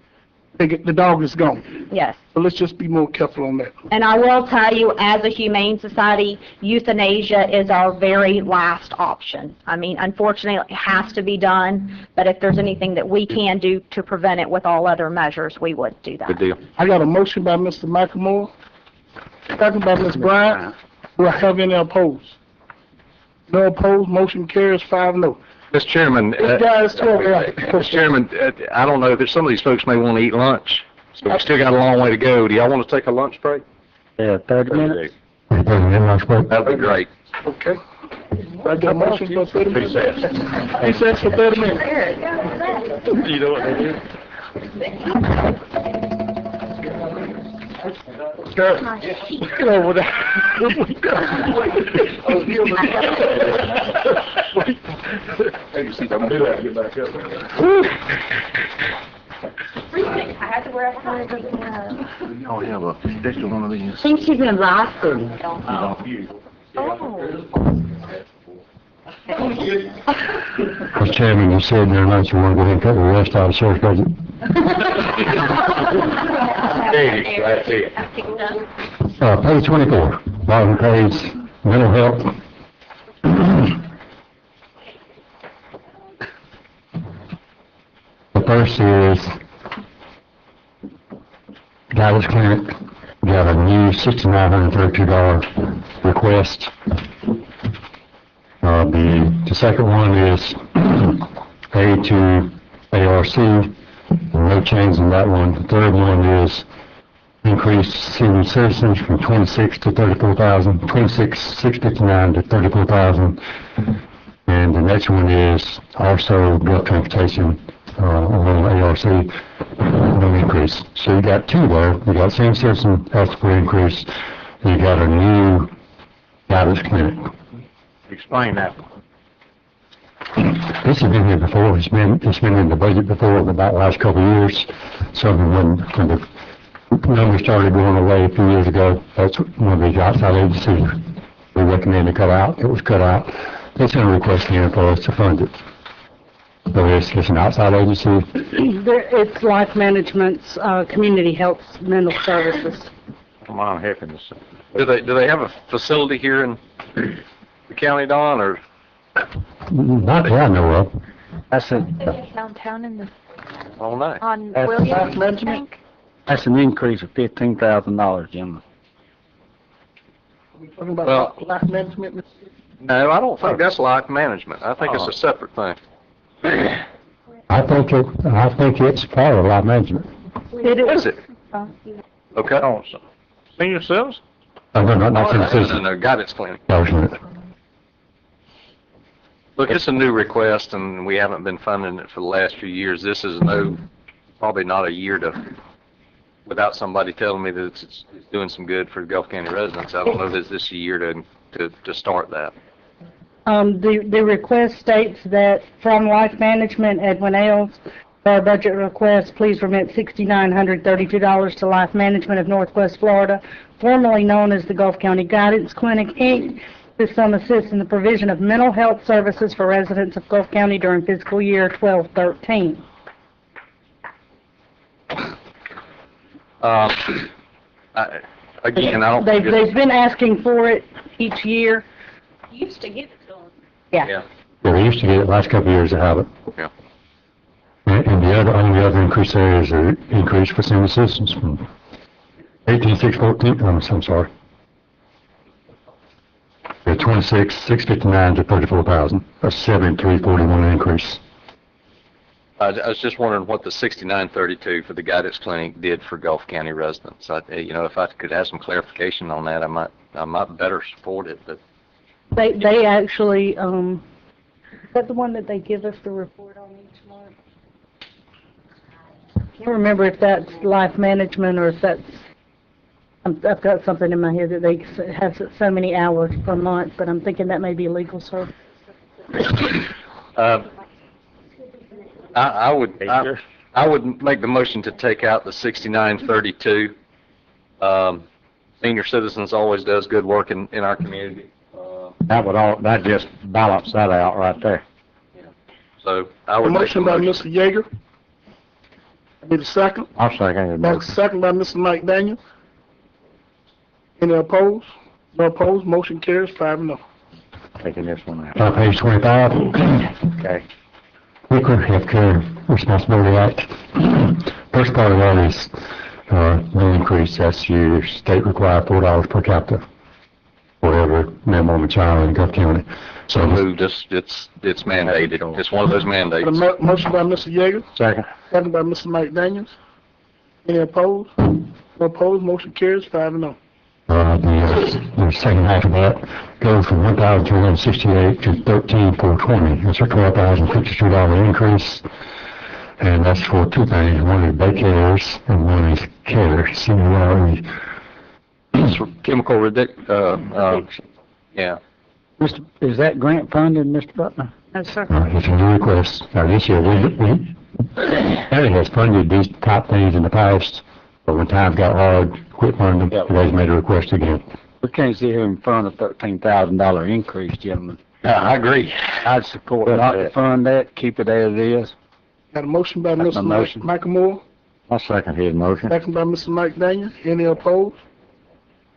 the dog is gone. Yes. So let's just be more careful on that. And I will tell you, as a humane society, euthanasia is our very last option. I mean, unfortunately, it has to be done, but if there's anything that we can do to prevent it with all other measures, we would do that. Good deal. I got a motion by Mr. Michael Moore, second by Ms. Bryant. Do I have any opposed? No opposed, motion carries 5-0. Mr. Chairman, Mr. Chairman, I don't know, some of these folks may want to eat lunch, so we still got a long way to go. Do y'all want to take a lunch break? Yeah, 30 minutes. 30 minute lunch break. That'd be great. Okay. I got a motion for 30 minutes. He says for 30 minutes. You know what they do? Get over there. I had to wear a Oh, yeah, but special one of these. I think she's in Boston. Mr. Chairman, you said there lunch, you want to go ahead and cut the rest out of the sheriff's budget. Page 24, bottom page, mental health. The first is Dallas Clinic, got a new $6,932 request. The second one is aid to ARC, no change in that one. The third one is increase senior citizens from 26,659 to 34,000. And the next one is also drug transportation on ARC, no increase. So you got two there. You got senior citizen health care increase. You got a new Dallas Clinic. Explain that. This has been here before. It's been in the budget before in about the last couple of years. So when the numbers started going away a few years ago, that's one of the outside agencies we recommended cut out. It was cut out. It's in a request here for us to fund it. So it's an outside agency. It's Life Management's Community Health Mental Services. Come on, heavens. Do they have a facility here in the county, Don, or? Not that I know of. That's a, Downtown in the, I don't know. on That's Williams, I management? think? that's an increase of $15,000, gentlemen. We talking about Well- life management, Mr. Yager? No, I don't think that's life management. I think it's a separate thing. I think it's part of life management. What is it? Okay. Oh, senior citizens? Oh, no, not for the No, citizens. no, guidance clinic. Management. Look, it's a new request, and we haven't been funding it for the last few years. This is probably not a year without somebody telling me that it's doing some good for Gulf County residents. I don't know if this is a year to start that. The request states that from Life Management, Edwin Ailes, for our budget request, please remit $6,932 to Life Management of Northwest Florida, formerly known as the Gulf County Guidance Clinic, Inc. This sum assists in the provision of mental health services for residents of Gulf County during fiscal year 12-13. Again, I don't. They've been asking for it each year. Used to give it to them. Yeah. Yeah. Yeah, we used to get it last couple of years to have it. Yeah. And the only other increase there is an increase for senior citizens from 18,614, I'm sorry. The 26,659 to 34,000, a 7,341 increase. I was just wondering what the 6932 for the guidance clinic did for Gulf County residents. If I could have some clarification on that, I might better support it, but. They actually, is that the one that they give us the report on each month? I can't remember if that's Life Management or if that's, I've got something in my head that they have so many hours per month, but I'm thinking that may be legal service. I would make the motion to take out the 6932. Senior Citizens always does good work in our community. That just balance that out right there. So I A would make the motion by motion. Mr. Yeager. Need a second? I'll second the motion. Second by Mr. Mike Daniels. Any opposed? No opposed, motion carries 5-0. Taking this one out. On page 25, Okay. Liquid Healthcare Responsibility Act. First part of that is no increase. That's your state required $4 per capita for every man, woman, child in Gulf County. So moved, it's mandated. It's one of those mandates. Motion by Mr. Yeager. Second. Second by Mr. Mike Daniels. Any opposed? No opposed, motion carries 5-0. The second half of that goes from 1,368 to 13,420. That's a $12,052 increase. And that's for two things. One is daycares and one is care. Senior It's for chemical yeah. Mr., is that grant funded, Mr. Butler? No, sir. It's a new request. Now this year, county has funded these type things in the past, but when times got hard, quit funding them, they've made a request again. We can't sit here and fund a $13,000 increase, gentlemen. I agree. I'd support not to fund that, keep it as it is. Got a motion by That's my Mr. motion. Michael Moore. I'll second his motion. Second by Mr. Mike Daniels. Any opposed?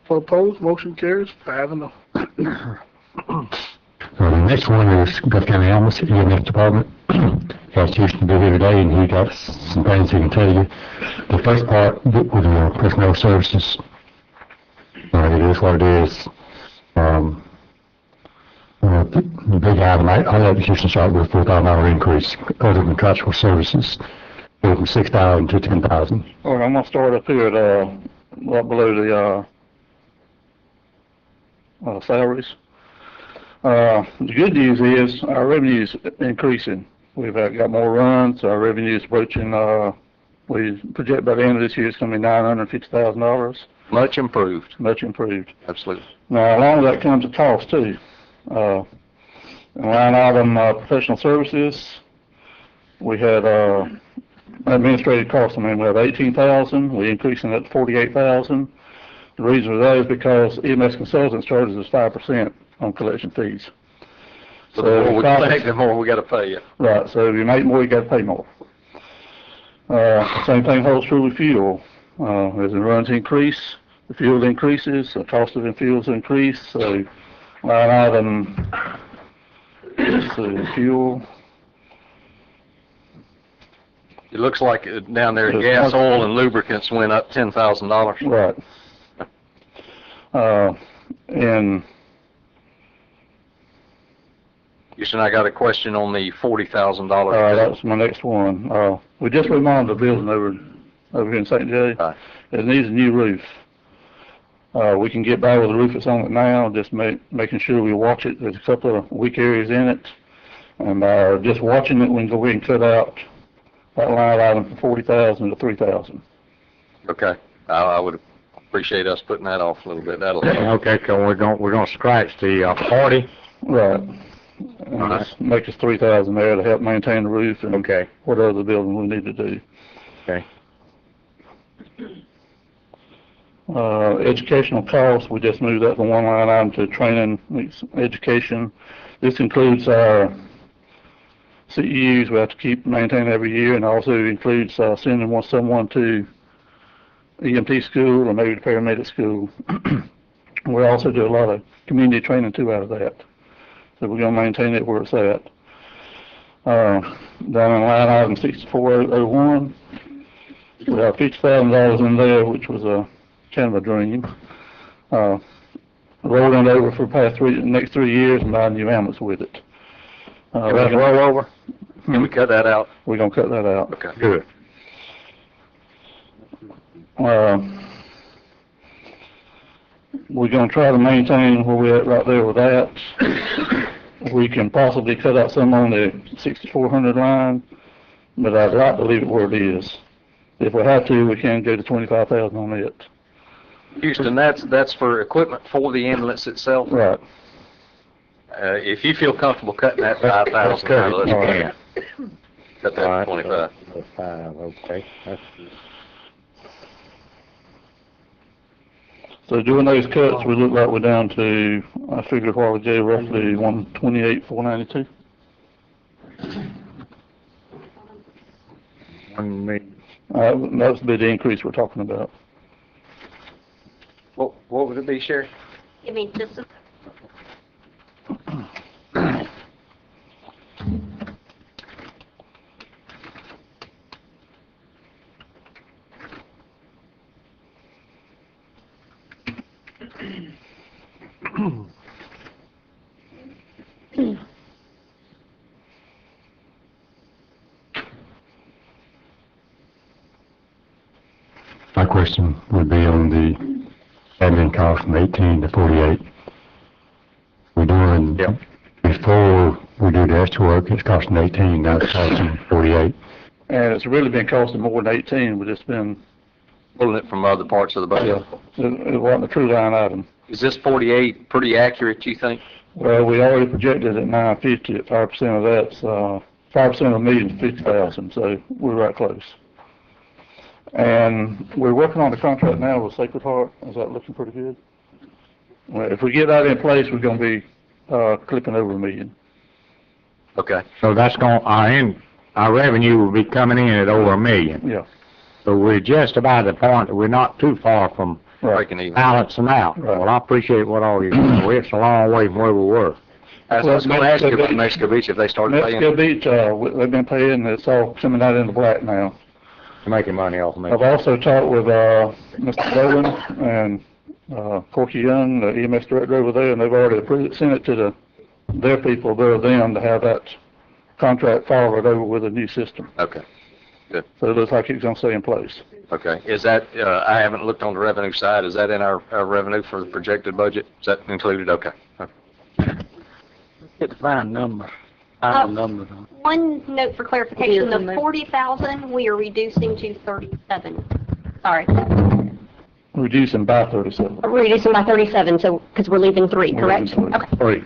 No opposed, motion carries 5-0. The next one is Gulf County EMS Department. Asked Houston to be here today, and he got some things he can tell you. The first part with personnel services, it is what it is. The big item, I let Houston start with a $4,000 increase, other than contractual services, go from 6,000 to 10,000. All right, I'm gonna start up here at, right below the, salaries. The good news is our revenue's increasing. We've got more runs, our revenue's approaching, we project by the end of this year it's gonna be $950,000. Much improved. Much improved. Absolutely. Now, along with that comes a cost too. In line item, professional services, we had, administrative costs, we have 18,000, we're increasing that to 48,000. The reason for that is because EMS Consultants charges us 5% on collection fees. So the more we collect, the more we gotta pay you. Right, so if you make more, you gotta pay more. Same thing holds true with fuel. As the runs increase, the fuel increases, the cost of the fuels increase, so line item, let's see, fuel. It looks like down there, gas, oil, and lubricants went up $10,000. Right. And Houston, I got a question on the $40,000. that's my next one. We just remodeled the building over here in St. J. It needs a new roof. We can get by with the roof that's on it now, just making sure we watch it. There's a couple of weak areas in it. And just watching it, we can go ahead and cut out that line item from 40,000 to 3,000. Okay. I would appreciate us putting that off a little bit. That'll Okay, so we're gonna scratch the 40. Right. And just make us 3,000 there to help maintain the roof and what other building we need to do. Okay. Educational costs, we just moved that from one line item to training, education. This includes our CEUs we have to keep maintaining every year, and also includes sending someone to EMT school or maybe the paramedic school. We also do a lot of community training too out of that. So we're going to maintain it where it's at. Down in line item 6401, we have $50,000 in there, which was kind of a dream. Rolling it over for the next 3 years and buy a new ambulance with it. That's roll over? Can we cut that out? We're going to cut that out. Okay. Good. We're going to try to maintain where we're at right there with that. We can possibly cut out some on the 6400 line, but I'd like to leave it where it is. If we have to, we can go to 25,000 on it. Houston, that's for equipment for the ambulance itself? Right. If you feel comfortable cutting that 5,000, let's cut that to 25. 5, okay. So doing those cuts, we look like we're down to, I figured while ago, roughly 128,492. That's the big increase we're talking about. What would it be, Sherry? Give me just a My question would be on the admin cost from 18 to 48. We're doing, before we do the extra work, it's costing 18, now it's costing 48. And it's really been costing more than 18, but it's been pulling it from other parts of the budget. Yeah, it wasn't a true line item. Is this 48 pretty accurate, you think? Well, we already projected at 950 at 5% of that's 5% of a million is 50,000, so we're right close. And we're working on the contract now with Sacred Heart. Is that looking pretty good? Well, if we get that in place, we're going to be clipping over $1 million. Okay. So that's our revenue will be coming in at over $1 million. Yeah. So we're just about at the point that we're not too far from breaking even, balancing out. Right. Well, I appreciate what all you're doing. It's a long way from where we were. I was going to ask you about Mexico Beach, if they started paying. Mexico Beach, they've been paying, it's all coming out in the black now. Making money off of me. I've also talked with Mr. Bowen and Corky Young, the EMS director over there, and they've already sent it to their people, them, to have that contract followed over with a new system. Okay, good. So it looks like it's going to stay in place. Okay. Is that, I haven't looked on the revenue side, is that in our revenue for the projected budget? Is that included? Okay. Get the fine number. One note for clarification, the 40,000 we are reducing to 37. Sorry. Reducing by 37. Reducing by 37, so, because we're leaving 3, correct? Okay. 3.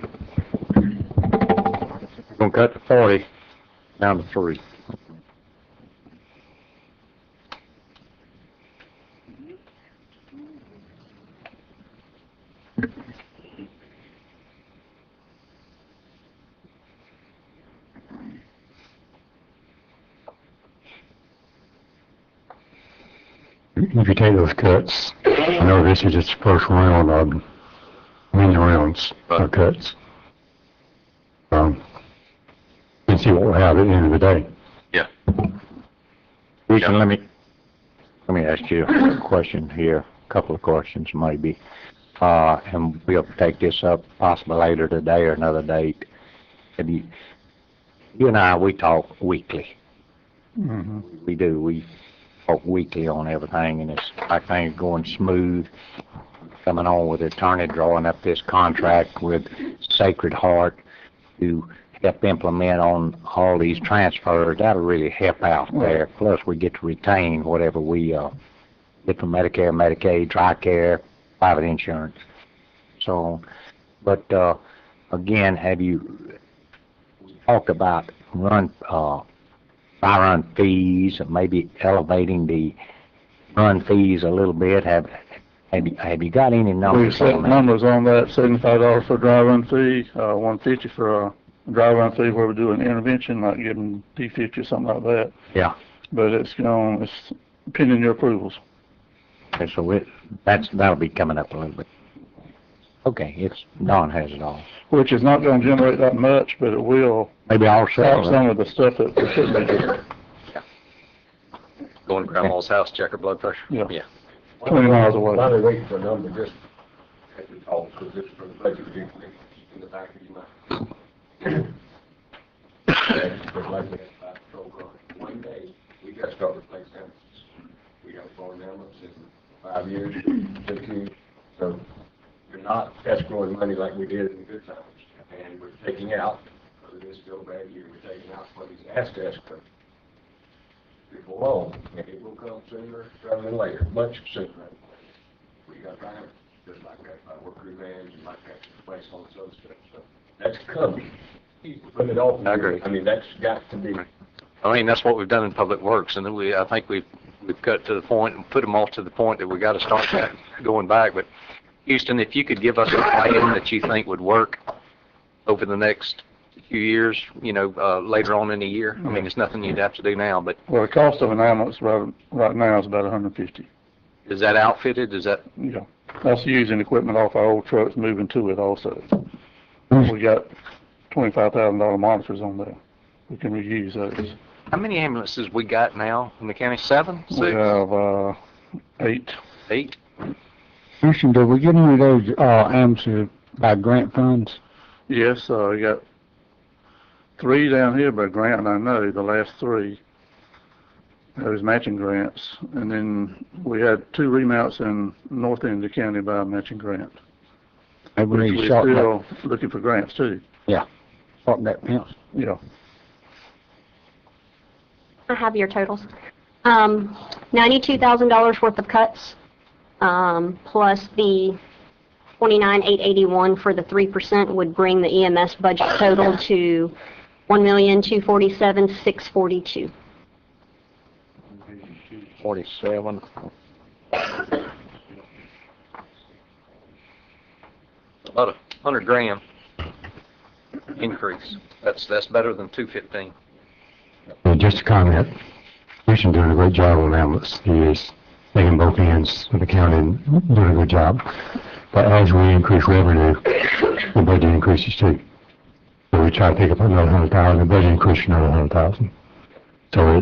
We're going to cut the 40 down to 3. If you take those cuts, I know this is just the first round of them, many rounds. ones are cuts. And see what we'll have at the end of the day. Yeah. Houston, let me ask you a question here, a couple of questions maybe. And we'll take this up possibly later today or another date. You and I, we talk weekly. Mm-hmm. We do. We talk weekly on everything, and it's like things going smooth. Coming on with the attorney drawing up this contract with Sacred Heart to help implement on all these transfers. That'll really help out there. Plus, we get to retain whatever we get from Medicare, Medicaid, TRICARE, private insurance. So, but again, have you talked about run fees, maybe elevating the run fees a little bit? Have you got any numbers? We set numbers on that, $75 for a dry run fee, $150 for a dry run fee where we do an intervention, like giving P50 or something like that. Yeah. But it's pending your approvals. Okay, so that'll be coming up a little bit. Okay, Don has it all. Which is not going to generate that much, but it will maybe also help some of the stuff that we should be doing. Going to grandma's house, check her blood pressure? Yeah. 20 miles away. I'm only waiting for a number just as we talk, because this is for the budget review in the back of your mind. One day, we got to start replacing them. We got 4 ambulance in 5 years, 6 years. So we're not escrowing money like we did in the good times. And we're taking out, because it is still a bad year, we're taking out what he's asked to escrow. People loan, and it will come sooner rather than later, much sooner rather than later. We got time, just like that, by work revenge and like that, replace all this other stuff. So that's coming. He's putting it off. I agree. I mean, that's got to be. I mean, that's what we've done in Public Works, and then I think we've cut to the point and put them all to the point that we got to start that going back. But Houston, if you could give us a plan that you think would work over the next few years, later on in the year. I mean, it's nothing you'd have to do now, but. Well, the cost of an ambulance right now is about $150. Is that outfitted? Is that? Yeah. That's using equipment off our old trucks, moving to it also. We got $25,000 monitors on there. We can reuse those. How many ambulances we got now in the county? 7? 6? We have 8. 8? Houston, did we get any of those ambulances by grant funds? Yes, we got 3 down here by grant, I know, the last 3. Those matching grants. And then we had 2 remounts in north end of the county by a matching grant. We're still looking for grants too. Yeah. Shorten that fence. Yeah. I have your totals. $92,000 worth of cuts, plus the $29,881 for the 3% would bring the EMS budget total to $1,247,642. 47. About $100,000 increase. That's better than 215. Just a comment. Houston doing a great job on ambulance. He is taking both ends of the county and doing a good job. But as we increase revenue, the budget increases too. So we try to pick up another $100,000, the budget increases another $100,000. So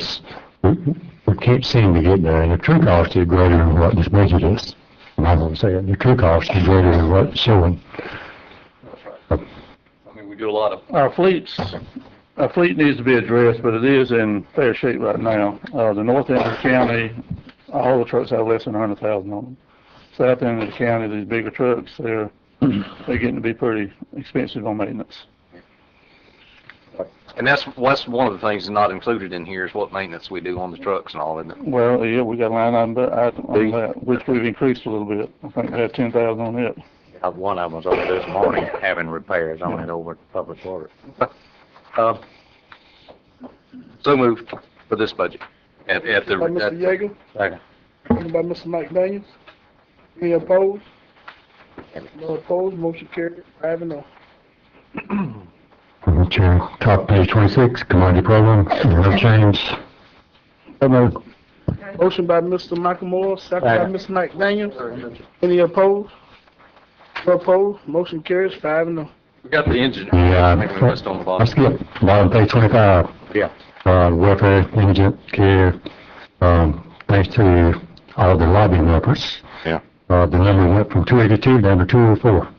we can't seem to get there, and the true cost is greater than what this budget is. I'm not going to say it. The true cost is greater than what it's showing. I mean, we do a lot of. Our fleet needs to be addressed, but it is in fair shape right now. The north end of the county, all the trucks have less than 100,000 on them. South end of the county, these bigger trucks, they're getting to be pretty expensive on maintenance. And that's one of the things not included in here is what maintenance we do on the trucks and all, isn't it? Well, yeah, we got a line item on that, which we've increased a little bit. I think we had 10,000 on it. One of them was over this morning having repairs on it over at Public Works. So moved for this budget. By Mr. Yeager. Second. Second by Mr. Mike Daniels. Any opposed? No opposed, motion carried, 5-0. Chair, top page 26, commodity program, no change. Motion by Mr. Michael Moore, second by Mr. Mike Daniels. Any opposed? No opposed, motion carries 5-0. We got the engine. Yeah, Maybe we missed on the bottom. let's get bottom page 25. Yeah. Welfare, indigent care, thanks to all the lobbying efforts. Yeah. The number went from 282 down to 204.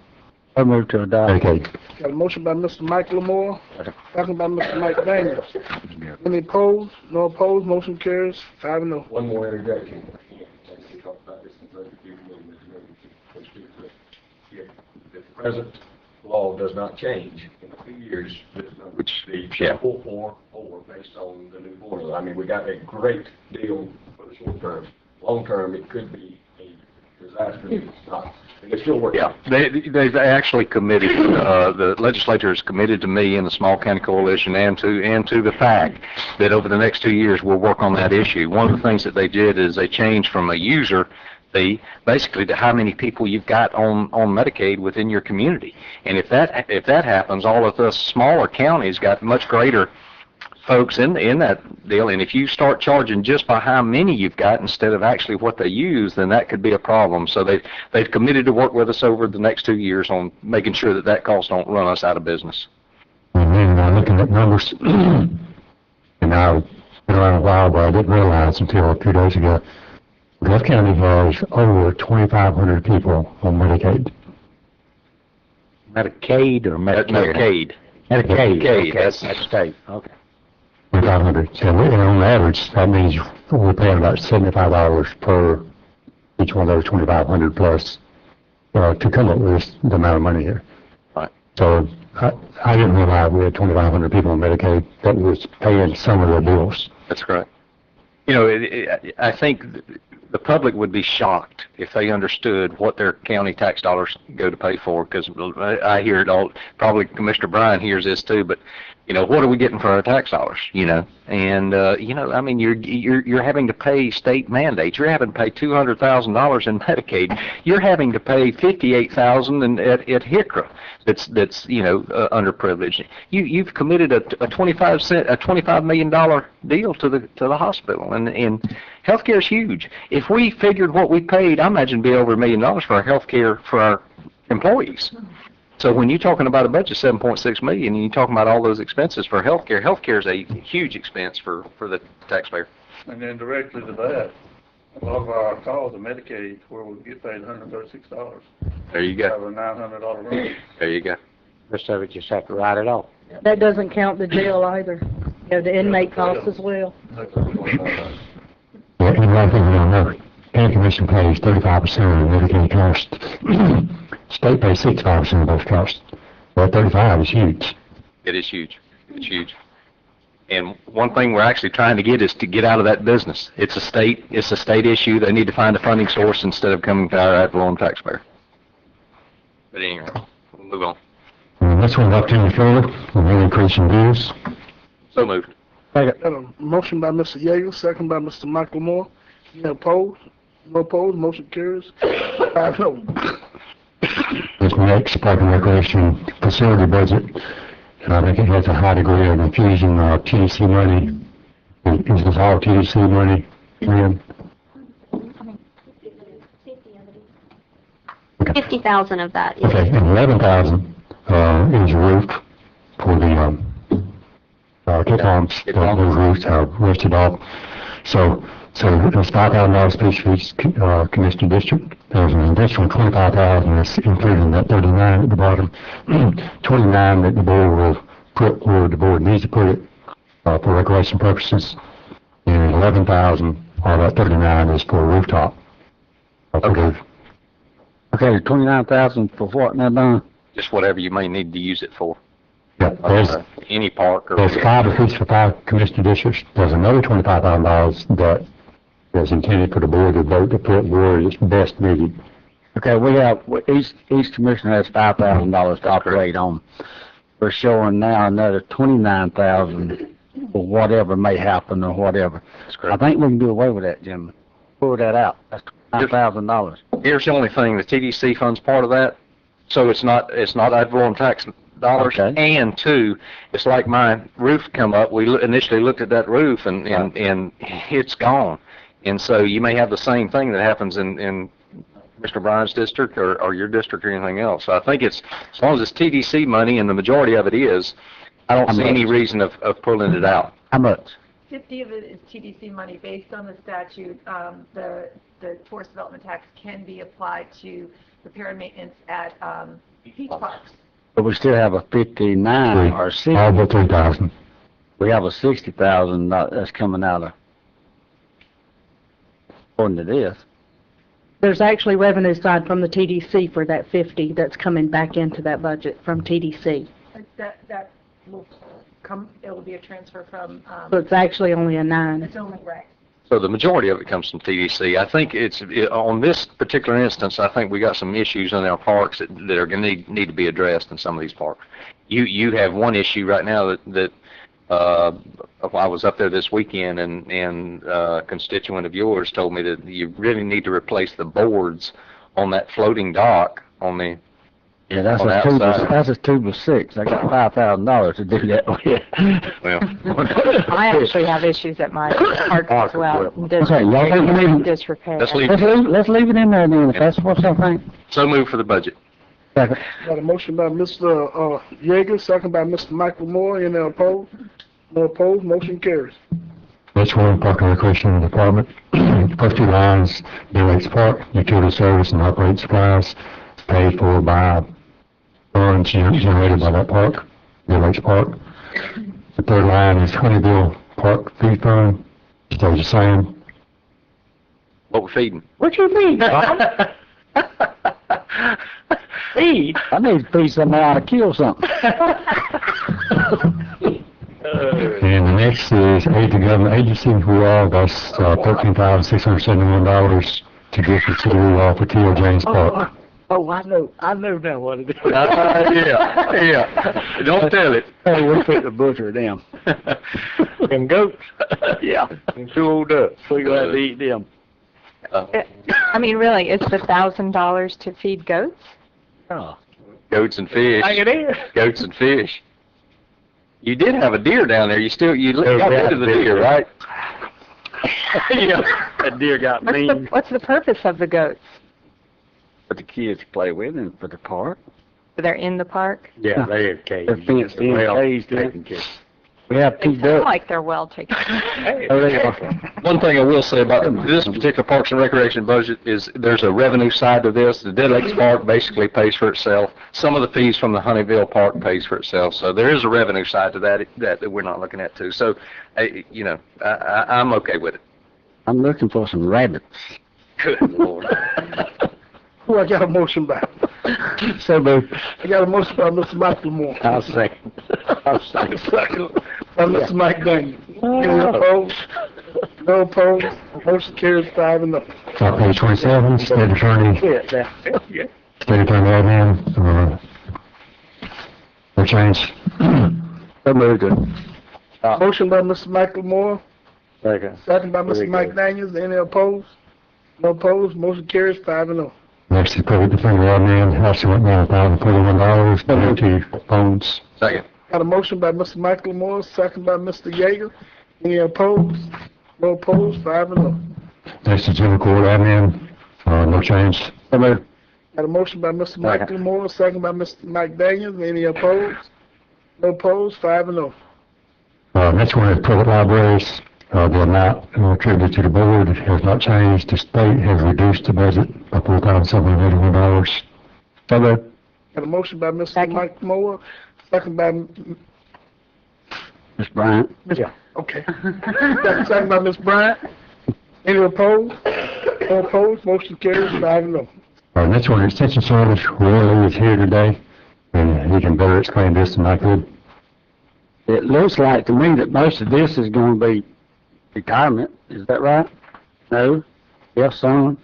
I move to adopt. Okay. Got a motion by Mr. Mike Lamore, second by Mr. Mike Daniels. Any opposed? No opposed, motion carries 5-0. One more interjection. If the present law does not change in a few years, this number would be 444 based on the new formula. I mean, we got a great deal for the short term. Long term, it could be a disaster. It's not. And it's still working. Yeah, they've actually committed, the legislature is committed to me and the Small County Coalition and to the fact that over the next 2 years, we'll work on that issue. One of the things that they did is they changed from a user fee basically to how many people you've got on Medicaid within your community. And if that happens, all of the smaller counties got much greater folks in that deal, and if you start charging just by how many you've got instead of actually what they use, then that could be a problem. So they've committed to work with us over the next 2 years on making sure that cost don't run us out of business. And then looking at numbers, and I've been around a while, but I didn't realize until a few days ago, Gulf County has over 2,500 people on Medicaid. Medicaid or Medicare? Medicaid. Medicaid. Medicaid. That's state. Okay. 2,500. So on average, that means we're paying about $75 per each one of those 2,500 plus to come up with the amount of money here. Right. So I didn't realize we had 2,500 people on Medicaid that was paying some of their bills. That's correct. You know, I think the public would be shocked if they understood what their county tax dollars go to pay for, because I hear it all, probably Commissioner Bryan hears this too, but, you know, what are we getting for our tax dollars, you know? And, you know, I mean, you're having to pay state mandates. You're having to pay $200,000 in Medicaid. You're having to pay $58,000 at HICRA that's, you know, underprivileged. You've committed a $25 million deal to the hospital, and healthcare is huge. If we figured what we paid, I imagine it'd be over $1 million for our healthcare for our employees. So when you're talking about a budget of $7.6 million, and you're talking about all those expenses for healthcare is a huge expense for the taxpayer. And then directly to that, a lot of our calls are Medicaid, where we get paid $136. There you go. Have a $900 run. There you go. Rest of it, just have to write it off. That doesn't count the jail either, you know, the inmate costs as well. Yeah, and one thing we don't know, county commission pays 35% of the Medicaid cost. State pays 65% of those costs. That 35 is huge. It is huge. It's huge. And one thing we're actually trying to get is to get out of that business. It's a state issue. They need to find a funding source instead of coming to our ad valorem taxpayer. But anyway, we'll move on. Next one, opportunity further, and then increase in dues. So moved. Got a motion by Mr. Yeager, second by Mr. Michael Moore. Any opposed? No opposed, motion carries 5-0. This next Park and Recreation facility budget, and I think it has a high degree of infusion of TDC money. Is this all TDC money, Lynn? 50,000 of that is. Okay, and 11,000 is roof for the kid homes. Those roofs are rusted off. So there's $5,000 piece for each commissioner district. There's an additional $25,000 that's included in that 39 at the bottom. 29 that the board will put where the board needs to put it for recreation purposes. And 11,000 all that 39 is for rooftop. Okay, 29,000 for what now, Don? Just whatever you may need to use it for. Yeah, there's any park or. There's 5 apiece for 5 commissioner districts. There's another $25,000 that is intended for the board to vote to put where it's best needed. Okay, we have, each commissioner has $5,000 to operate on. We're showing now another 29,000 for whatever may happen or whatever. I think we can do away with that, Jim. Pull that out. That's $5,000. Here's the only thing, the TDC fund's part of that, so it's not ad valorem tax dollars. Okay. And 2, it's like my roof come up. We initially looked at that roof and it's gone. And so you may have the same thing that happens in Mr. Bryan's district or your district or anything else. So I think it's, as long as it's TDC money, and the majority of it is, I don't see any reason of pulling it out. How much? 50 of it is TDC money. Based on the statute, the tourist development tax can be applied to repair and maintenance at beach parks. But we still have a 59 or 60. All but 3,000. We have a 60,000 that's coming out of, according to this. There's actually revenue side from the TDC for that 50 that's coming back into that budget from TDC. That will come, it will be a transfer from, So it's actually only a 9. it's only right. So the majority of it comes from TDC. I think on this particular instance, I think we got some issues in our parks that are going to need to be addressed in some of these parks. You have one issue right now that I was up there this weekend, and a constituent of yours told me that you really need to replace the boards on that floating dock on the Yeah, that's on the a two. outside. That's a 2 by 6. I got $5,000 to do that with. Well, I actually have issues at my park as well. Okay, y'all leave it. Disrepair. Let's leave it in there then, if that's what y'all think. So move for the budget. Second. Got a motion by Mr. Yeager, second by Mr. Michael Moore. Any opposed? No opposed, motion carries. Next one, Park and Recreation Department. First two lines, Lakes Park, utility service and operating supplies, paid for by funds generated by that park, Lakes Park. The third line is Honeyville Park Fee Fund, stays the same. What we're feeding. What you mean? Feed? I need to feed somebody how to kill something. And the next is aid to government agency, we all, that's $13,671 to give to City Hall for T.O. James Park. Oh, I know now what it is. Yeah. Don't tell it. Hey, we'll put the butcher them. Them goats. Yeah. Them 2 old ducks. We're gonna have to eat them. I mean, really, it's the $1,000 to feed goats? Oh. Goats and fish. Like it is. Goats and fish. You did have a deer down there. You got rid of the deer, right? Yeah. That deer got mean. What's the purpose of the goats? For the kids to play with and for the park. They're in the park? Yeah, they're caged. They're fenced in, Well caged taken in. care of. We have They 2 sound ducks. like they're well taken care of. Oh, they are. One thing I will say about this particular Parks and Recreation budget is there's a revenue side to this. The Dead Lakes Park basically pays for itself. Some of the fees from the Honeyville Park pays for itself. So there is a revenue side to that we're not looking at too. So, I'm okay with it. I'm looking for some rabbits. Good Lord. Who I got a motion by? So, moved. I got a motion by Mr. Michael Moore. I'll second. Second by Mr. Mike Daniel. Any opposed? No opposed, motion carries 5-0. Page 27, State Attorney, State Attorney admin, no change. So moved. Motion by Mr. Michael Moore, Second. second by Mr. Mike Daniels. Any opposed? No opposed, motion carries 5-0. Next is Public Defender admin, actually went down $1,041, down to phones. Second. Got a motion by Mr. Michael Moore, second by Mr. Yeager. Any opposed? No opposed, 5-0. Next is General Court admin, no change. Got a motion by Mr. Michael Moore, second by Mr. Mike Daniels. Any opposed? No opposed, 5-0. Next one is Public Libraries, the amount attributed to the board has not changed. The state has reduced the budget by $4,781. So moved. Got a motion by Mr. Mike Moore, second by Ms. Bryant. Yeah. Okay. Second by Ms. Bryant. Any opposed? No opposed, motion carries 5-0. Next one, Extension Service, Roy is here today, and he can better explain this than I could. It looks like to me that most of this is going to be retirement. Is that right? No? Yes, son?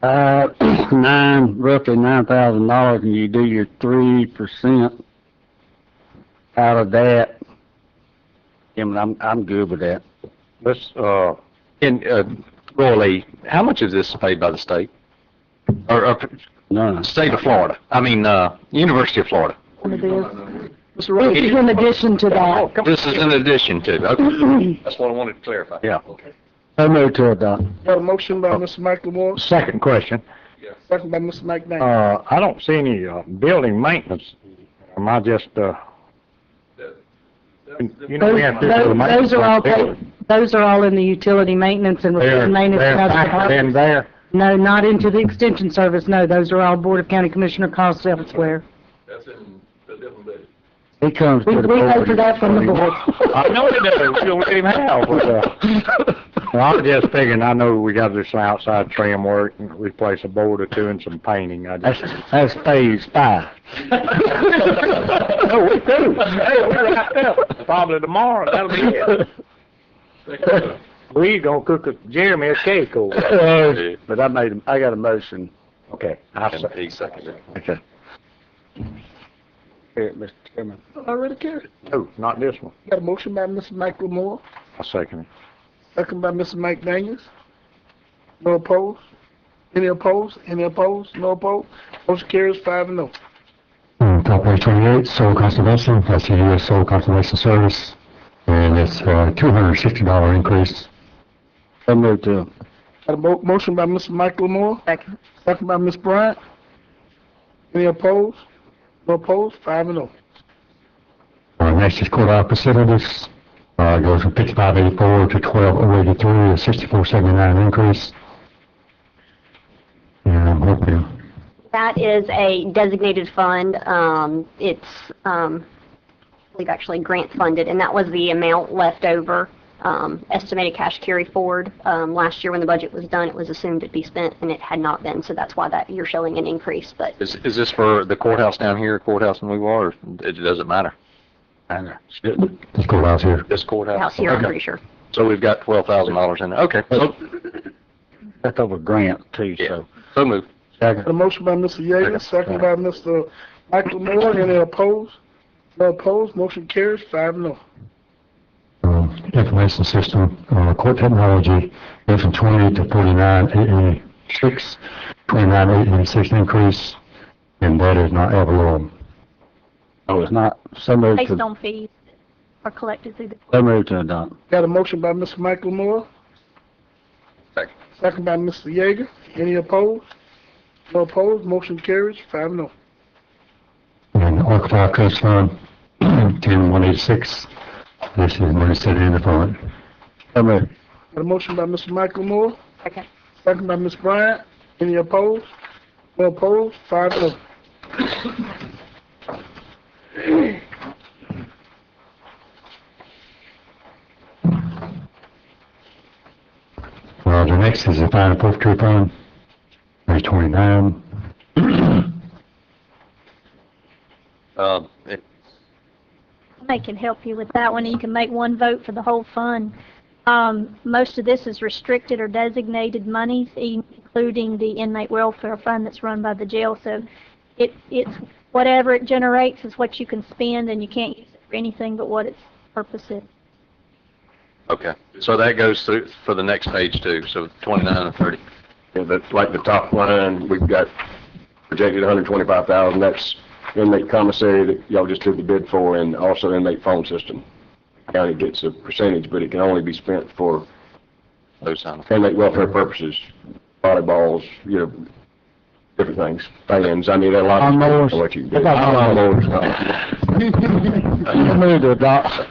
Roughly $9,000, and you do your 3% out of that. Yeah, I'm good with that. Let's, Roy, how much of this is paid by the state? Or No. state of Florida? I mean, University of Florida. This is in addition to that. This is in addition to, okay. That's what I wanted to clarify. Yeah. Okay. So moved to adopt. Got a motion by Mr. Michael Moore, Second question. second by Mr. McDaniel. I don't see any, building maintenance. Am I just, you know, we have to do the maintenance. Those are all, on buildings. those are all in the utility maintenance and They're, repair maintenance. they're and other factored in departments. there. No, not into the extension service, no, those are all Board of County Commissioner costs elsewhere. That's in the different bit. He comes We to the pay board. for that from the board. I know they do, we don't let him have, well, I'm just figuring, I know we gotta do some outside trim work, and replace a board or two and some painting, I just. That's phase 5. No, we do. Hey, we're right there. Probably tomorrow, that'll be it. We gonna cook Jeremy a cake over there. But I got a motion. Okay. He seconded it. Okay. Here, Mr. Chairman. Already carried. No, not this one. Got a motion by Mr. Michael Moore, I'll second it. second by Mr. Mike Daniels. No opposed? Any opposed? Any opposed? No opposed? Motion carries 5-0. Top page 28, soil conservation, that's the U.S. Soil Conservation Service, and it's a $260 increase. So moved to. Got a motion by Mr. Michael Moore, Second. second by Ms. Bryant. Any opposed? No opposed? 5-0. Next is courthouse facilities, goes from 5584 to 12083, a 6479 increase. And I'm hoping, That is a designated fund. It's, I believe actually grant funded, and that was the amount left over, estimated cash carry forward. Last year when the budget was done, it was assumed it'd be spent, and it had not been, so that's why that you're showing an increase, but Is this for the courthouse down here, courthouse in Louisville, or it doesn't matter? this courthouse here. This courthouse? house here, I'm Okay. pretty sure. So we've got $12,000 in there. Okay. That's over grant too, so. So moved. Got a motion by Mr. Yeager, second by Mr. Michael Moore. Any opposed? No opposed? Motion carries 5-0. Information system, court technology, goes from 20 to 49,886, 29,886 increase, and that is not ad valorem. Oh, it's not. So moved Based to. on fees are collected through the So moved to adopt. Got a motion by Mr. Michael Moore, Second. second by Mr. Yeager. Any opposed? No opposed? Motion carries 5-0. And Arkansas Coast Fund, 10186, this is money set in the fund. So moved. Got a motion by Mr. Michael Moore, Second. second by Ms. Bryant. Any opposed? No opposed? 5-0. The next is the fine and forfeiture fund, page 29. I can help you with that one. You can make one vote for the whole fund. Most of this is restricted or designated monies, including the inmate welfare fund that's run by the jail. So it's whatever it generates is what you can spend, and you can't use it for anything but what its purpose is. Okay. So that goes through for the next page too, so 29 and 30. Yeah, that's like the top line, we've got projected 125,000, that's inmate commissary that y'all just did the bid for, and also inmate phone system. County gets a percentage, but it can only be spent for Those kind of. inmate welfare purposes, volleyballs, different things, fans, I mean, there are a lot of. Lawnmowers. What you do. Lawnmowers. So moved to adopt.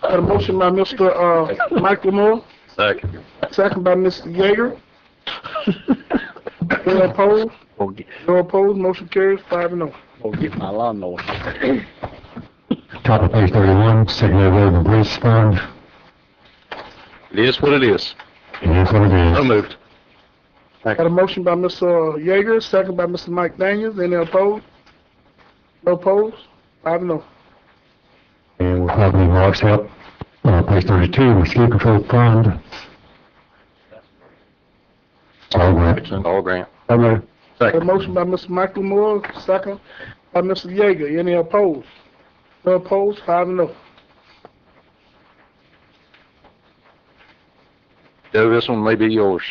Got a motion by Mr. Michael Moore, Second. second by Mr. Yeager. Any opposed? No opposed? Motion carries 5-0. Go get my lawnmower. Top of page 31, secondary road and bridge fund, It is what it is. it is what it is. So moved. Got a motion by Mr. Yeager, second by Mr. Mike Daniels. Any opposed? No opposed? 5-0. And we'll probably need Mark's help, page 32, mosquito control fund. All grant. All grant. So moved. Got a motion by Mr. Michael Moore, second by Mr. Yeager. Any opposed? No opposed? 5-0. Joe, this one may be yours.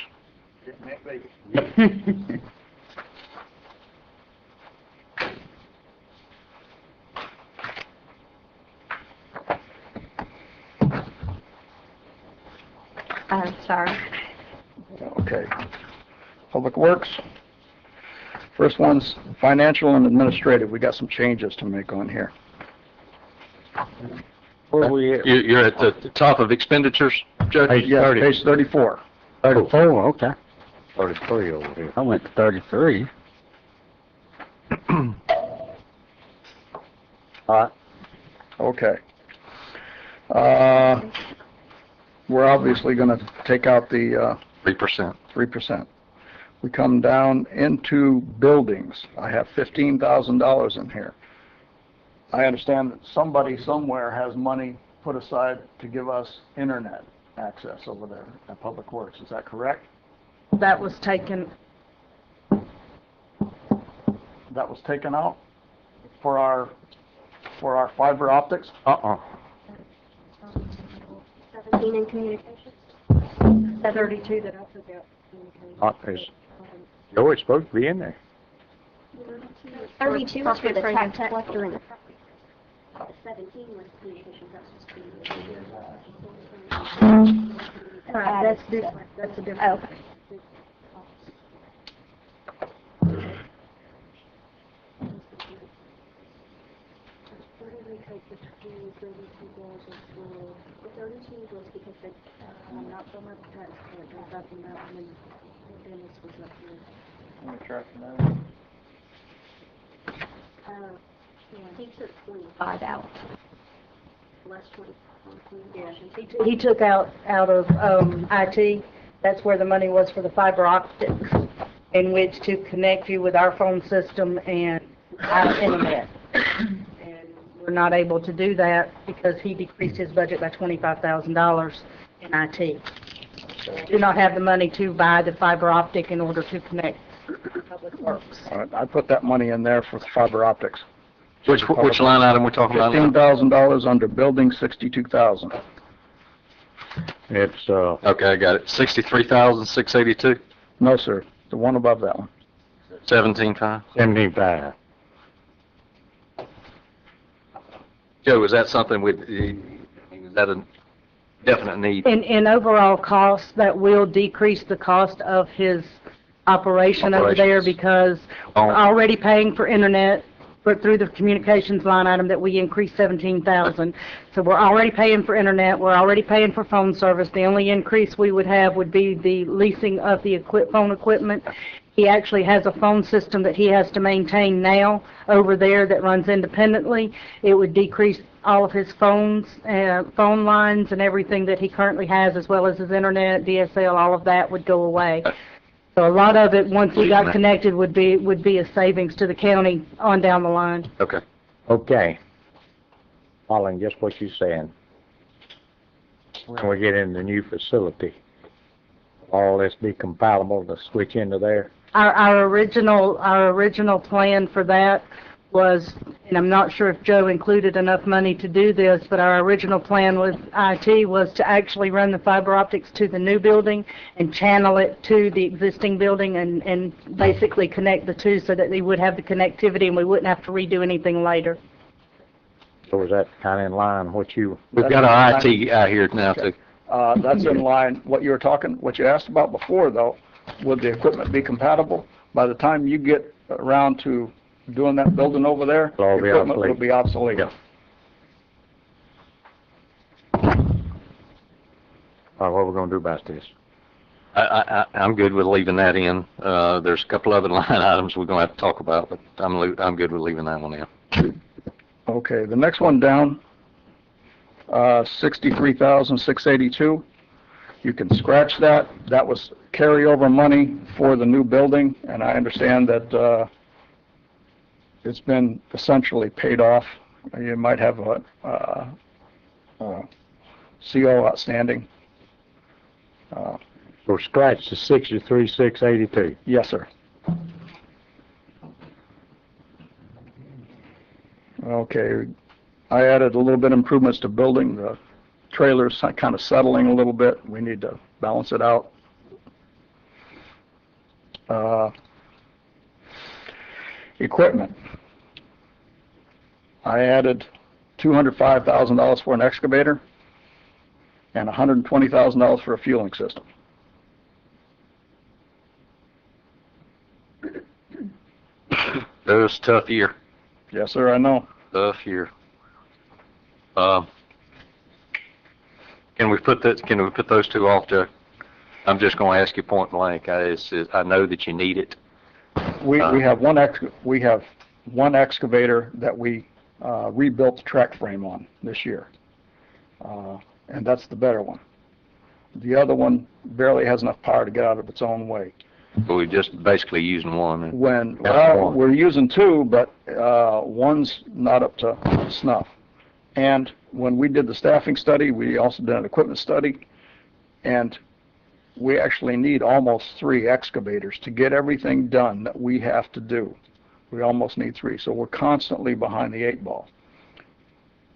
Sorry. Okay. Public Works. First one's financial and administrative. We got some changes to make on here. Where we at? You're at the top of expenditures, Judge? Yeah, page 34. 34, okay. 33 over here. I went to 33. All right. Okay. We're obviously going to take out the 3%. 3%. We come down into buildings. I have $15,000 in here. I understand that somebody somewhere has money put aside to give us internet access over there at Public Works. Is that correct? That was taken, That was taken out for our fiber optics? 17 in communications. 32 that I took out. It's always supposed to be in there. 32 was for the tax collector and the property. 17 was communications. That's different. That's a different. Okay. The 32 was because I'm not so much tax collector, dropping that one, and Dennis was up here. Let me track that. He took 25 out. Less 20. yeah, he took out of IT, that's where the money was for the fiber optics, in which to connect you with our phone system and our internet. And we're not able to do that because he decreased his budget by $25,000 in IT. Do not have the money to buy the fiber optic in order to connect Public Works. All right, I put that money in there for fiber optics. Which line item we're talking about now? $15,000 under building, 62,000. It's, Okay, I got it. 63,682. No, sir. The one above that one. 17.5. 75. Joe, is that something is that a definite need? In overall cost, that will decrease the cost of his operation over there Operations. because we're already paying for internet, but through the communications line item that we increased 17,000. So we're already paying for internet, we're already paying for phone service. The only increase we would have would be the leasing of the phone equipment. He actually has a phone system that he has to maintain now over there that runs independently. It would decrease all of his phones, phone lines and everything that he currently has, as well as his internet, DSL, all of that would go away. So a lot of it, once we got connected, would be a savings to the county on down the line. Okay. Okay. Following just what you're saying. When we get in the new facility, all this be compatible to switch into there? Our original plan for that was, and I'm not sure if Joe included enough money to do this, but our original plan with IT was to actually run the fiber optics to the new building and channel it to the existing building and basically connect the two so that they would have the connectivity and we wouldn't have to redo anything later. So is that kind of in line what you... We've got our IT out here now too. That's in line, what you asked about before though, would the equipment be compatible? By the time you get around to doing that building over there, the equipment will be obsolete. Yeah. All right, what are we going to do about this? I'm good with leaving that in. There's a couple other line items we're going to have to talk about, but I'm good with leaving that one in. Okay, the next one down, 63,682. You can scratch that. That was carryover money for the new building, and I understand that it's been essentially paid off. You might have a CO outstanding. So scratch the 63,682. Yes, sir. Okay, I added a little bit improvements to building. The trailer's kind of settling a little bit. We need to balance it out. Equipment. I added $205,000 for an excavator. and $120,000 for a fueling system. That was a tough year. Yes, sir, I know. Tough year. Can we put those two off, Joe? I'm just going to ask you point blank. I know that you need it. We have one excavator that we rebuilt the track frame on this year, and that's the better one. The other one barely has enough power to get out of its own way. But we're just basically using one. We're using two, but one's not up to snuff. And when we did the staffing study, we also did an equipment study, and we actually need almost 3 excavators to get everything done that we have to do. We almost need 3, so we're constantly behind the 8 ball.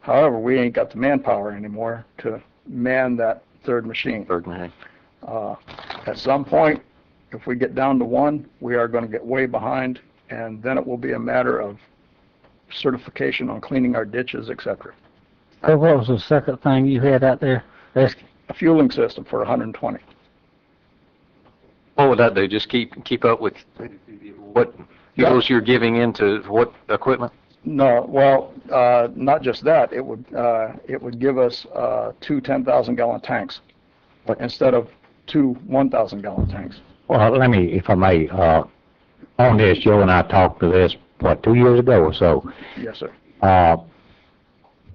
However, we ain't got the manpower anymore to man that third machine. At some point, if we get down to 1, we are going to get way behind, and then it will be a matter of certification on cleaning our ditches, etc. So what was the second thing you had out there? A fueling system for 120. What would that do? Just keep up with what fuels you're giving into what equipment? No, well, not just that. It would give us 2 10,000-gallon tanks instead of 2 1,000-gallon tanks. Well, let me, if I may, on this, Joe and I talked to this, 2 years ago or so. Yes, sir.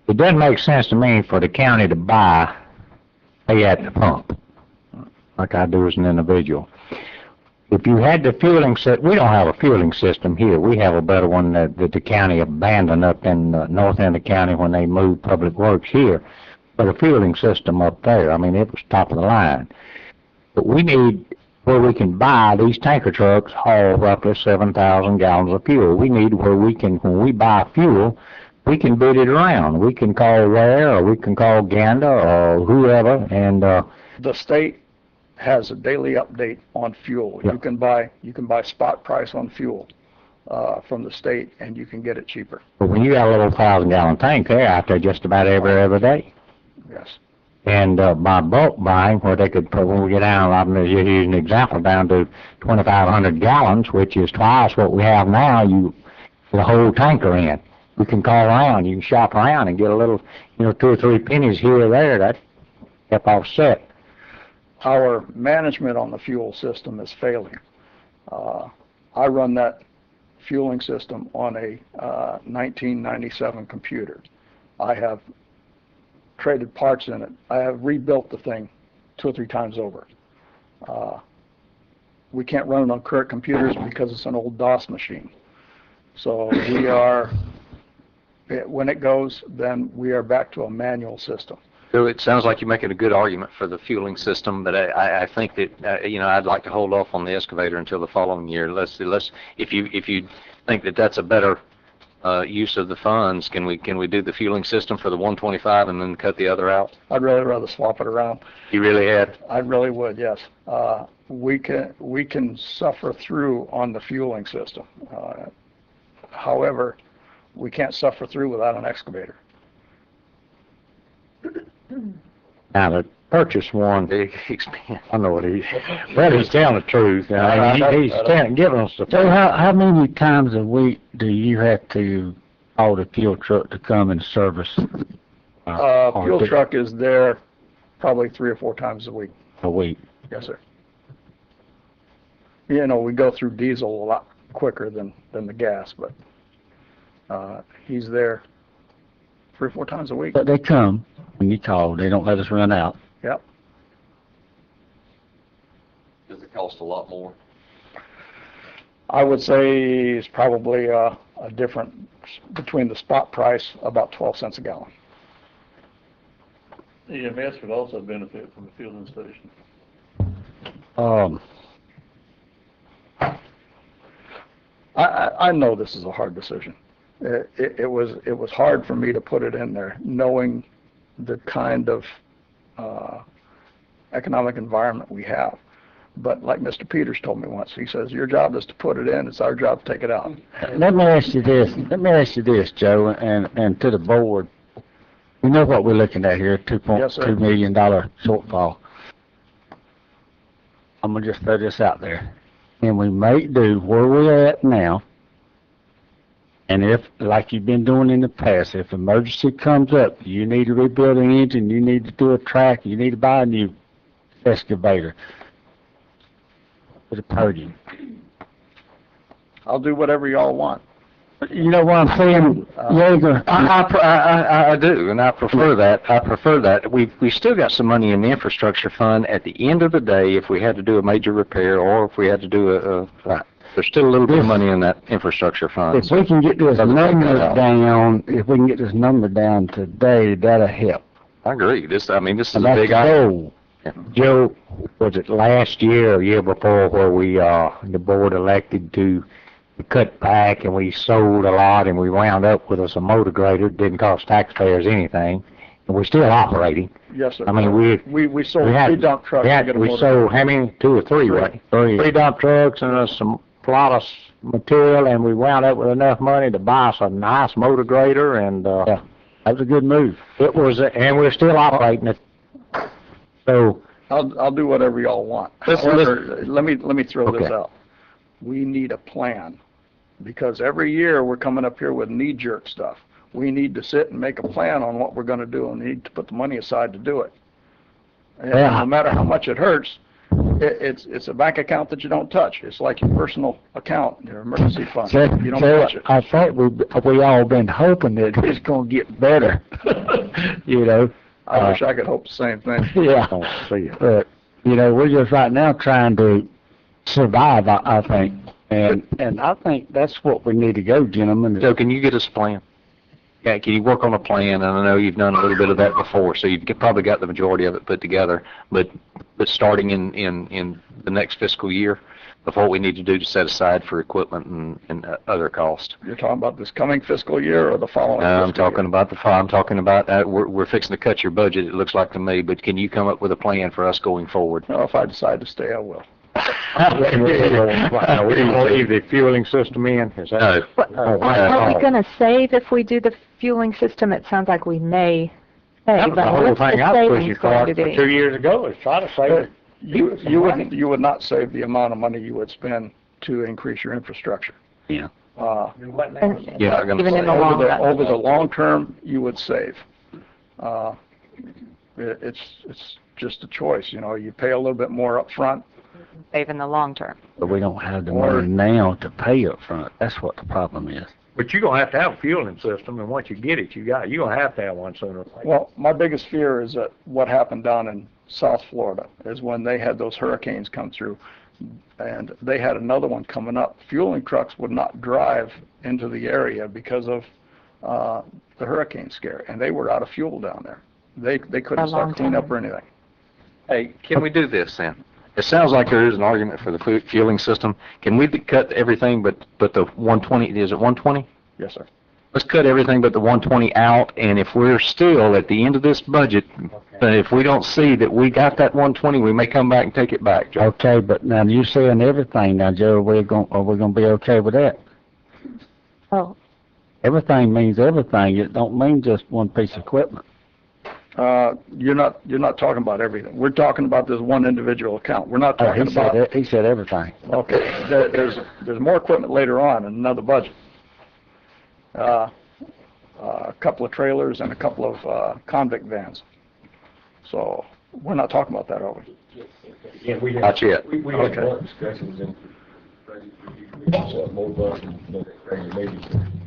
It doesn't make sense to me for the county to pay at the pump, like I do as an individual. If you had the fueling system, we don't have a fueling system here. We have a better one that the county abandoned up in the north end of the county when they moved Public Works here. But a fueling system up there, I mean, it was top of the line. But we need where we can buy these tanker trucks, haul roughly 7,000 gallons of fuel. We need where we can, when we buy fuel, we can bid it around. We can call Ware, or we can call Ganda, or whoever, and the state has a daily update on fuel. Yeah. You can buy spot price on fuel from the state, and you can get it cheaper. But when you got a little 1,000-gallon tank, they're out there just about every day. Yes. And by bulk buying, where they could put, when we get down, I'm just using an example, down to 2,500 gallons, which is twice what we have now, you put a whole tanker in. You can call around, you can shop around and get a little, 2 or 3 pennies here or there. That kept offset. Our management on the fuel system is failing. I run that fueling system on a 1997 computer. I have traded parts in it. I have rebuilt the thing 2 or 3 times over. We can't run it on current computers because it's an old DOS machine. So we are, when it goes, then we are back to a manual system. So it sounds like you're making a good argument for the fueling system, but I think that I'd like to hold off on the excavator until the following year. If you think that that's a better use of the funds, can we do the fueling system for the 125 and then cut the other out? I'd really rather swap it around. You really had? I really would, yes. We can suffer through on the fueling system. However, we can't suffer through without an excavator. Now, to purchase one, I know what he's telling the truth. He's giving us the. So how many times a week do you have to call the fuel truck to come and service? Fuel truck is there probably 3 or 4 times a week. A week? Yes, sir. We go through diesel a lot quicker than the gas, but he's there 3 or 4 times a week. But they come when you call. They don't let us run out. Yep. Does it cost a lot more? I would say it's probably a difference between the spot price, about 12 cents a gallon. EMS would also benefit from the fueling station. I know this is a hard decision. It was hard for me to put it in there, knowing the kind of economic environment we have. But like Mr. Peters told me once, he says, your job is to put it in, it's our job to take it out. Let me ask you this, Joe, and to the board. We know what we're looking at here, Yes, sir. $2.2 million shortfall. I'm gonna just throw this out there. And we may do where we're at now, and if, like you've been doing in the past, if emergency comes up, you need to rebuild an engine, you need to do a track, you need to buy a new excavator. With a podium. I'll do whatever y'all want. You know what I'm saying, Yeager? I do, and I prefer that. I prefer that. We still got some money in the infrastructure fund. At the end of the day, if we had to do a major repair or if we had to do there's still a little bit of money in that infrastructure fund. If we can get this number down, if we can get this number down today, that'll help. I agree. This is And a that's big the item. goal. Joe, was it last year or year before where we, the board elected to cut back and we sold a lot and we wound up with us a motor grader, didn't cost taxpayers anything, and we're still operating. Yes, sir. I mean, we sold we had- 3 dump trucks. to get a we motor sold grader. how many? 2 or 3, right? 3 dump trucks and a lot of material, and we wound up with enough money to buy us a nice motor grader, and Yeah, that was a good move. it was, and we're still operating it. So, I'll do whatever y'all want. Listen, However, let me throw this Okay. out. We need a plan, because every year we're coming up here with knee-jerk stuff. We need to sit and make a plan on what we're gonna do, and we need to put the money aside to do it. And Yeah. no matter how much it hurts, it's a bank account that you don't touch. It's like your personal account, your emergency fund. So, You don't touch it. I think we all been hoping that it's gonna get better, you know? I wish I could hope the same thing. Yeah, but, you know, we're just right now trying to survive, I think. And I think that's what we need to go, gentlemen. Joe, can you get us a plan? Yeah, can you work on a plan? And I know you've done a little bit of that before, so you've probably got the majority of it put together. But starting in the next fiscal year, of what we need to do to set aside for equipment and other costs. You're talking about this coming fiscal year or the following? No, I'm fiscal year? talking about I'm talking about we're fixing to cut your budget. It looks like to me. But can you come up with a plan for us going forward? Well, if I decide to stay, I will. we didn't leave the fueling system in, is that? No. Are we going to save if we do the fueling system? It sounds like we may That save, was the but whole what's thing the I was pushing savings for going to 2 be? years ago, is try to save it. You would not save the amount of money you would spend to increase your infrastructure. Yeah. Yeah, I'm gonna Even in the say. long run. Over the long term, you would save. It's just a choice, you know, you pay a little bit more up front. Save in the long term. But we don't have the money now to pay up front. That's what the problem is. But you're gonna have to have a fueling system, and once you get it, you're gonna have to have one sooner or later. Well, my biggest fear is that what happened down in South Florida is when they had those hurricanes come through, and they had another one coming up. Fueling trucks would not drive into the area because of the hurricane scare, and they were out of fuel down there. They couldn't start cleanup or anything. Hey, can we do this then? It sounds like there is an argument for the fueling system. Can we cut everything but the 120? Is it 120? Yes, sir. Let's cut everything but the 120 out, and if we're still at the end of this budget, if we don't see that we got that 120, we may come back and take it back, Joe. Okay, but now you saying everything now, Joe, are we gonna be okay with that? Oh, Everything means everything. It don't mean just one piece of equipment. You're not talking about everything. We're talking about this one individual account. We're not talking about. He said everything. Okay, there's more equipment later on in another budget. A couple of trailers and a couple of convict vans. So we're not talking about that, are we? Yeah, we had. Not yet. We had blunt discussions in budget review. We also have more blunt than maybe.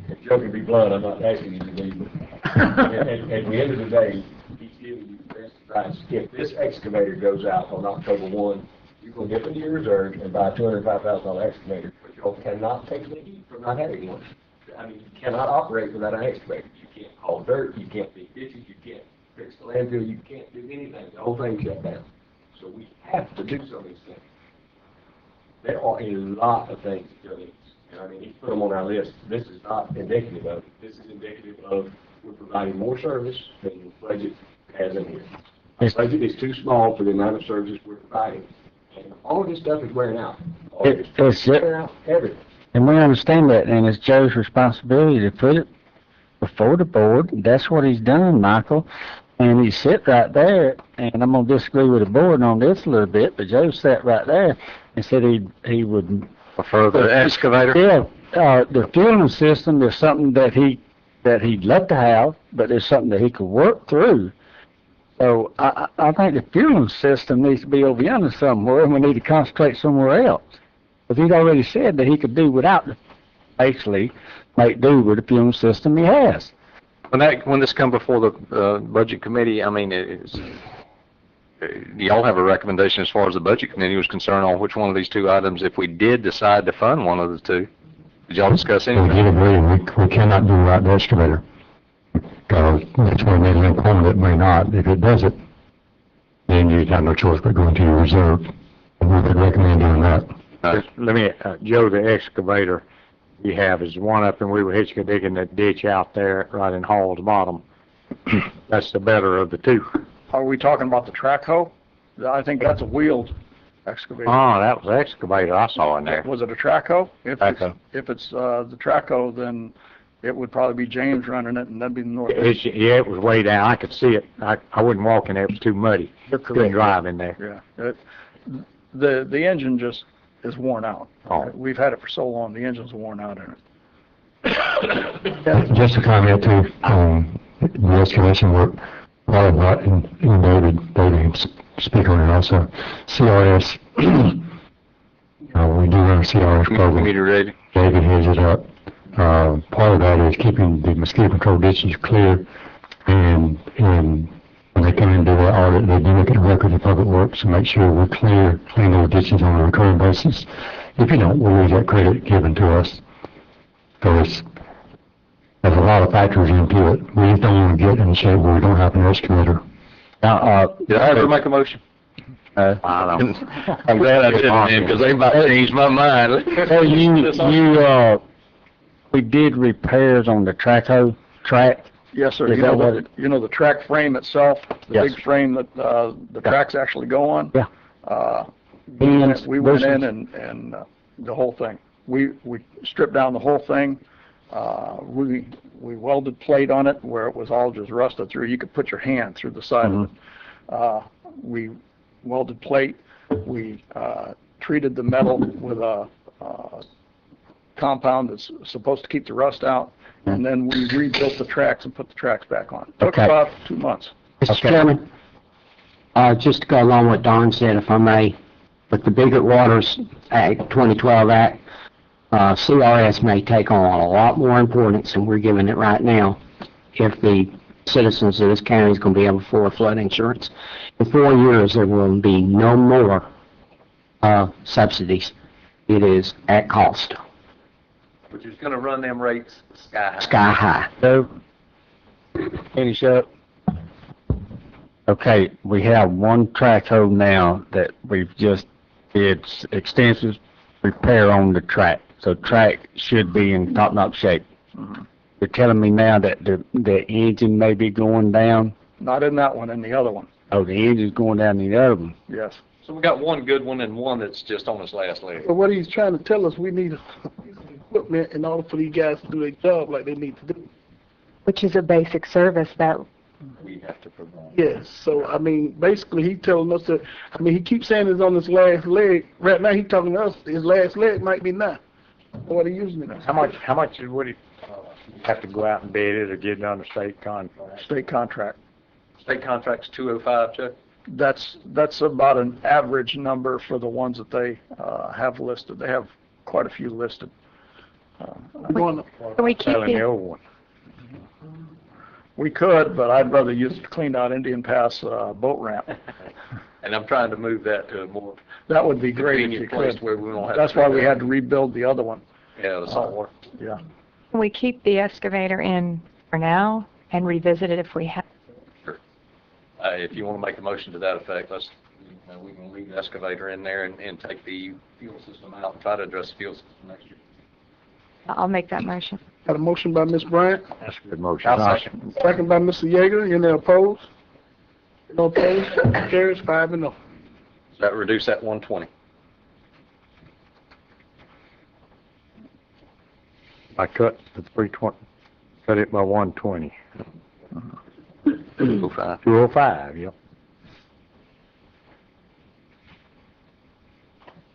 If Joe can be blunt, I'm not asking you to be, but at the end of the day, he's giving you the best advice. If this excavator goes out on October 1, you're going to dip into your reserves and buy a $205,000 excavator, but you cannot take the heat from not having one. I mean, you cannot operate without an excavator. You can't haul dirt, you can't dig ditches, you can't fix the landfill, you can't do anything. The whole thing shut down. So we have to do some of these things. There are a lot of things that Joe needs. And I mean, he's put them on our list. This is not indicative of it. This is indicative of we're providing more service than the budget has in here. Our budget is too small for the amount of services we're providing. And all of this stuff is wearing out. All of this stuff is wearing out everything. And we understand that, and it's Joe's responsibility to put before the board. That's what he's done, Michael. And he sit right there, and I'm gonna disagree with the board on this a little bit, but Joe sat right there and said he would Prefer the excavator? Yeah, the fueling system is something that he'd love to have, but it's something that he could work through. So I think the fueling system needs to be over yonder somewhere, and we need to concentrate somewhere else. But he'd already said that he could do without, basically, make do with the fueling system he has. When this come before the budget committee, I mean, do y'all have a recommendation as far as the budget committee was concerned on which one of these two items, if we did decide to fund one of the two? Did y'all discuss We anything? did agree, we cannot do without the excavator. Because that's one may link on it, may not. If it does it, then you got no choice but going to your reserve. And we would recommend doing that. Let me, Joe, the excavator you have is one up and we were digging that ditch out there right in Hall's bottom. That's the better of the two. Are we talking about the track hoe? I think that's a wheeled excavator. Oh, that was the excavator I saw in there. Was it a track hoe? Track hoe. If it's the track hoe, then it would probably be James running it, and that'd be the north. Yeah, it was way down. I could see it. I wouldn't walk in there. It was too muddy. Couldn't drive in there. Yeah. The engine just is worn out. Oh. We've had it for so long, the engine's worn out in it. Just a comment too, the excavation work, part of that, and David can speak on it also. CRS, we do run a CRS program. Community rating. David heads it up. Part of that is keeping the mosquito control ditches clear, and when they come in and do their audit, they do look at the record of public works and make sure we're clean those ditches on a recurring basis. If you don't, we'll lose that credit given to us. So there's a lot of factors into it. We just don't want to get in shape where we don't have an excavator. Now, Did I ever make a motion? I don't know. I'm glad I didn't, because they might change my mind. Hey, we did repairs on the track. Yes, sir. Is You that know, what the track frame itself, the Yes. big frame that the tracks actually go on? Yeah. We went in and the whole thing. We stripped down the whole thing. We welded plate on it where it was all just rusted through. You could put your hand through the side of it. We welded plate. We treated the metal with a compound that's supposed to keep the rust out. And then we rebuilt the tracks and put the tracks back on. Took about 2 months. Mr. Chairman, just to go along with what Don said, if I may, with the Bigger Waters Act, 2012 Act, CRS may take on a lot more importance than we're giving it right now if the citizens of this county is going to be able to afford flood insurance. In 4 years, there will be no more subsidies. It is at cost. Which is gonna run them rates sky high. Sky high. So, finish up. Okay, we have one track hoe now that we've just did extensive repair on the track. So track should be in top-notch shape. You're telling me now that the engine may be going down? Not in that one, in the other one. Oh, the engine's going down in the other one. Yes. So we got one good one and one that's just on its last leg. So what he's trying to tell us, we need a piece of equipment in order for these guys to do their job like they need to do. Which is a basic service that we have to provide. Yes, so I mean, basically he telling us that, I mean, he keeps saying it's on his last leg. Right now he's talking to us, his last leg might be now. What are you using it? How much would he have to go out and bid it or get it on a state contract? State contract. State contract's 205, Chuck? That's about an average number for the ones that they have listed. They have quite a few listed. Can we keep Selling the the, old one. We could, but I'd rather use it to clean out Indian Pass boat ramp. And I'm trying to move that to a more That would be great if you convenient place could. where we don't have. That's to why do we that. had to rebuild the other one. Yeah, the saltwater. Yeah. can we keep the excavator in for now and revisit it if we have? If you want to make a motion to that effect, we can leave the excavator in there and take the fuel system out and try to address the fuel system next year. I'll make that motion. Got a motion by Ms. Bryant, That's a good motion. second by Mr. Yeager. Any opposed? No opposed? Carries 5-0. So that reduce that 120. I cut the 320. Cut it by 120. 205. 205, yep.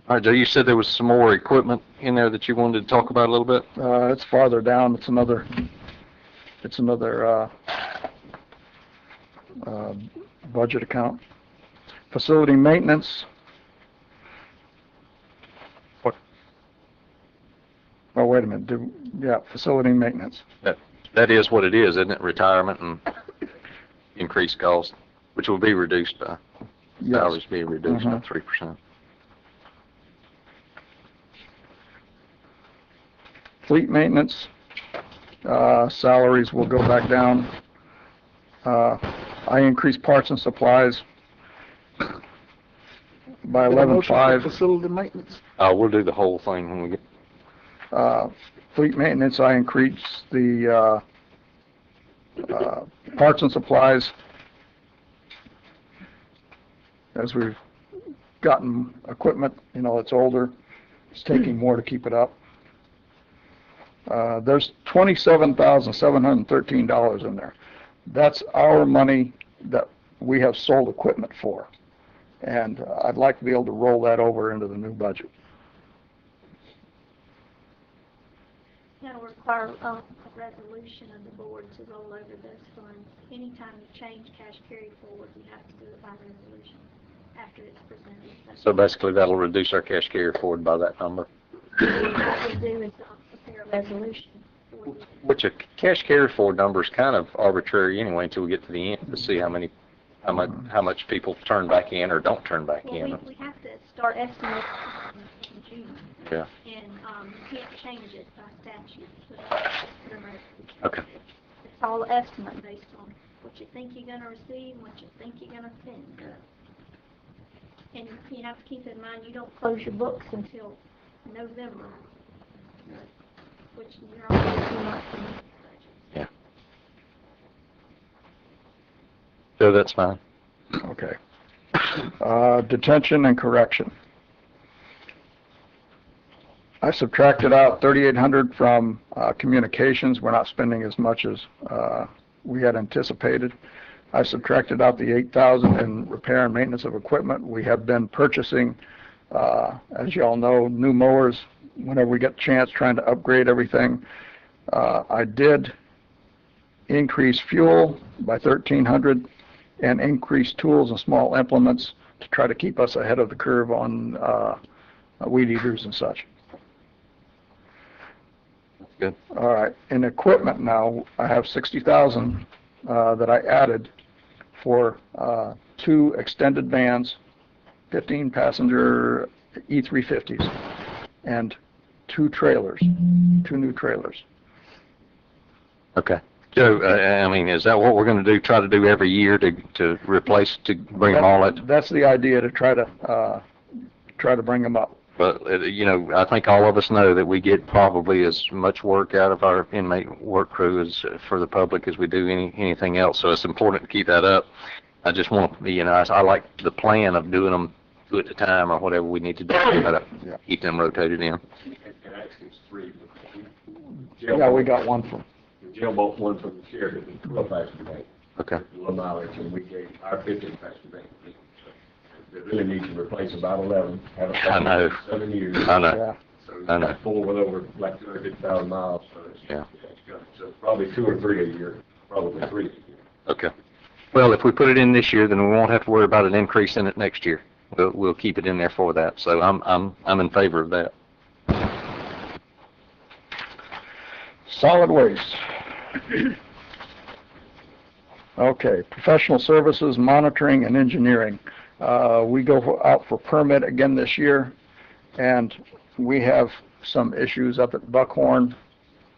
All right, Joe, you said there was some more equipment in there that you wanted to talk about a little bit? It's farther down. It's another budget account. Facility maintenance. What? Oh, wait a minute. Facility maintenance. That is what it is, isn't it? Retirement and increased cost, which will be reduced by, salaries being reduced by 3%. Fleet maintenance, salaries will go back down. I increased parts and supplies by 11.5. Facility maintenance. We'll do the whole thing when we get. Fleet maintenance, I increased the parts and supplies as we've gotten equipment, it's older. It's taking more to keep it up. There's $27,713 in there. That's our money that we have sold equipment for. And I'd like to be able to roll that over into the new budget. That'll require a resolution of the board to roll over those funds. Anytime you change cash carry forward, you have to do it by resolution after it's presented. So basically that'll reduce our cash carry forward by that number. What we do is prepare a resolution. Which a cash carry forward number is kind of arbitrary anyway until we get to the end to see how much people turn back in or don't turn back in. We have to start estimating in June. Yeah. And you can't change it by statute. Okay. It's all estimate based on what you think you're going to receive and what you think you're going to spend. And you have to keep in mind you don't close your books until November, which you're already 2 months in. Yeah. So that's fine. Okay. Detention and correction. I subtracted out 3,800 from communications. We're not spending as much as we had anticipated. I subtracted out the 8,000 in repair and maintenance of equipment. We have been purchasing, as you all know, new mowers whenever we get a chance, trying to upgrade everything. I did increase fuel by 1,300 and increase tools and small implements to try to keep us ahead of the curve on weed eaters and such. Good. All right. In equipment now, I have 60,000 that I added for 2 extended vans, 15 passenger E350s, and 2 trailers, 2 new trailers. Okay. Joe, is that what we're going to do? Try to do every year to replace, to bring them all up? That's the idea, to try to bring them up. But, I think all of us know that we get probably as much work out of our inmate work crew as for the public as we do anything else. So it's important to keep that up. I just want to be, I like the plan of doing them 2 at a time or whatever we need to do to keep them rotated in. And actually it's 3. Yeah, we got one from. The jail bought one from the sheriff, the 12 passenger bank. Okay. Low mileage, and we gave our 15 passenger bank. They really need to replace about 11. Haven't I know. 7 years. I know. Yeah. So I know. 4 with over like 250,000 miles. So it's, Yeah. it's good. So probably 2 or 3 a year. Probably 3 a year. Okay. Well, if we put it in this year, then we won't have to worry about an increase in it next year. We'll keep it in there for that. So I'm in favor of that. Solid waste. Okay, professional services, monitoring, and engineering. We go out for permit again this year, and we have some issues up at Buckhorn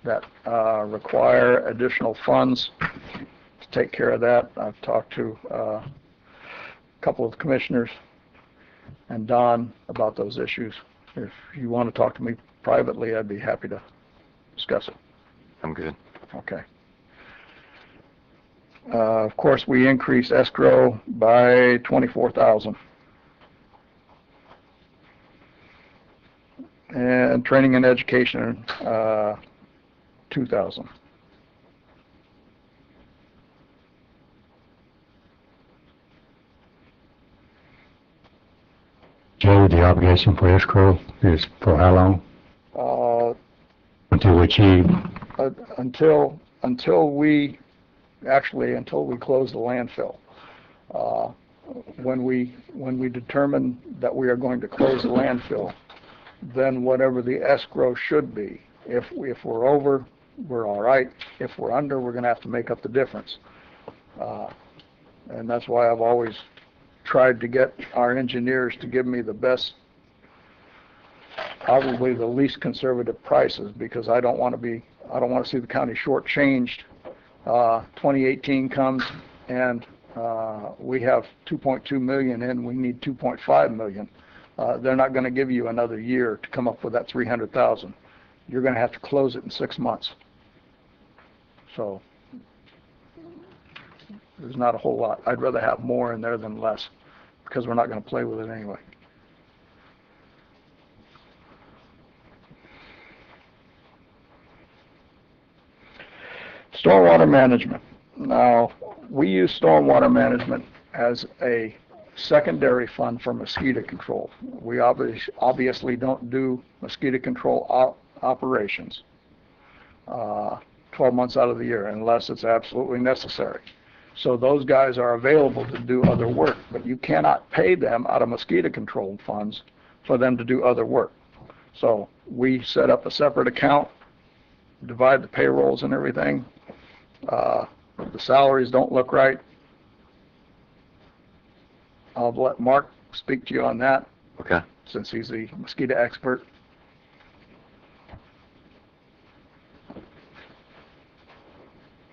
that require additional funds to take care of that. I've talked to a couple of commissioners and Don about those issues. If you want to talk to me privately, I'd be happy to discuss it. I'm good. Okay. Of course, we increased escrow by 24,000. And training and education, 2,000. renewed the obligation for escrow is for how long? Until we achieve? Until we close the landfill. When we determine that we are going to close the landfill, then whatever the escrow should be. If we're over, we're all right. If we're under, we're going to have to make up the difference. And that's why I've always tried to get our engineers to give me the best, probably the least conservative prices, because I don't want to see the county shortchanged. 2018 comes and we have 2.2 million in, we need 2.5 million. They're not going to give you another year to come up with that 300,000. You're going to have to close it in 6 months. So there's not a whole lot. I'd rather have more in there than less, because we're not going to play with it anyway. Stormwater management. Now, we use stormwater management as a secondary fund for mosquito control. We obviously don't do mosquito control operations 12 months out of the year unless it's absolutely necessary. So those guys are available to do other work, but you cannot pay them out of mosquito control funds for them to do other work. So we set up a separate account, divide the payrolls and everything. The salaries don't look right. I'll let Mark speak to you on that. Okay. Since he's the mosquito expert.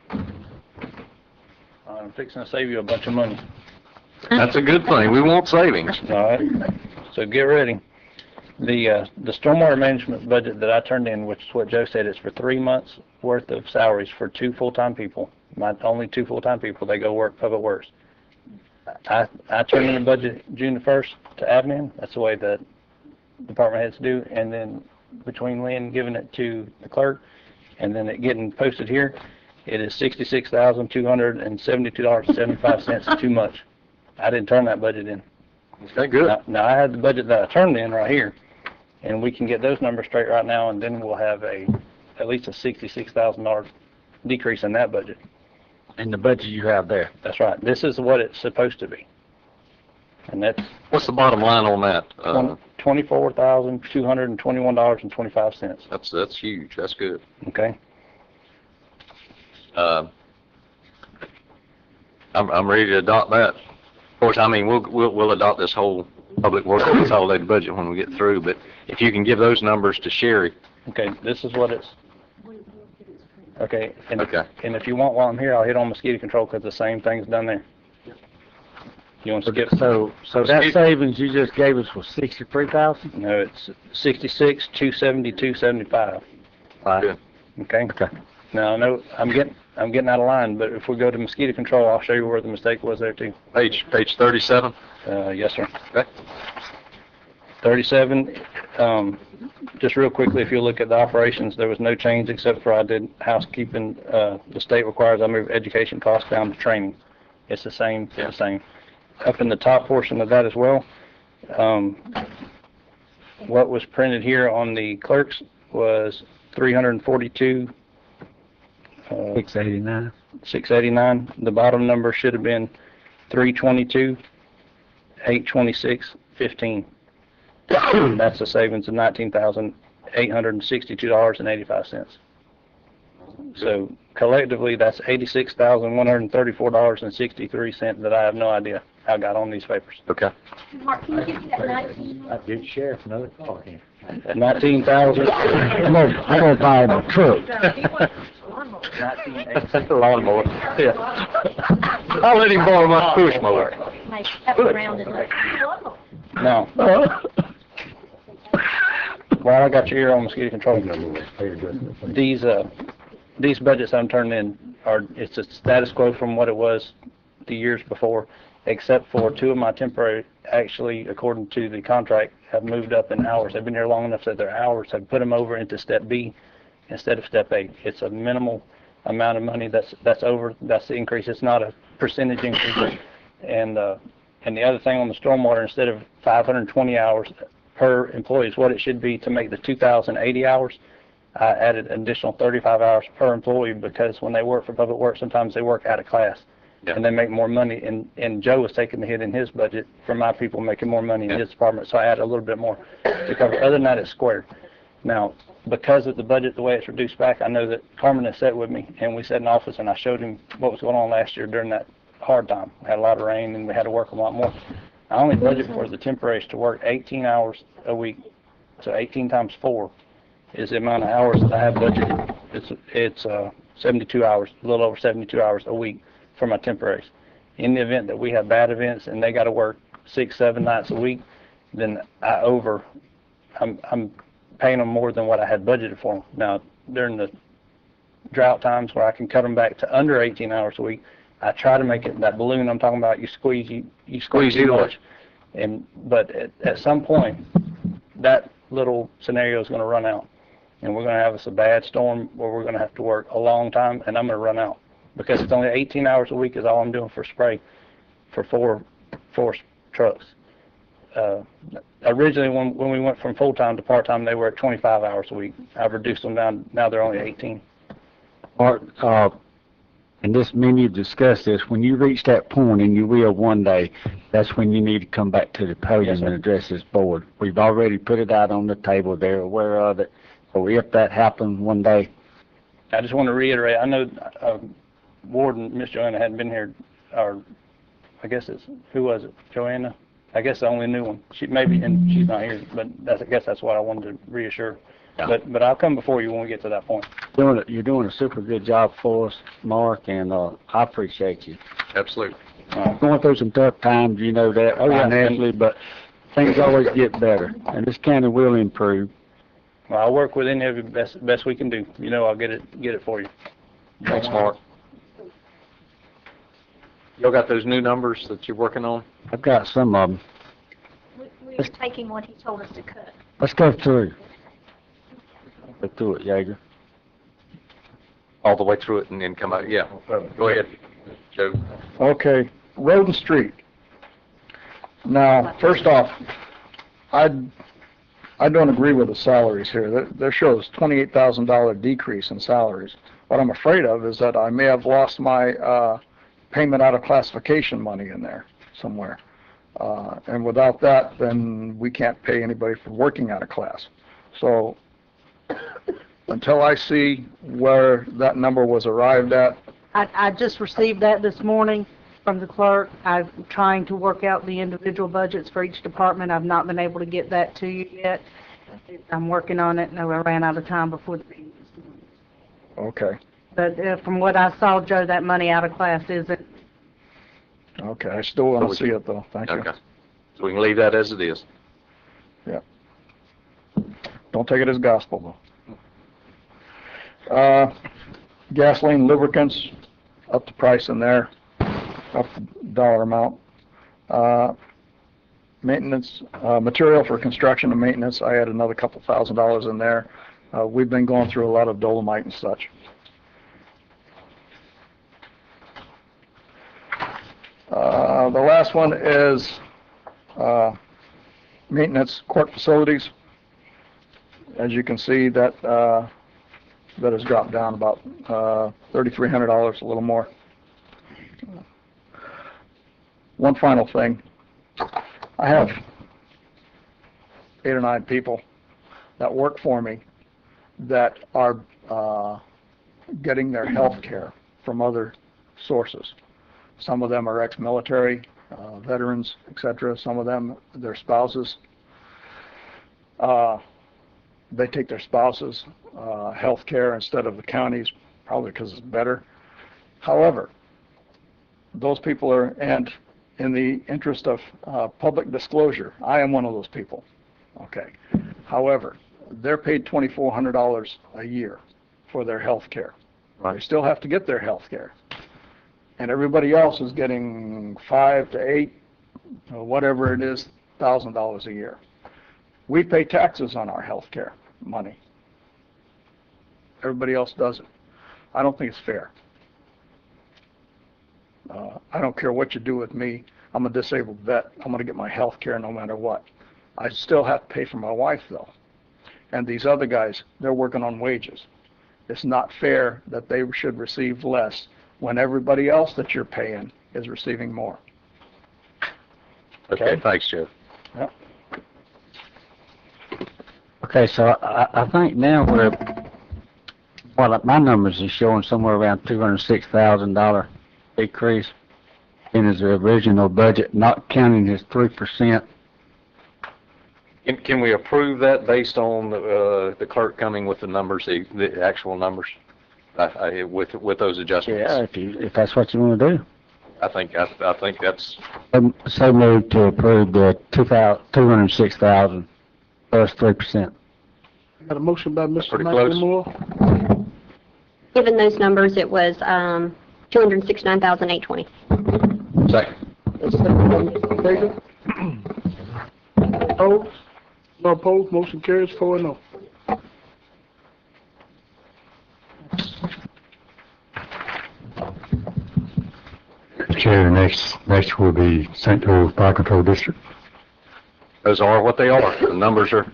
I'm fixing to save you a bunch of money. That's a good thing. We want savings. All right. So get ready. The stormwater management budget that I turned in, which is what Joe said, is for 3 months worth of salaries for 2 full-time people. Not only 2 full-time people, they go work public works. I turned in the budget June the 1st to admin. That's the way the department heads do. And then between Lynn giving it to the clerk and then it getting posted here, it is $66,272.75 too much. I didn't turn that budget in. Okay, good. Now I had the budget that I turned in right here, and we can get those numbers straight right now, and then we'll have at least a $66,000 decrease in that budget. In the budget you have there. That's right. This is what it's supposed to be. And that's... What's the bottom line on that? $24,221.25. That's huge. That's good. Okay. I'm ready to adopt that. Of course, I mean, we'll adopt this whole public works consolidated budget when we get through, but if you can give those numbers to Sherry. Okay, this is what it's... Okay, and, okay. And if you want while I'm here, I'll hit on mosquito control because the same thing's done there. You want to skip? So that savings you just gave us was 63,000? No, it's 66,272.75. Right. Okay. Okay. Now I know I'm getting out of line, but if we go to mosquito control, I'll show you where the mistake was there too. Page 37. Yes, sir. Okay. 37. Just real quickly, if you look at the operations, there was no change except for I did housekeeping. The state requires I move education costs down to training. It's the same. Yeah. The same. Up in the top portion of that as well. What was printed here on the clerks was 342. 689. 689. The bottom number should have been 322, 826.15. That's a savings of $19,862.85. So collectively, that's $86,134.63 that I have no idea how I got on these papers. Okay. Mark, can you give me that 19? I did sheriff another call here. 19,000. I'm gonna buy him a truck. That's a lawnmower. Yeah. I'll let him borrow my push mower. No. While I got your ear on mosquito control, these budgets I'm turning in it's a status quo from what it was the years before, except for 2 of my temporary, actually, according to the contract, have moved up in hours. They've been here long enough that their hours have put them over into step B instead of step A. It's a minimal amount of money that's the increase. It's not a percentage increase. And And the other thing on the stormwater, instead of 520 hours per employee is what it should be to make the 2,080 hours, I added an additional 35 hours per employee because when they work for Public Works, sometimes they work out of class. Yeah. And they make more money, and Joe was taking the hit in his budget for my people making more money in his department, so I added a little bit more to cover. Other than that, it's squared. Now, because of the budget, the way it's reduced back, I know that Carmen has sat with me, and we sat in office, and I showed him what was going on last year during that hard time. We had a lot of rain, and we had to work a lot more. I only budget for the temporaries to work 18 hours a week, so 18 times 4 is the amount of hours that I have budgeted. It's 72 hours, a little over 72 hours a week for my temporaries. In the event that we have bad events and they got to work 6, 7 nights a week, then I'm paying them more than what I had budgeted for them. Now, during the drought times where I can cut them back to under 18 hours a week, I try to make it that balloon I'm talking about. You squeeze too much, but at some point, that little scenario is going to run out, and we're going to have us a bad storm where we're going to have to work a long time, and I'm going to run out because it's only 18 hours a week is all I'm doing for spray for four trucks. Originally, when we went from full-time to part-time, they were at 25 hours a week. I've reduced them down. Now they're only 18. Art, and this, me and you discussed this, when you reach that point, and you will one day, that's when you need to come back to the podium and address this board. We've already put it out on the table. They're aware of it. So if that happens one day. I just want to reiterate, I know Warden, Miss Joanna hadn't been here, or I guess who was it? Joanna? I guess the only new one. She maybe, and she's not here, but I guess that's what I wanted to reassure. Yeah. But I'll come before you when we get to that point. You're doing a super good job for us, Mark, and I appreciate you. Absolutely. Going through some tough times, you know that, financially, but things always get better, and this county will improve. Well, I'll work with any of you best we can do. You know, I'll get it for you. Thanks, Mark. Y'all got those new numbers that you're working on? I've got some of them. We were taking what he told us to cut. Let's go through. Go through it, Yeager. All the way through it and then come out, yeah. Go ahead, Joe. Okay, Road and Street. Now, first off, I don't agree with the salaries here. There shows $28,000 decrease in salaries. What I'm afraid of is that I may have lost my payment out of classification money in there somewhere. And without that, then we can't pay anybody for working out of class. So until I see where that number was arrived at. I just received that this morning from the clerk. I'm trying to work out the individual budgets for each department. I've not been able to get that to you yet. I'm working on it, and I ran out of time before the meeting. Okay. But from what I saw, Joe, that money out of class isn't. Okay, I still want to see it, though. Thank you. Okay. So we can leave that as it is. Yeah. Don't take it as gospel, though. Gasoline, lubricants, up the price in there, up the dollar amount. Maintenance, material for construction and maintenance, I had another couple $1,000s in there. We've been going through a lot of dolomite and such. The last one is maintenance court facilities. As you can see, that has dropped down about $3,300, a little more. One final thing. I have 8 or 9 people that work for me that are getting their health care from other sources. Some of them are ex-military, veterans, etc. Some of them, their spouses. They take their spouses' health care instead of the county's, probably because it's better. However, those people are, and in the interest of public disclosure, I am one of those people. Okay. However, they're paid $2,400 a year for their health care. Right. They still have to get their health care. And everybody else is getting $5,000 to $8,000, or whatever it is, $1,000 a year. We pay taxes on our health care money. Everybody else doesn't. I don't think it's fair. I don't care what you do with me. I'm a disabled vet. I'm gonna get my health care no matter what. I still have to pay for my wife though. And these other guys, they're working on wages. It's not fair that they should receive less when everybody else that you're paying is receiving more. Okay, thanks, Joe. Yep. Okay, so I think now my numbers is showing somewhere around $206,000 decrease in his original budget, not counting his 3%. Can we approve that based on the clerk coming with the numbers, the actual numbers, with those adjustments? Yeah, if that's what you want to do. I think that's. So moved to approve the 206,000 plus 3%. Got a motion by Mr. Pretty Michael close. Moore. Given those numbers, it was, 269,820. Second. That's second by Mr. Baker. Opposed? No opposed, motion carries 4-0. Chair, next will be St. Louis Fire Control District. Those are what they are. The numbers are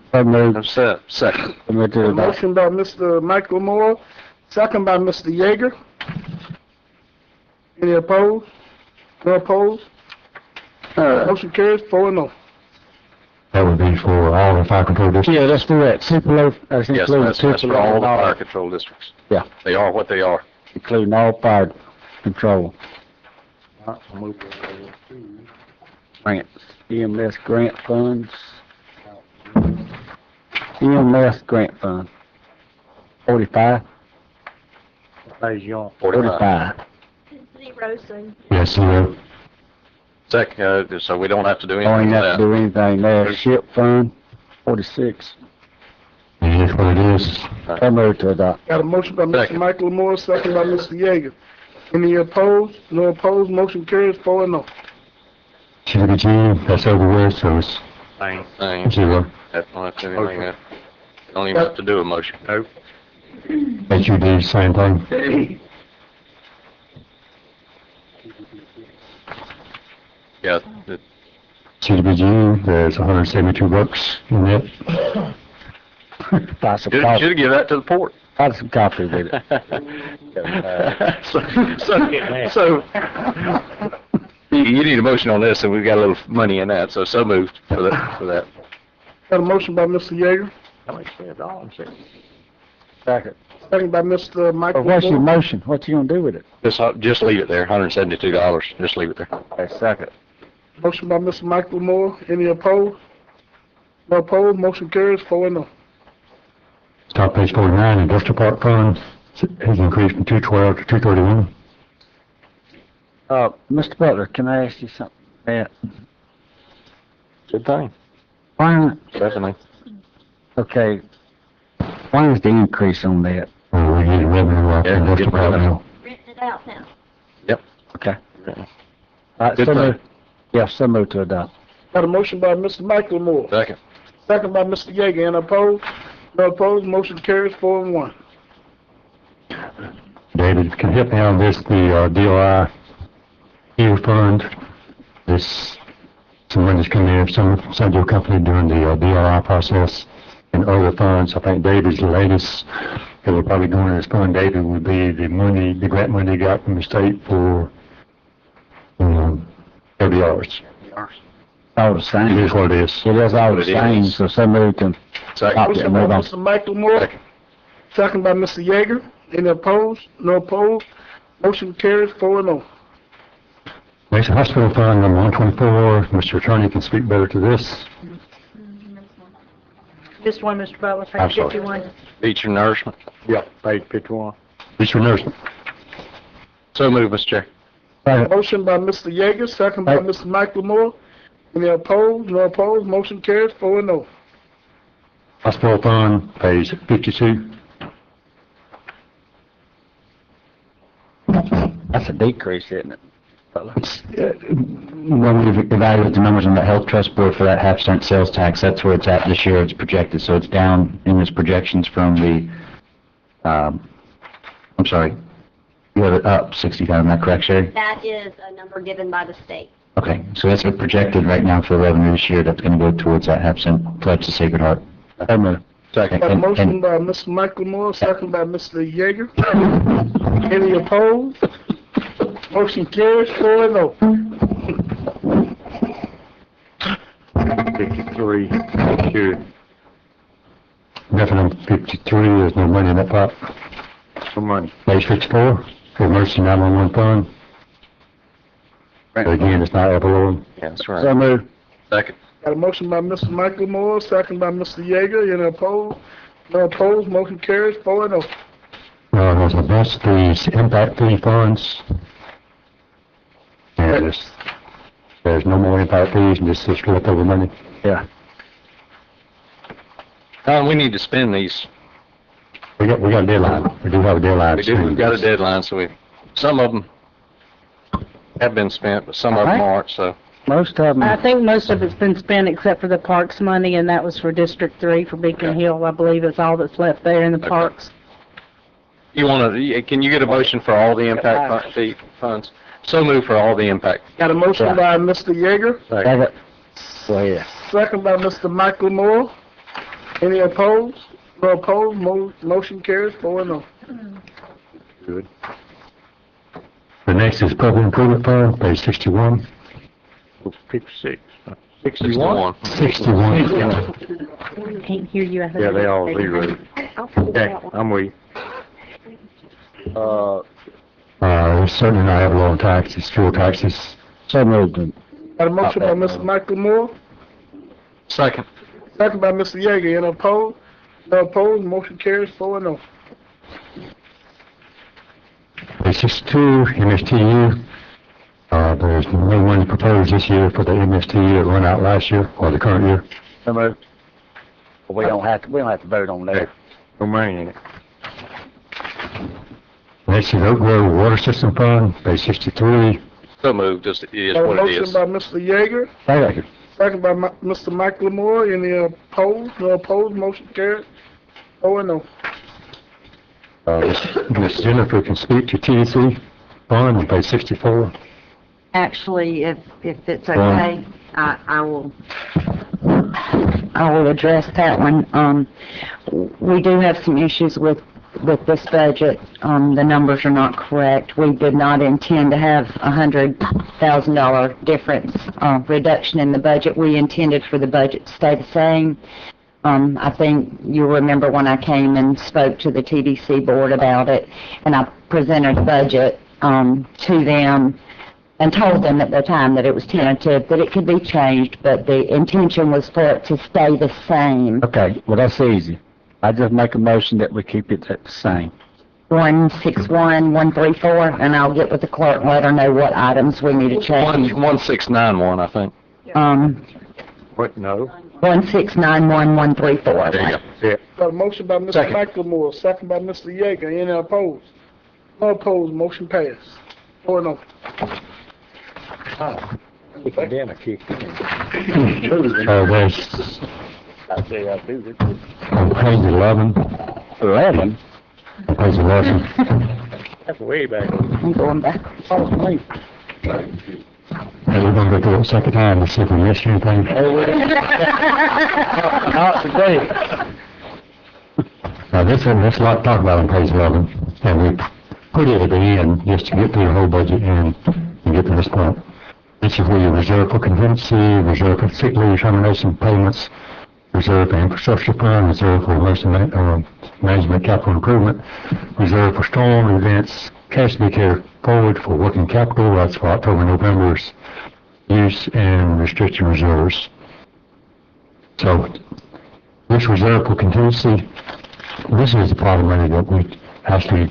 set. Second. A motion by Mr. Michael Moore, second by Mr. Yeager. Any opposed? No opposed? Motion carries 4-0. That would be for all the fire control districts. Yeah, let's do that. Yes, that's for all the fire control districts. Yeah. They are what they are. Including all fire control. Grants, EMS grant funds. EMS grant fund. 45. 45. Zero, so. Yes, sir. Second, so we don't have to do anything Don't with have that. to do anything there. Ship fund, 46. It is what it is. I move to adopt. Got a motion by Mr. Michael Moore, second by Mr. Yeager. Any opposed? No opposed, motion carries 4-0. CDBG, that's over with, so it's Thing. zero. That's not have to do anything. Don't even have to do a motion. Nope. HUD, same thing. Yeah. CDBG, there's $172 in it. Buy some Should coffee. have given that to the port. Buy some coffee with it. So you need a motion on this, and we've got a little money in that, so moved for that. Got a motion by Mr. Yeager, Second. second by Mr. Michael What's your Moore. motion? What you gonna do with it? Just leave it there, $172. Just leave it there. Okay, second. Motion by Mr. Michael Moore. Any opposed? No opposed, motion carries 4-0. Top page 49, industrial park fund has increased from 212 to 231. Mr. Butler, can I ask you something? Yeah. Good thing. Why, Definitely. okay, why is the increase on that? We get revenue off Yeah, industrial get park revenue. now. Written it out now. Yep. Okay. Yeah. Alright, Good so thing. moved. Yeah, so moved to adopt. Got a motion by Mr. Michael Moore, Second. second by Mr. Yeager. Any opposed? No opposed, motion carries 4-1. David, can you help me on this, the DOI EU fund? This, some money's coming in from some of your company doing the DOI process and other funds. I think David's the latest that we're probably doing in this fund, David, would be the money, the grant money he got from the state for LDRs. All the same. It is what it is. It is all the What it same, is. so moved to adopt it Motion and by move on. Mr. Michael Moore, second by Mr. Yeager. Any opposed? No opposed, motion carries 4-0. Next, hospital fund number 124. Mr. Attorney can speak better to this. This one, Mr. Butler, I'm page sorry. 51. Feature nourishment. Yep, page 51. Feature nursing. So moved, Mr. Chair. Motion by Mr. Yeager, second by Mr. Michael Moore. Any opposed? No opposed, motion carries 4-0. Hospital fund, page 52. That's a decrease, isn't it? When we evaluate the numbers on the health trust board for that half-cent sales tax, that's where it's at this year. It's projected, so it's down in its projections from the, I'm sorry, you have it up 60,000, is that correct, Sherry? That is a number given by the state. Okay, so that's what projected right now for revenue this year, that's gonna go towards that half-cent pledge to Sacred Heart. Second. Got a motion by Mr. Michael Moore, second by Mr. Yeager. Any opposed? Motion carries 4-0. 53, good. Nothing on 53, there's no money in that pot. No money. Page 54, for emergency 911 fund. But again, it's not below. Yeah, that's right. So moved. Second. Got a motion by Mr. Michael Moore, second by Mr. Yeager. Any opposed? No opposed, motion carries 4-0. There's a bunch of these impact fee funds. And there's no more impact fees, and just leftover money. Yeah. We need to spend these. We got a deadline. We do have a deadline. We do, we've got a deadline, so some of them have been spent, but some of them aren't, so. Most of them. I think most of it's been spent except for the parks money, and that was for District 3 for Beacon Hill, I believe is all that's left there in the parks. You wanna, can you get a motion for all the impact fee funds? So move for all the impact. Got a motion by Mr. Yeager. Second. Go ahead. Second by Mr. Michael Moore. Any opposed? No opposed, motion carries 4-0. Good. The next is public improvement fund, page 61. 56. 61? 61. Can't hear you. Yeah, they all zero. Okay, I'm with you. There's certainly not ad valorem taxes, fuel taxes. So moved. Got a motion by Mr. Michael Moore. Second. Second by Mr. Yeager. Any opposed? No opposed, motion carries 4-0. Page 62, MSTU. There's no money proposed this year for the MSTU that run out last year, or the current year. So moved. We don't have to vote on that. No money in it. Next is Oak Grove Water System Fund, page 63. So moved, just it is Got a what it is. motion by Mr. Yeager. Second. Second by Mr. Michael Moore. Any opposed? No opposed, motion carries 4-0. Ms. Jennifer can speak to TDC Fund on page 64. Actually, if it's okay, I will address that one. We do have some issues with this budget. The numbers are not correct. We did not intend to have $100,000 difference, reduction in the budget. We intended for the budget to stay the same. I think you'll remember when I came and spoke to the TDC board about it, and I presented a budget to them and told them at the time that it was tentative, that it could be changed, but the intention was for it to stay the same. Okay, well, that's easy. I just make a motion that we keep it at the same. 161134, and I'll get with the clerk and let her know what items we need to change. 1691, I think. What, no? 1691134. There you go. Got a motion by Mr. Michael Moore, second by Mr. Yeager. Any opposed? No opposed, motion passed 4-0. Academic kick. There's I say I do this. on page 11. 11? Page 11. That's way back. I'm going back. Follow me. And we're gonna go through it a second time to see if we missed anything. Not today. Now, there's a lot to talk about on page 11, and we put it at the end just to get through the whole budget and get to this point. This is where you reserve for contingency, reserve for sick leave termination payments, reserve for infrastructure fund, reserve for emergency management capital improvement, reserve for storm events, cash to be carried forward for working capital, that's for October, November's use, and restricted reserves. So, this reserve for contingency, this is the part of money that we actually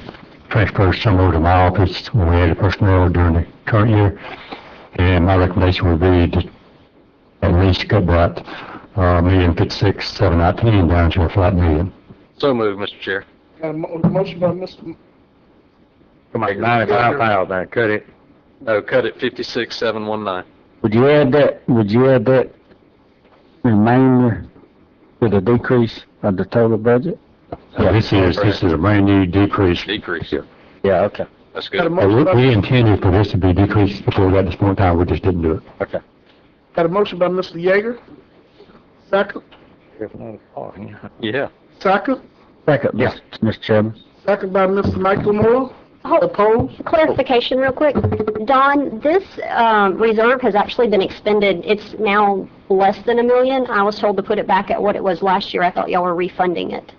transferred some over to my office when we added personnel during the current year. And my recommendation would be to at least cut that $1,056,719 down to a flat million. So moved, Mr. Chair. Got a motion by Mr. Come on, 95,000, cut it. No, cut it 56,719. Would you add that remainder to the decrease of the total budget? So this is a brand new decrease. Decrease. Yeah, okay. That's Got a good. motion by, We intended for this to be decreased before we got to this point in time, we just didn't do it. Okay. got a motion by Mr. Yeager. Second. Yeah. Second. Second, Yeah. Mr. Chairman. Second by Mr. Michael Moore. Opposed? Clarification real quick. Don, this reserve has actually been expended. It's now less than $1 million. I was told to put it back at what it was last year. I thought y'all were refunding it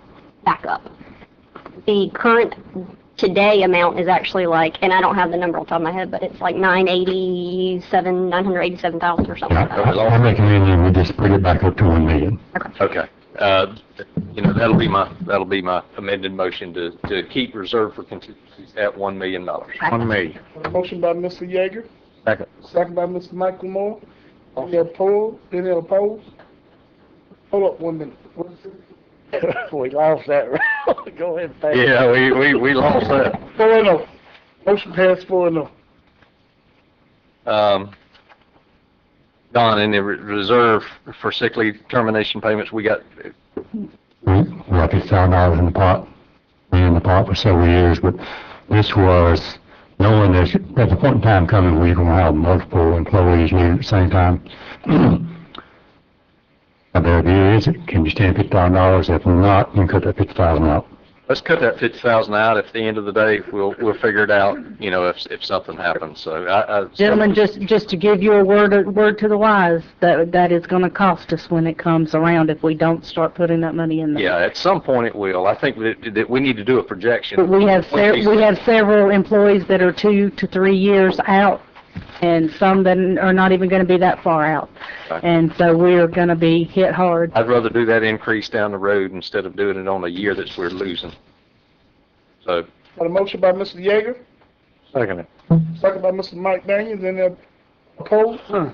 back up. The current today amount is actually like, and I don't have the number on top of my head, but it's like 987,000 or something like that. I'm recommending we just put it back up to 1 million. Okay. You know, that'll be my amended motion to keep reserve for contingencies at $1 million. 1 million. A motion by Mr. Yeager. Second. Second by Mr. Michael Moore. Any opposed? Any opposed? Hold up 1 minute. We lost that round. Go ahead and pay. Yeah, we lost that. 4-0. Motion passed 4-0. Don, in the reserve for sick leave termination payments, we got, We got $50,000 in the pot, been in the pot for several years, but this was knowing there's a point in time coming where you're going to have multiple employees leave at the same time. Now, the idea is, can you stand $50,000? If not, you can cut that $50,000 out. let's cut that 50,000 out. At the end of the day, we'll figure it out, you know, if something happens. So Gentlemen, just to give you a word to the wise, that is going to cost us when it comes around if we don't start putting that money in there. yeah, at some point it will. I think that we need to do a projection. But we have several employees that are 2 to 3 years out, and some that are not even going to be that far out. Right. And so we're going to be hit hard. I'd rather do that increase down the road instead of doing it on a year that we're losing. So, Got a motion by Mr. Yeager. Second it. Second by Mr. Mike Daniels. Any opposed? No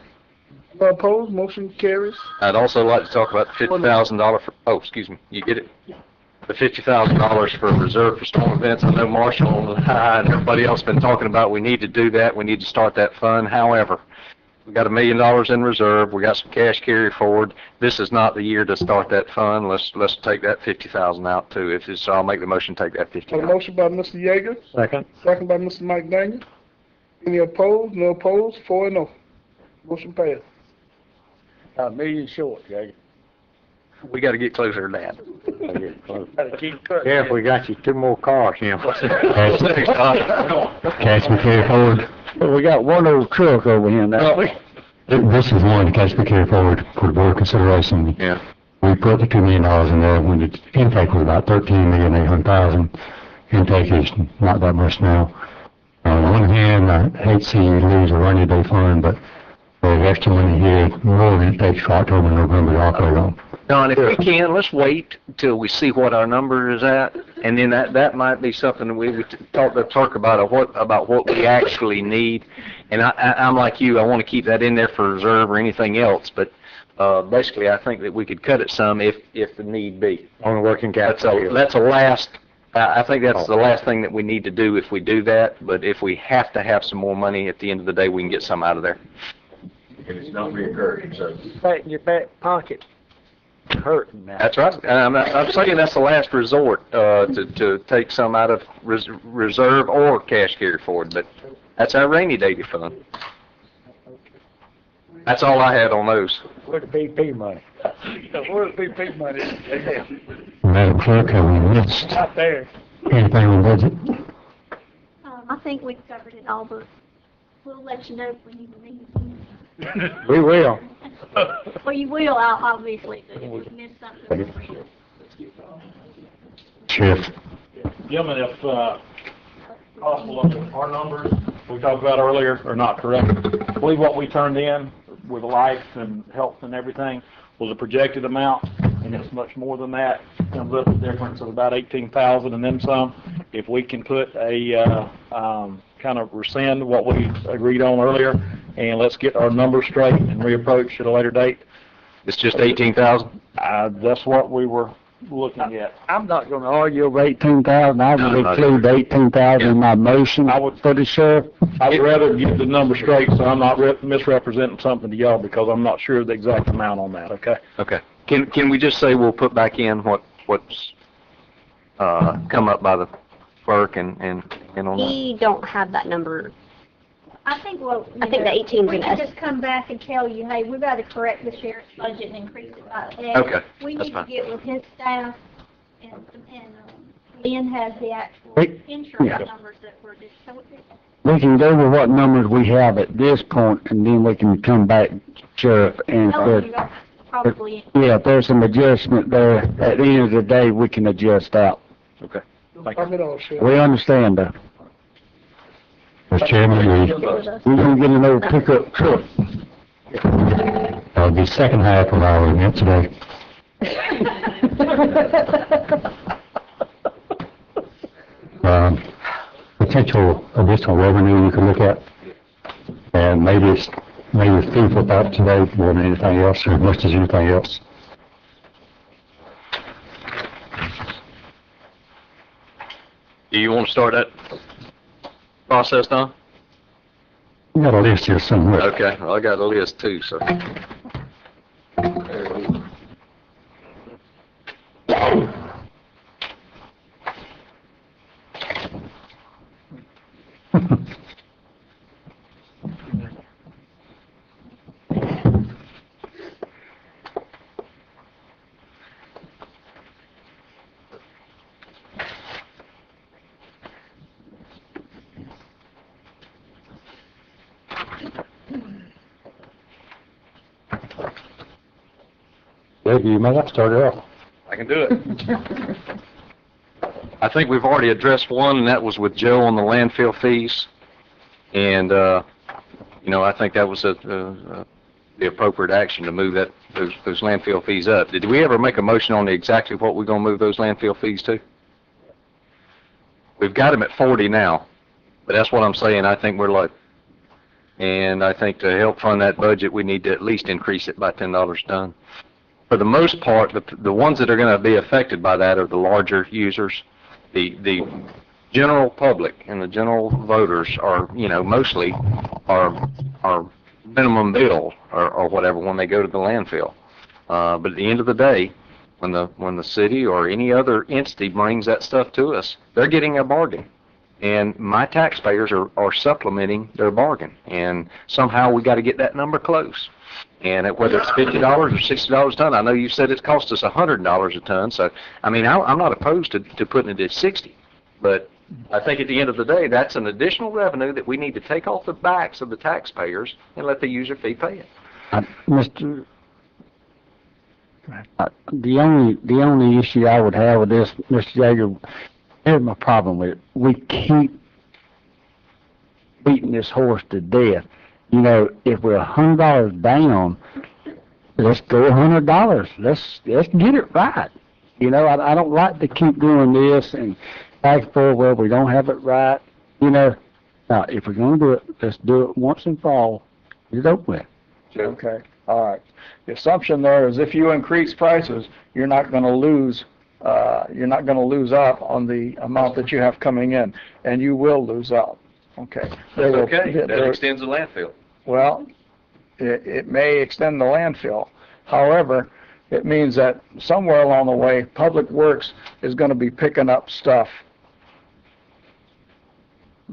opposed? Motion carries. I'd also like to talk about the $50,000 for, oh, excuse me, you get it? The $50,000 for reserve for storm events. I know Marshall and everybody else been talking about we need to do that. We need to start that fund. However, we got $1 million in reserve. We got some cash carry forward. This is not the year to start that fund. Let's take that 50,000 out too. If it's, so I'll make the motion, take that 50 Got a out. motion by Mr. Yeager. Second. Second by Mr. Mike Daniels. Any opposed? No opposed? 4-0. Motion passed. $1 million short, Jay. We got to get closer to that. Gotta keep cutting. Yeah, if we got you 2 more cars, Jim. Cash we carry forward. Well, we got one old truck over here now. This is one, the cash we carry forward for the board consideration. Yeah. We put the $2 million in there when the intake was about $13,800,000. Intake is not that much now. On one hand, I hate to see you lose a rainy day fund, but there's extra money here, more than it takes for October and November to operate on. Don, if we can, let's wait till we see what our number is at, and then that might be something that we talk about what we actually need. And I'm like you, I want to keep that in there for reserve or anything else, but basically I think that we could cut it some if the need be. On the working capital. That's a last. I think that's the last thing that we need to do if we do that. But if we have to have some more money at the end of the day, we can get some out of there. And it's not reoccurring, so. Back in your back pocket. Hurting now. That's right. I'm saying that's the last resort to take some out of reserve or cash carry forward. But that's our rainy day fund. That's all I had on those. Where's the PP money? Where's the PP money? Madam Clerk, have we missed Not there. anything on budget? I think we've covered it all, but we'll let you know if we need to meet. We will. Well, you will, obviously, but if we miss something. Sheriff. Gentlemen, if possible, our numbers we talked about earlier are not correct. I believe what we turned in with life and health and everything was a projected amount, and it's much more than that. It comes up with a difference of about 18,000 and then some. If we can put a kind of rescind what we agreed on earlier, and let's get our numbers straight and reapproach at a later date. It's just 18,000? That's what we were looking at. I'm not gonna argue over 18,000. I would include 18,000 in my motion for the sheriff. I would rather get the number straight so I'm not misrepresenting something to y'all, because I'm not sure of the exact amount on that, okay? Okay. Can we just say we'll put back in what's come up by the clerk and on that? We don't have that number. I think, well, I think the 18 we is can an just come back and tell you, hey, we've got to correct the sheriff's budget and increase it by X. Okay, We that's need fine. to get with his staff, and Lynn has the actual Wait, insurance yeah. numbers that were just, so We can go with what numbers we have at this point, and then we can come back, Sheriff, and tell you that's probably. yeah, if there's some adjustment there, at the end of the day, we can adjust out. Okay. We understand that. Mr. Chairman, We're gonna get an old pickup truck. the second half of our event today. Potential additional revenue you can look at, and maybe it's food for thought today more than anything else, or as much as anything else. Do you want to start that process, Don? We got a list here somewhere. Okay, well, I got a list too, so. Maybe you might have to start it off. I can do it. I think we've already addressed one, and that was with Joe on the landfill fees. And, you know, I think that was the appropriate action to move those landfill fees up. Did we ever make a motion on exactly what we're going to move those landfill fees to? We've got them at 40 now, but that's what I'm saying. I think we're low. And I think to help fund that budget, we need to at least increase it by $10 a ton. For the most part, the ones that are going to be affected by that are the larger users. The general public and the general voters are, you know, mostly are minimum bill or whatever when they go to the landfill. But at the end of the day, when the city or any other entity brings that stuff to us, they're getting a bargain. And my taxpayers are supplementing their bargain. And somehow we got to get that number close. And whether it's $50 or $60 a ton, I know you said it cost us $100 a ton. So, I mean, I'm not opposed to putting it at 60. But I think at the end of the day, that's an additional revenue that we need to take off the backs of the taxpayers and let the user fee pay it. Mr. The only issue I would have with this, Mr. Jaeger, here's my problem with it. We keep beating this horse to death. You know, if we're $100 down, let's go $100. Let's get it right. You know, I don't like to keep doing this and back and forth, well, we don't have it right. You know, now, if we're going to do it, let's do it once and for all. Get it over with. Okay, all right. The assumption there is if you increase prices, you're not going to lose out on the amount that you have coming in, and you will lose out. Okay. That's okay. That extends the landfill. Well, it may extend the landfill. However, it means that somewhere along the way, Public Works is going to be picking up stuff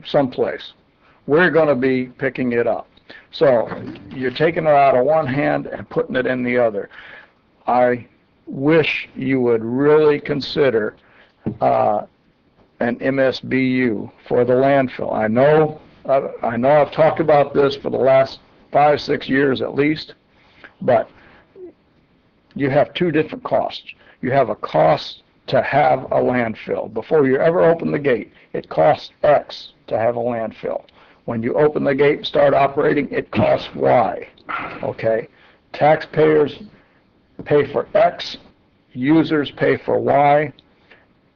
someplace. We're going to be picking it up. So you're taking it out of one hand and putting it in the other. I wish you would really consider an MSBU for the landfill. I know I've talked about this for the last 5-6 years at least, but you have two different costs. You have a cost to have a landfill. Before you ever open the gate, it costs X to have a landfill. When you open the gate and start operating, it costs Y. Okay? Taxpayers pay for X, users pay for Y,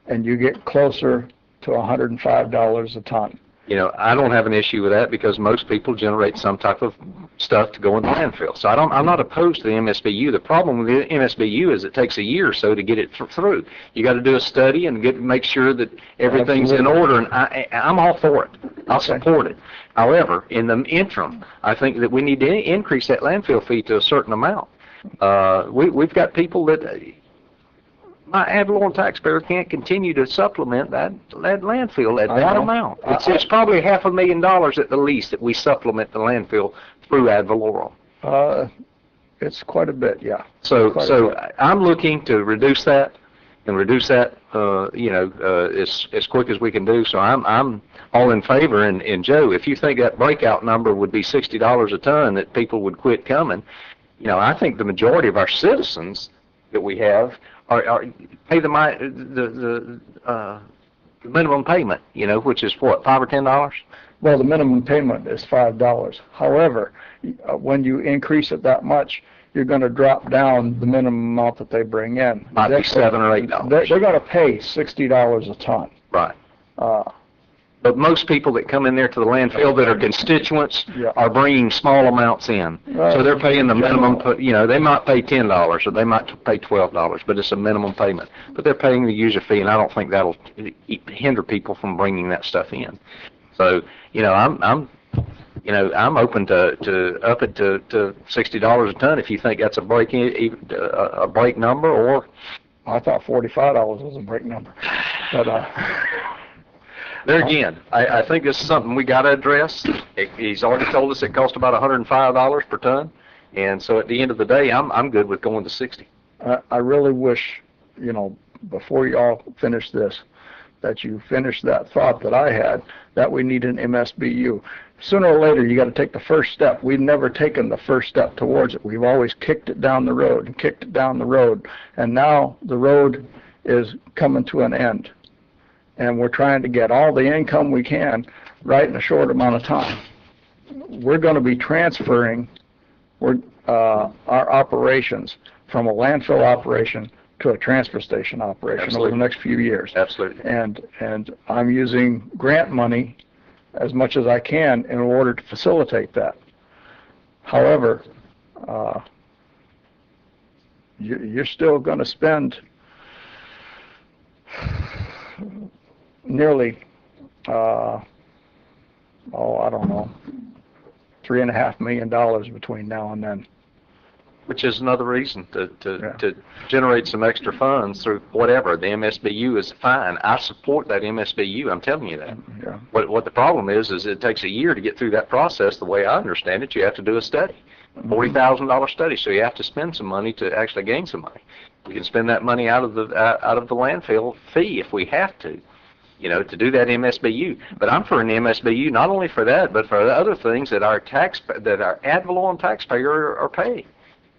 and you get closer to $105 a ton. You know, I don't have an issue with that because most people generate some type of stuff to go in the landfill. So I'm not opposed to the MSBU. The problem with the MSBU is it takes a year or so to get it through. You got to do a study and make sure that everything's in order, and I'm all for it. I'll support it. However, in the interim, I think that we need to increase that landfill fee to a certain amount. We've got people that my ad valorem taxpayer can't continue to supplement that landfill at that amount. It's probably $500,000 at the least that we supplement the landfill through ad valorem. It's quite a bit, yeah. So I'm looking to reduce that and reduce that, as quick as we can do. So I'm all in favor. And Joe, if you think that breakout number would be $60 a ton, that people would quit coming, I think the majority of our citizens that we have are pay the minimum payment, which is what, $5 or $10? Well, the minimum payment is $5. However, when you increase it that much, you're going to drop down the minimum amount that they bring in. Might be $7 or $8. They're going to pay $60 a ton. Right. But most people that come in there to the landfill that are constituents are bringing small amounts in. So they're paying the minimum, they might pay $10 or they might pay $12, but it's a minimum payment. But they're paying the user fee, and I don't think that'll hinder people from bringing that stuff in. So, I'm open to up it to $60 a ton if you think that's a break number, or I thought $45 was a break number. But there again, I think this is something we got to address. He's already told us it costs about $105 per ton, and so at the end of the day, I'm good with going to 60. I really wish, before y'all finish this, that you finish that thought that I had, that we need an MSBU. Sooner or later, you got to take the first step. We've never taken the first step towards it. We've always kicked it down the road and kicked it down the road, and now the road is coming to an end. And we're trying to get all the income we can right in a short amount of time. We're going to be transferring our operations from a landfill operation to a transfer station operation over the next few years. Absolutely. And I'm using grant money as much as I can in order to facilitate that. However, you're still going to spend nearly, I don't know, $3.5 million between now and then. Which is another reason to generate some extra funds through whatever. The MSBU is fine. I support that MSBU. I'm telling you that. Yeah. What the problem is it takes a year to get through that process. The way I understand it, you have to do a study, $40,000 study. So you have to spend some money to actually gain some money. We can spend that money out of the landfill fee if we have to, to do that MSBU. But I'm for an MSBU not only for that, but for the other things that our ad valorem taxpayer are paying.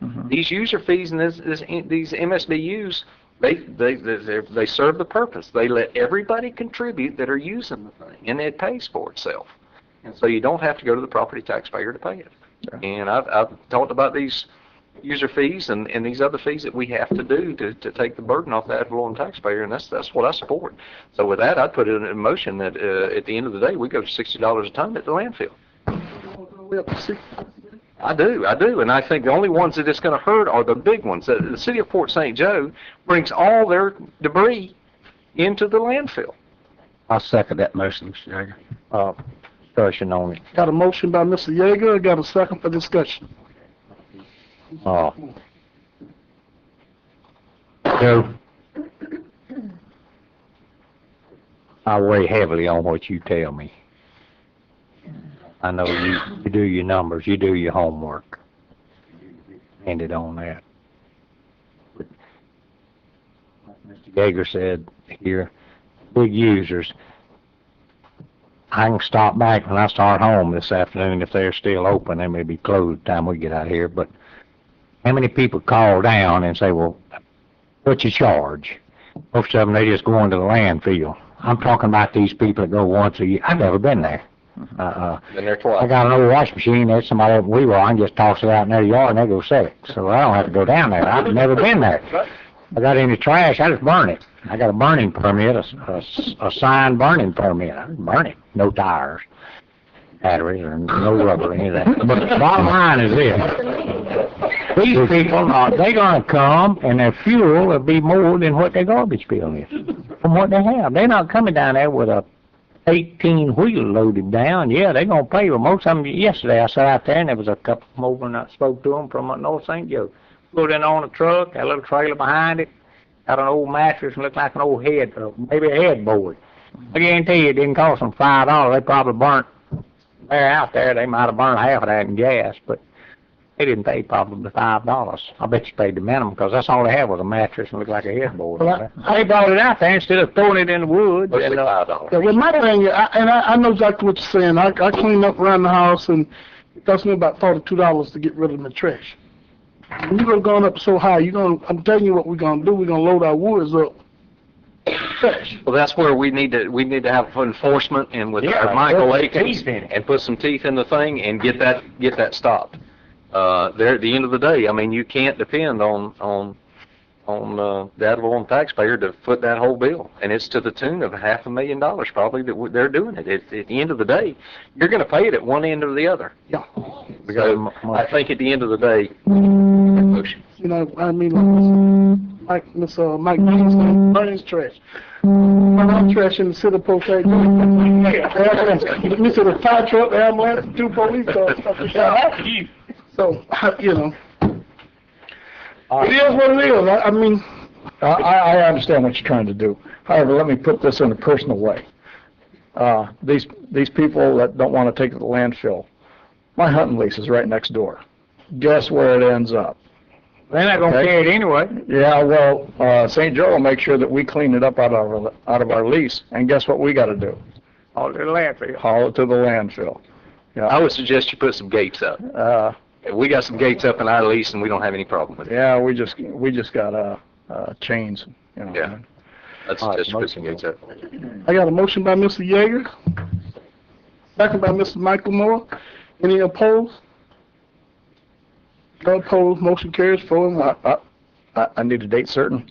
Mm-hmm. These user fees and these MSBUs, they serve the purpose. They let everybody contribute that are using the thing, and it pays for itself. And so you don't have to go to the property taxpayer to pay it. Yeah. And I've talked about these user fees and these other fees that we have to do to take the burden off the ad valorem taxpayer, and that's what I support. So with that, I'd put it in motion that at the end of the day, we go to $60 a ton at the landfill. I do, and I think the only ones that it's going to hurt are the big ones. The city of Port St. Joe brings all their debris into the landfill. I'll second that motion, Mr. Yeager. Discussion on it. Got a motion by Mr. Yeager, got a second for discussion. Joe, I weigh heavily on what you tell me. I know you do your numbers, you do your homework. Ended on that. But like Mr. Yeager said here, big users. I can stop back when I start home this afternoon if they're still open. They may be closed by the time we get out here, but how many people call down and say, well, what's your charge? Most of them, they just go into the landfill. I'm talking about these people that go once a year. I've never been there. Been there twice. I got an old washing machine. There's somebody that we were on, just toss it out in their yard and they go sell it. So I don't have to go down there. I've never been there. I got any trash, I just burn it. I got a burning permit, a signed burning permit. I just burn it. No tires, batteries, or no rubber, any of that. But the bottom line is this. These people, they're going to come and their fuel will be more than what their garbage bill is from what they have. They're not coming down there with a 18-wheel loaded down. Yeah, they're going to pay. Well, most of them, yesterday I sat out there and there was a couple from over and I spoke to them from North St. Joe. Put in on a truck, had a little trailer behind it, got an old mattress and looked like an old head, maybe a headboard. I guarantee you it didn't cost them $5. They probably burnt, they're out there, they might have burned half of that in gas, but they didn't pay probably $5. I bet you paid the minimum, because that's all they had was a mattress and looked like a headboard. Well, They brought it out there instead of throwing it in the woods. Mostly And, $5. Yeah, well, my thing, I know exactly what you're saying. I clean up around the house, and it costs me about $42 to get rid of my trash. When you're going up so high, I'm telling you what we're gonna do. We're gonna load our woods up. Trash. Well, that's where we need to have enforcement and with Yeah, our Michael put Akins teeth in it. and put some teeth in the thing and get that stopped. There at the end of the day, I mean, you can't depend on the ad valorem taxpayer to foot that whole bill, and it's to the tune of $500,000 probably that they're doing it. At the end of the day, you're going to pay it at one end or the other. Yeah. So I think at the end of the day, You know, I mean, like Mike Johnson, burn his trash. Burn our trash in the city post. Me to the fire truck, the ambulance, 2 police cars. So, you know, it is what it is. I mean, I understand what you're trying to do. However, let me put this in a personal way. These people that don't want to take it to the landfill, my hunting lease is right next door. Guess where it ends up? They're not gonna carry it anyway. Yeah, well, St. Joe will make sure that we clean it up out of our lease, and guess what we gotta do? Haul it to the landfill. Haul it to the landfill. Yeah. I would suggest you put some gates up. We got some gates up in our lease, and we don't have any problem with it. Yeah, we just got chains, you know. Yeah. Let's just put some gates up. I got a motion by Mr. Yeager, second by Mr. Michael Moore. Any opposed? No opposed, motion carries forward. I need a date certain.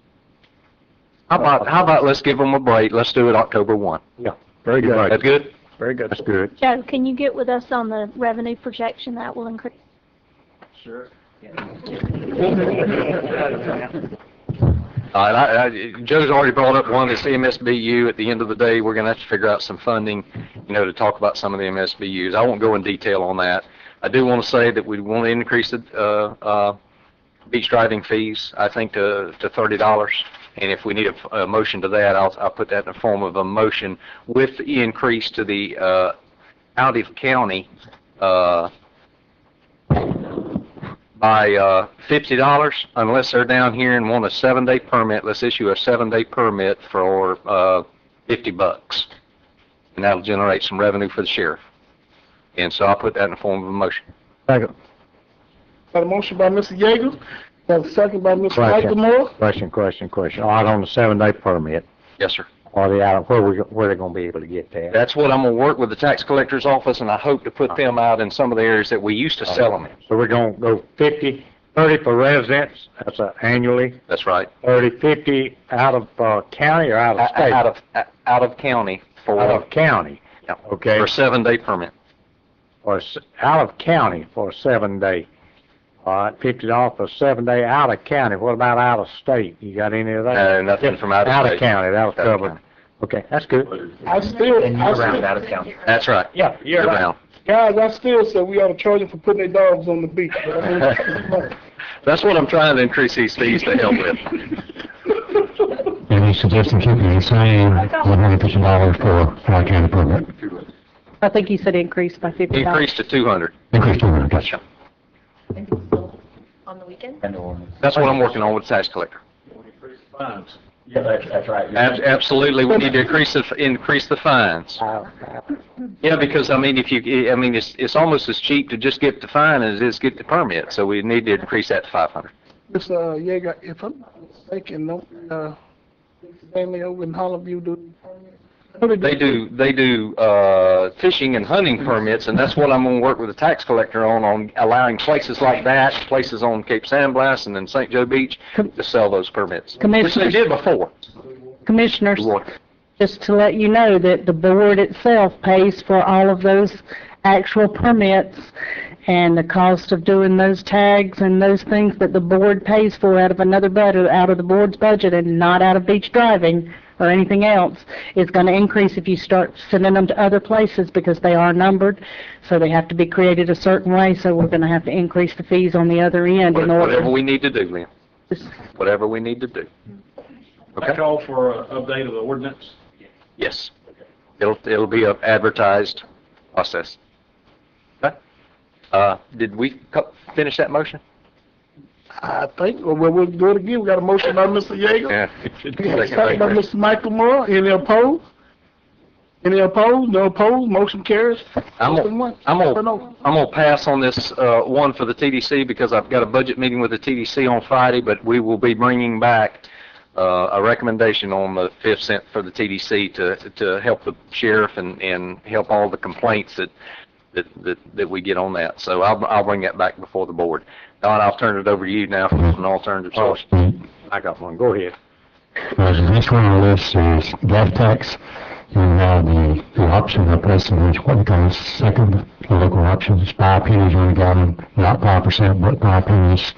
How about let's give them a break? Let's do it October 1. Yeah, very good. That's good? Very good. That's good. Joe, can you get with us on the revenue projection that will increase? Sure. Joe's already brought up one, that's the MSBU. At the end of the day, we're going to have to figure out some funding, to talk about some of the MSBUs. I won't go in detail on that. I do want to say that we want to increase the beach driving fees, I think, to $30. And if we need a motion to that, I'll put that in the form of a motion with the increase to the out of county by $50, unless they're down here and want a 7-day permit. Let's issue a 7-day permit for $50, and that'll generate some revenue for the sheriff. And so I'll put that in the form of a motion. Second. Got a motion by Mr. Yeager, got a second by Mr. Michael Moore. Question. All right, on the 7-day permit, Yes, sir. are they out, where they gonna be able to get that? That's what I'm going to work with the tax collector's office, and I hope to put them out in some of the areas that we used to sell them in. So we're gonna go 30 for residents, that's annually, That's right. 50 out of county or out of state? Out of county for. Out of county, Yeah, okay. For a 7-day permit. Out of county for a 7-day. All right, $50 for a 7-day out of county. What about out of state? You got any of that? Nothing from out of Out state. of county, that'll Out of cover it. county. Okay, that's good. I still, Out of county. That's right. Yeah, you're right. Down. guys, I still say we ought to charge them for putting their dogs on the beach. But I mean, That's what I'm trying to increase these fees to help with. Any suggestion keeping the same $150 for our county permit? I think you said increase by $50. Increase to 200. Increase to 200, gotcha. On the weekend? That's what I'm working on with the tax collector. Fines. Yeah, that's right. Absolutely, we need to increase the fines. Yeah, because I mean, it's almost as cheap to just get the fine as it is get the permit. So we need to increase that to 500. Mr. Yeager, if I'm not mistaken, don't mainly over in Hollowview do They do fishing and hunting permits, and that's what I'm going to work with the tax collector on allowing places like that, places on Cape San Blas and then St. Joe Beach, to sell those permits, which they did before. Commissioners, just to let you know that the board itself pays for all of those actual permits, and the cost of doing those tags and those things that the board pays for out of another budget, out of the board's budget, and not out of beach driving or anything else, is going to increase if you start sending them to other places, because they are numbered, so they have to be created a certain way, so we're going to have to increase the fees on the other end in order. Whatever we need to do, Lynn. Whatever we need to do. Okay. That call for an update of the ordinance? Yes. It'll be a advertised process. Okay? Did we finish that motion? I think, well, we'll do it again. We got a motion by Mr. Yeager. Yeah. Second by Mr. Michael Moore. Any opposed? Any opposed? No opposed? Motion carries. I'm gonna pass on this, one for the TDC because I've got a budget meeting with the TDC on Friday, but we will be bringing back, a recommendation on the 5 cent for the TDC to help the sheriff and help all the complaints that we get on that. So I'll bring that back before the board. Don, I'll turn it over to you now for an alternative source. I got one. Go ahead. The next one on the list is gas tax. You have the option of pressing what we call second, the local option is 5 pennies on a gallon, not 5%, but 5 pennies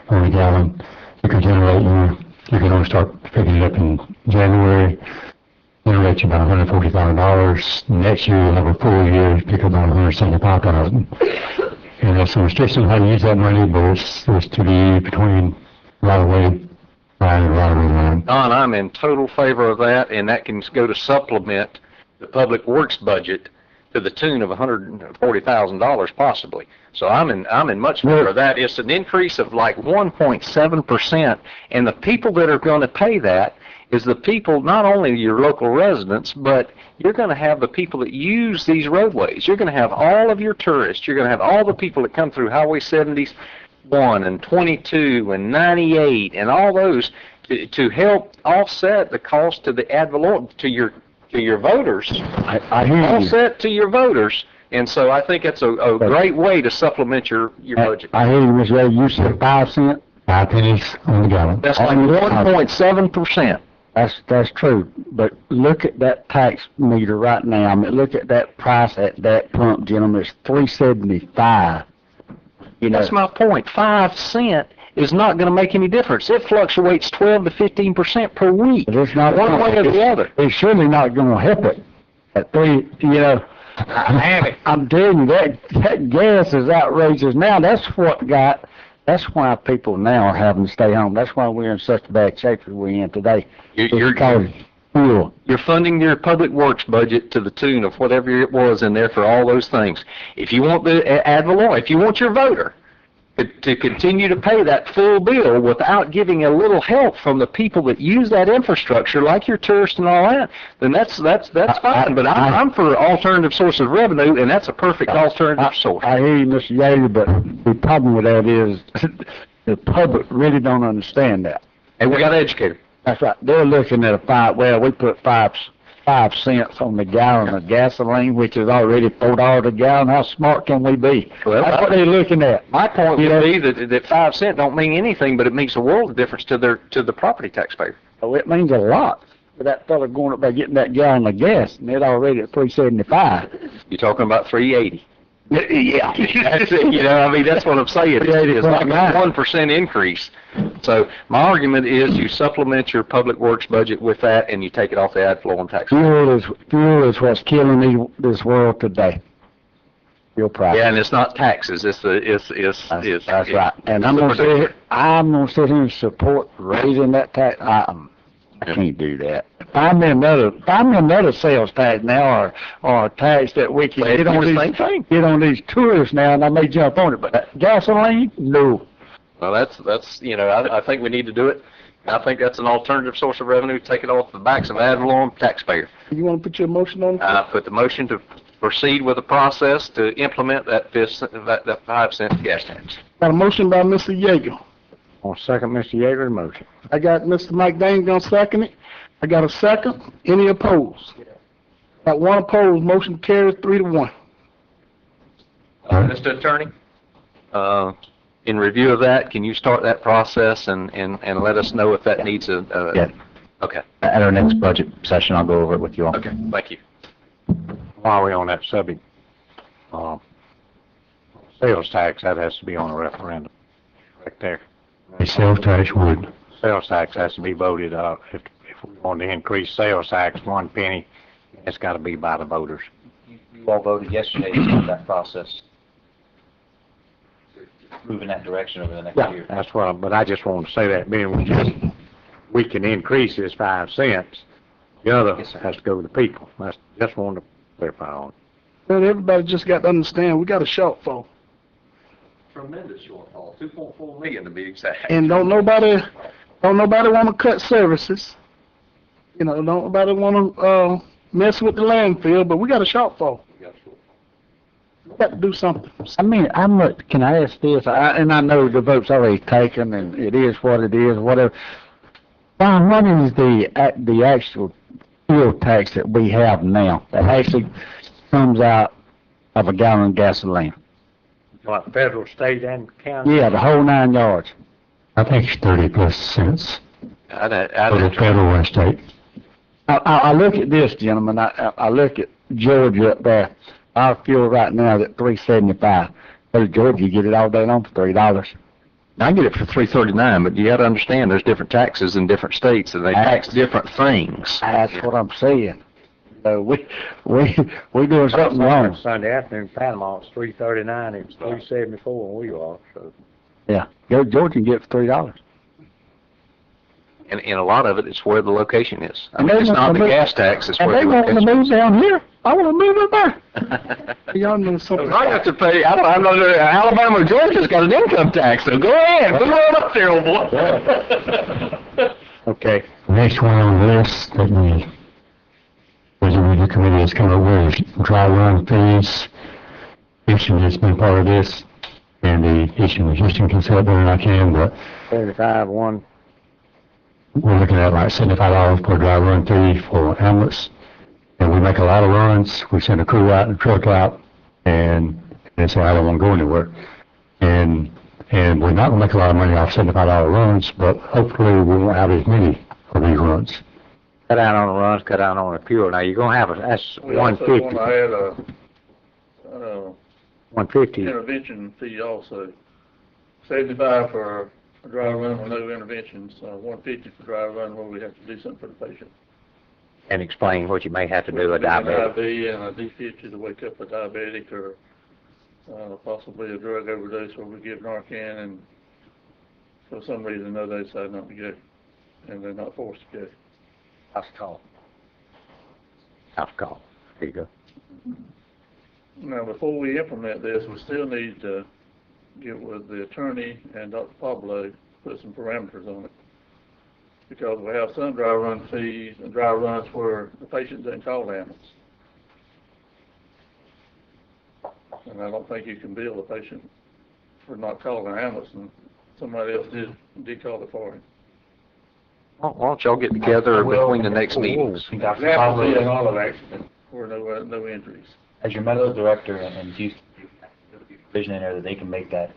on a gallon. You can generate you can only start picking it up in January, generate you about $145. Next year you'll have a full year, you pick up about $175,000. And there's some restrictions on how to use that money, but it's to be between right-of-way line and right-of-way line. Don, I'm in total favor of that, and that can go to supplement the public works budget to the tune of $140,000 possibly. So I'm in much favor of that. It's an increase of like 1.7%, and the people that are going to pay that is the people, not only your local residents, but you're going to have the people that use these roadways. You're going to have all of your tourists. You're going to have all the people that come through Highway 71 and 22 and 98 and all those to help offset the cost to the ad valorem to your voters. I hear you. Offset to your voters. And so I think it's a great way to supplement your budget. I hear you, Mr. Ray. You said 5 cents? 5 pennies on the gallon. That's like 1.7%. That's true, but look at that tax meter right now. I mean, look at that price at that pump, gentlemen. It's $3.75. You know, that's my point. 5 cents is not going to make any difference. It fluctuates 12 to 15% per week. But it's not one way or the other. It's surely not going to help it. At 3, you know, I'm telling you that gas is outrageous now. That's why people now are having to stay home. That's why we're in such bad shape as we're in today. You're funding your public works budget to the tune of whatever it was in there for all those things. If you want the ad valorem, if you want your voter to continue to pay that full bill without giving a little help from the people that use that infrastructure, like your tourists and all that, then that's fine. But I'm for alternative source of revenue, and that's a perfect alternative source. I hear you, Mr. Yeager, but the problem with that is the public really don't understand that. And we got to educate them. That's right. They're looking at we put 5 cents on the gallon of gasoline, which is already $4 a gallon. How smart can we be? Well, that's what they're looking at. My point would be that 5 cents don't mean anything, but it makes a world of difference to the property taxpayer. Oh, it means a lot for that fella going up there getting that gallon of gas, and it's already at $3.75. You're talking about $3.80. Yeah. That's it, you know, I mean, that's what I'm saying. It's like a 1% increase. So my argument is you supplement your public works budget with that, and you take it off the ad valorem tax. Fuel is what's killing this world today. Fuel price. Yeah, and it's not taxes. That's right. And I'm gonna sit here and support raising that tax. I can't do that. Find me another sales tax now, or a tax that we can get on these tourists now, and I may jump on it. But gasoline, no. Well, that's you know, I think we need to do it. I think that's an alternative source of revenue. Take it off the backs of ad valorem taxpayer. You want to put your motion on? I put the motion to proceed with the process to implement that 5 cent gas tax. Got a motion by Mr. Yeager. I'll second Mr. Yeager's motion. I got Mr. Mike Dane gonna second it. I got a second. Any opposed? Got one opposed. Motion carries 3-1. Mr. Attorney, in review of that, can you start that process and let us know if that needs a... Yeah. Okay. At our next budget session, I'll go over it with you all. Okay, thank you. While we're on that subject, sales tax, that has to be on a referendum. Right there. A sales tax would. Sales tax has to be voted up. If we want to increase sales tax 1 penny, it's got to be by the voters. You all voted yesterday to start that process. Move in that direction over the next year. That's what. But I just wanted to say that being we can increase this 5 cents. The other has to go to the people. That's just wanted to clarify on. But everybody just got to understand, we got a shortfall. Tremendous shortfall, 2.4 million to be exact. And don't nobody want to cut services. You know, don't nobody want to mess with the landfill, but we got a shortfall. We got to do something. I mean, can I ask this? And I know the vote's already taken, and it is what it is, whatever. Ron, what is the actual fuel tax that we have now that actually comes out of a gallon of gasoline? What, federal, state, and county? Yeah, the whole 9 yards. I think it's 30+ cents I'd for the federal and state. I look at this, gentlemen. I look at Georgia up there. Our fuel right now is at $3.75. Go to Georgia, you get it all day long for $3. I get it for $3.39, but you got to understand there's different taxes in different states, and they tax different things. That's what I'm saying. So we doing something wrong. Sunday afternoon in Panama, it's $3.39. It's $3.74 where we are. So. Yeah, go to Georgia and get it for $3. And a lot of it is where the location is. I mean, it's not the gas tax, it's where the location is. And they want to move down here. I want to move up there. Y'all know something. I have to pay, I'm not, Alabama or Georgia's got an income tax, so go ahead, move on up there, old boy. Okay. The next one on the list that the Review Committee has come up with is dry run fees. Houston has been part of this, and the Houston can sell it better than I can, but 75, one. We're looking at like $75 per dry run fee for ambulance. And we make a lot of runs. We send a crew out and a truck out, and they say, I don't want to go anywhere. And we're not going to make a lot of money off $75 runs, but hopefully we won't have as many of these runs. Cut down on the runs, cut down on the fuel. Now, you're going to have that's We also want to add a 150. intervention fee also. 75 for a dry run with no interventions, 150 for dry run where we have to do something for the patient. And explain what you may have to do with diabetic. An IV and a D50 to wake up a diabetic, or possibly a drug overdose where we give Narcan and for some reason or they decide not to go, and they're not forced to go. House call. House call. There you go. Now, before we implement this, we still need to get with the attorney and Dr. Pablo, put some parameters on it. Because we have some dry run fees and dry runs where the patient doesn't call the ambulance. And I don't think you can bill the patient for not calling the ambulance, and somebody else did call it for him. Why don't y'all get together between the next meetings? Dr. Pablo and all of accident where no injuries. As your medical director and Houston, there'll be a provision in there that they can make that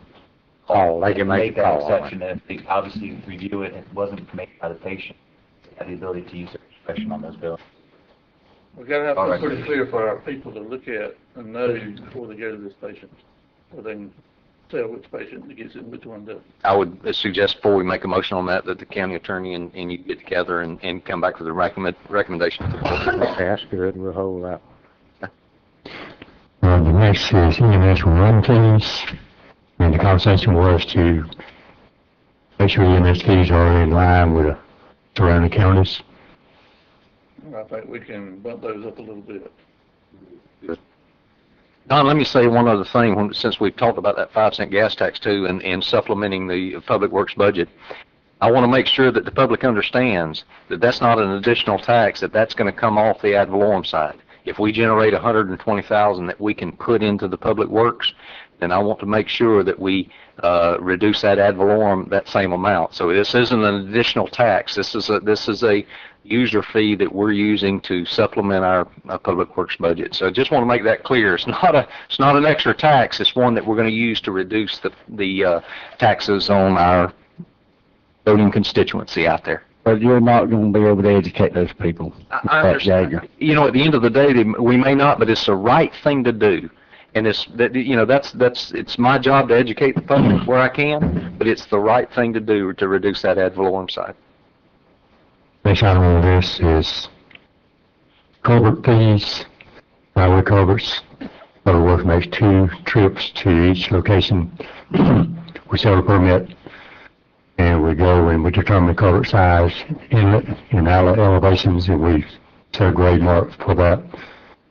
call. They can make that call. exception. And if they obviously review it and it wasn't made by the patient, they have the ability to use their discretion on those bills. We've got to have something pretty clear for our people to look at and know before they go to this patient, so they can tell which patient gets it and which one doesn't. I would suggest before we make a motion on that the county attorney and you get together and come back with a recommendation. Okay, that's good. We'll hold that. The next is EMS run fees, and the conversation was to make sure EMS fees are in line with the surrounding counties. I think we can bump those up a little bit. Don, let me say one other thing, since we've talked about that 5-cent gas tax too, and supplementing the public works budget. I want to make sure that the public understands that that's not an additional tax, that's going to come off the ad valorem side. If we generate $120,000 that we can put into the public works, then I want to make sure that we reduce that ad valorem that same amount. So this isn't an additional tax. This is a user fee that we're using to supplement our public works budget. So I just want to make that clear. It's not an extra tax. It's one that we're going to use to reduce the taxes on our voting constituency out there. But you're not going to be able to educate those people. I understand. You know, at the end of the day, we may not, but it's the right thing to do. And it's my job to educate the public where I can, but it's the right thing to do to reduce that ad valorem side. Next item on this is culvert fees, highway culverts. Public Works makes 2 trips to each location. We sell a permit, and we go and we determine the culvert size, inlet and outlet elevations, and we set a grade mark for that,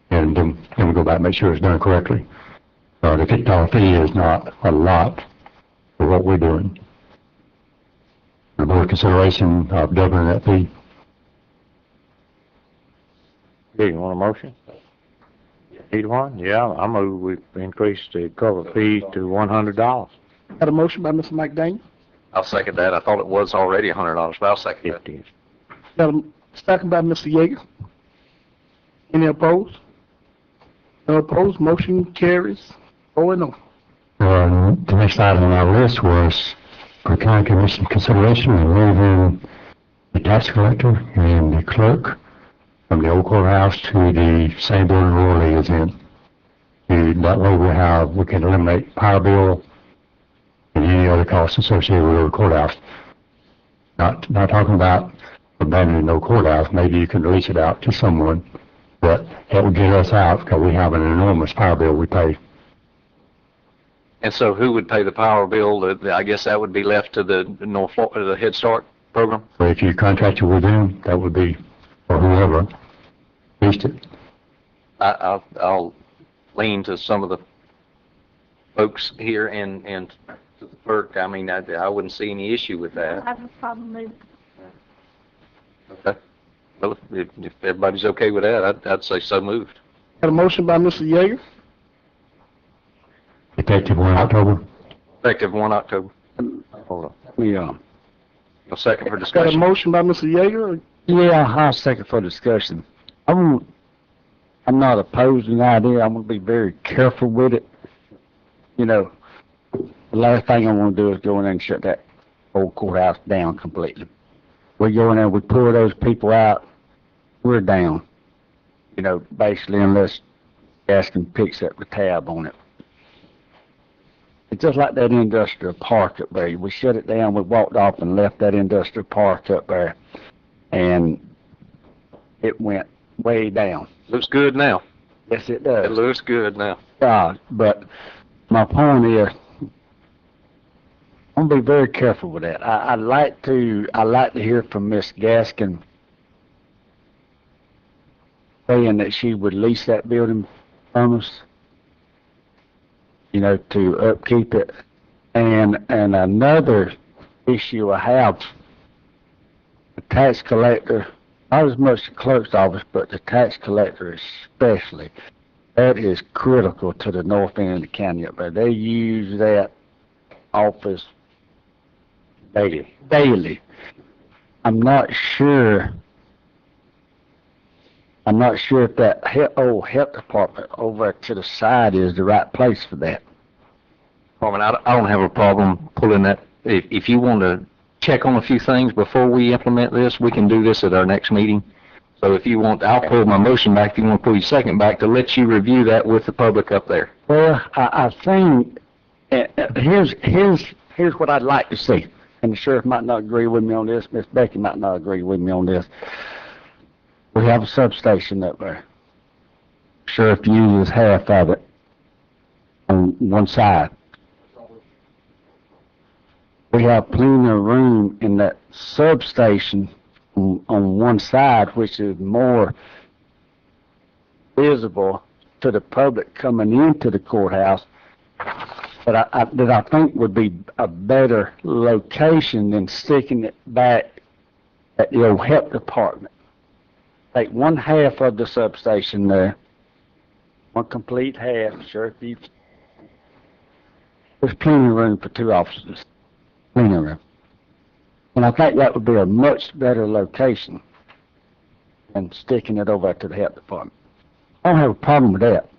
and then we go back and make sure it's done correctly. The $50 fee is not a lot for what we're doing. The board consideration of doubling that fee. Do you want a motion? Need one? Yeah, I move we increase the cover fee to $100. Got a motion by Mr. Mike Daniel. I'll second that. I thought it was already $100, but I'll second that. Got a second by Mr. Yeager. Any opposed? No opposed, motion carries 4-0. The next item on our list was for county commission consideration of moving the tax collector and the clerk from the old courthouse to the same building Royal Lee is in. That way we can eliminate power bill and any other costs associated with the courthouse. Not talking about abandoning no courthouse. Maybe you can release it out to someone, but that would get us out because we have an enormous power bill we pay. And so who would pay the power bill? I guess that would be left to the North Florida, the Head Start program? So if you contract with them, that would be, or whoever, leased it. I'll lean to some of the folks here and to the clerk. I mean, I wouldn't see any issue with that. I have a problem with Okay. Well, if everybody's okay with that, I'd say so moved. Got a motion by Mr. Yeager. Effective 1 October. Effective 1 October. Hold on. Let me, A second for Got a discussion. motion by Mr. Yeager. Yeah, I'll second for discussion. I'm not opposed to the idea. I'm gonna be very careful with it. You know, the last thing I wanna do is go in there and shut that old courthouse down completely. We go in there, we pull those people out, we're down. You know, basically unless Gaston picks up the tab on it. It's just like that industrial park up there. We shut it down, we walked off and left that industrial park up there. And it went way down. Looks good now. Yes, it does. It looks good now. But my point is, I'm gonna be very careful with that. I'd like to hear from Miss Gaskin saying that she would lease that building from us, you know, to upkeep it. And another issue I have, the tax collector, not as much the clerk's office, but the tax collector especially, that is critical to the north end of the county up there. They use that office daily. I'm not sure if that old health department over to the side is the right place for that. Norman, I don't have a problem pulling that. If you want to check on a few things before we implement this, we can do this at our next meeting. So if you want, I'll pull my motion back. If you want to pull your second back to let you review that with the public up there. Well, I think here's what I'd like to see. And the sheriff might not agree with me on this. Miss Becky might not agree with me on this. We have a substation up there. Sheriff uses half of it on one side. We have plenty of room in that substation on one side, which is more visible to the public coming into the courthouse, but I think would be a better location than sticking it back at the old health department. Take one half of the substation there, one complete half, Sheriff, there's plenty of room for two officers. Plenty of room. And I think that would be a much better location than sticking it over to the health department. I don't have a problem with that.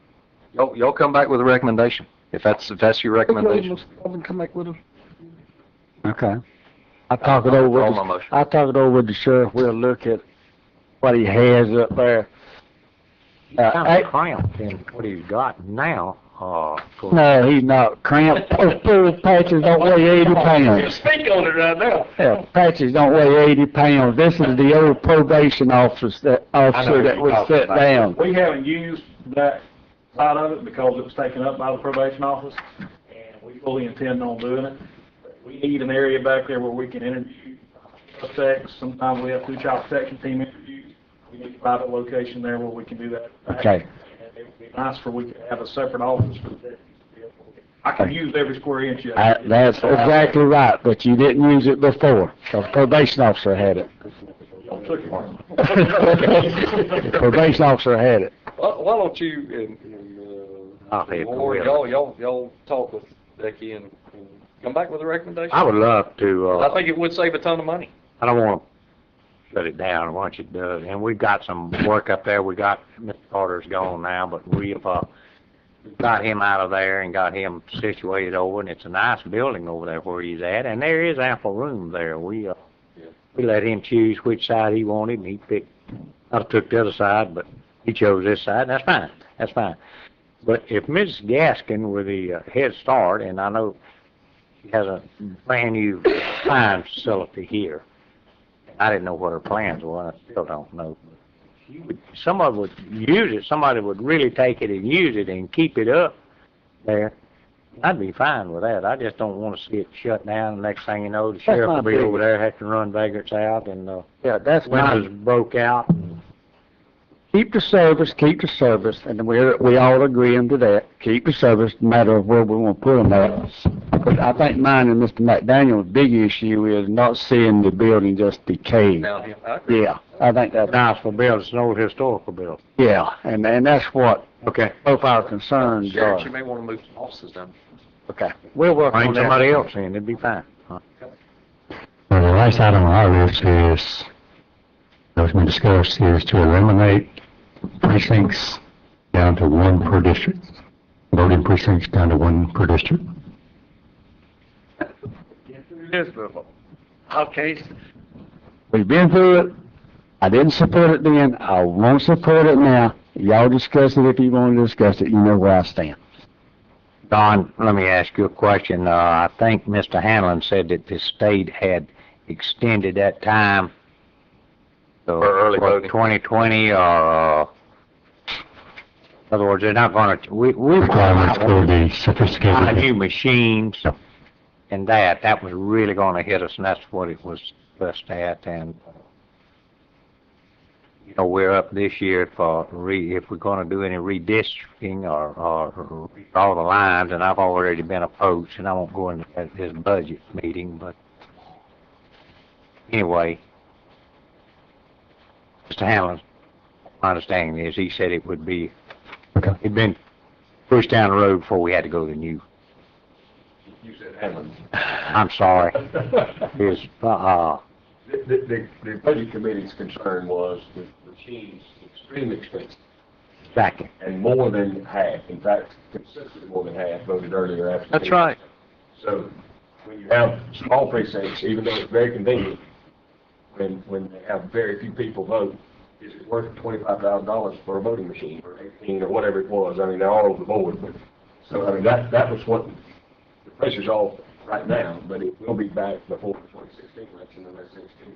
Y'all come back with a recommendation, if that's your recommendation. Come back with us. Okay. I'll talk it over with the sheriff. We'll look at what he has up there. Kind of cramped in what he's got now. No, he's not cramped. Those patches don't weigh 80 pounds. Speak on it right now. Yeah, patches don't weigh 80 pounds. This is the old probation officer that was set down. We haven't used that side of it because it was taken up by the probation office, and we fully intend on doing it. We need an area back there where we can interview suspects. Sometimes we have two child protection team interviews. We need a private location there where we can do that. Okay. And it would be nice for we could have a separate office for the deputies to be able to. I can use every square inch of it. That's exactly right, but you didn't use it before, because probation officer had it. The probation officer had it. Why don't you and Ward, y'all talk with Becky and come back with a recommendation? I would love to, I think it would save a ton of money. I don't want to shut it down once it does. And we've got some work up there. Mr. Carter's gone now, but we've got him out of there and got him situated over, and it's a nice building over there where he's at, and there is ample room there. We let him choose which side he wanted, and he picked, I'd have took the other side, but he chose this side, and that's fine. That's fine. But if Mrs. Gaskin were the Head Start, and I know she has a brand new fine facility here, I didn't know what her plans were, and I still don't know. Somebody would use it, somebody would really take it and use it and keep it up there. I'd be fine with that. I just don't want to see it shut down. The next thing you know, the sheriff will be over there, have to run vagrants out, and that's windows broke out. Keep the service, and we all agree into that. Keep the service, no matter of where we want to put them at. But I think mine and Mr. McDaniel's big issue is not seeing the building just decay. Yeah, I think that's nice for building. It's an old historical building. Yeah, and that's what both our concerns Sheriff, are. you may want to move some offices down. Okay, we'll work Bring on that. somebody else in, it'd be fine. Well, the last item on our list is, as we discussed, is to eliminate precincts down to one per district. Voting precincts down to one per district. Okay. We've been through it. I didn't support it then. I won't support it now. Y'all discuss it if you want to discuss it. You know where I stand. Don, let me ask you a question. I think Mr. Hanlon said that the state had extended that time For early voting. 2020, or in other words, they're not going to. We Requirements for the sophisticated. new machines, and that was really going to hit us, and that's what it was discussed at. And you know, we're up this year for if we're going to do any redistricting or draw the lines, and I've already been approached, and I won't go into this budget meeting, but anyway, Mr. Hamlin, my understanding is he said it would be, it'd been pushed down the road before we had to go to the new. You said Hammond. I'm sorry. It's, The budget committee's concern was the machines extremely expensive. Exactly. And more than half, in fact, consistently more than half voted earlier absentee. That's right. So when you have small precincts, even though it's very convenient, when they have very few people vote, is it worth $25,000 for a voting machine, or 18, or whatever it was? I mean, they're all over the board, but, so, I mean, that was what, the pressure's off right now, but it will be back before the 2016 election, and that's 16.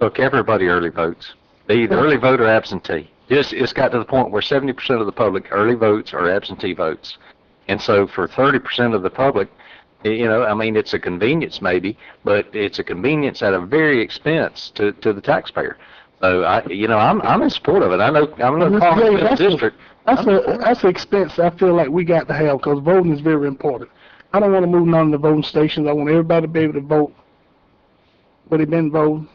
Look, everybody early votes. They either early vote or absentee. It's got to the point where 70% of the public early votes or absentee votes. And so for 30% of the public, you know, I mean, it's a convenience maybe, but it's a convenience at a very expense to the taxpayer. So I'm in support of it. I know I'm going to talk to the district. That's an expense I feel like we got to have, because voting is very important. I don't want to move none of the voting stations. I want everybody to be able to vote where they've been voting,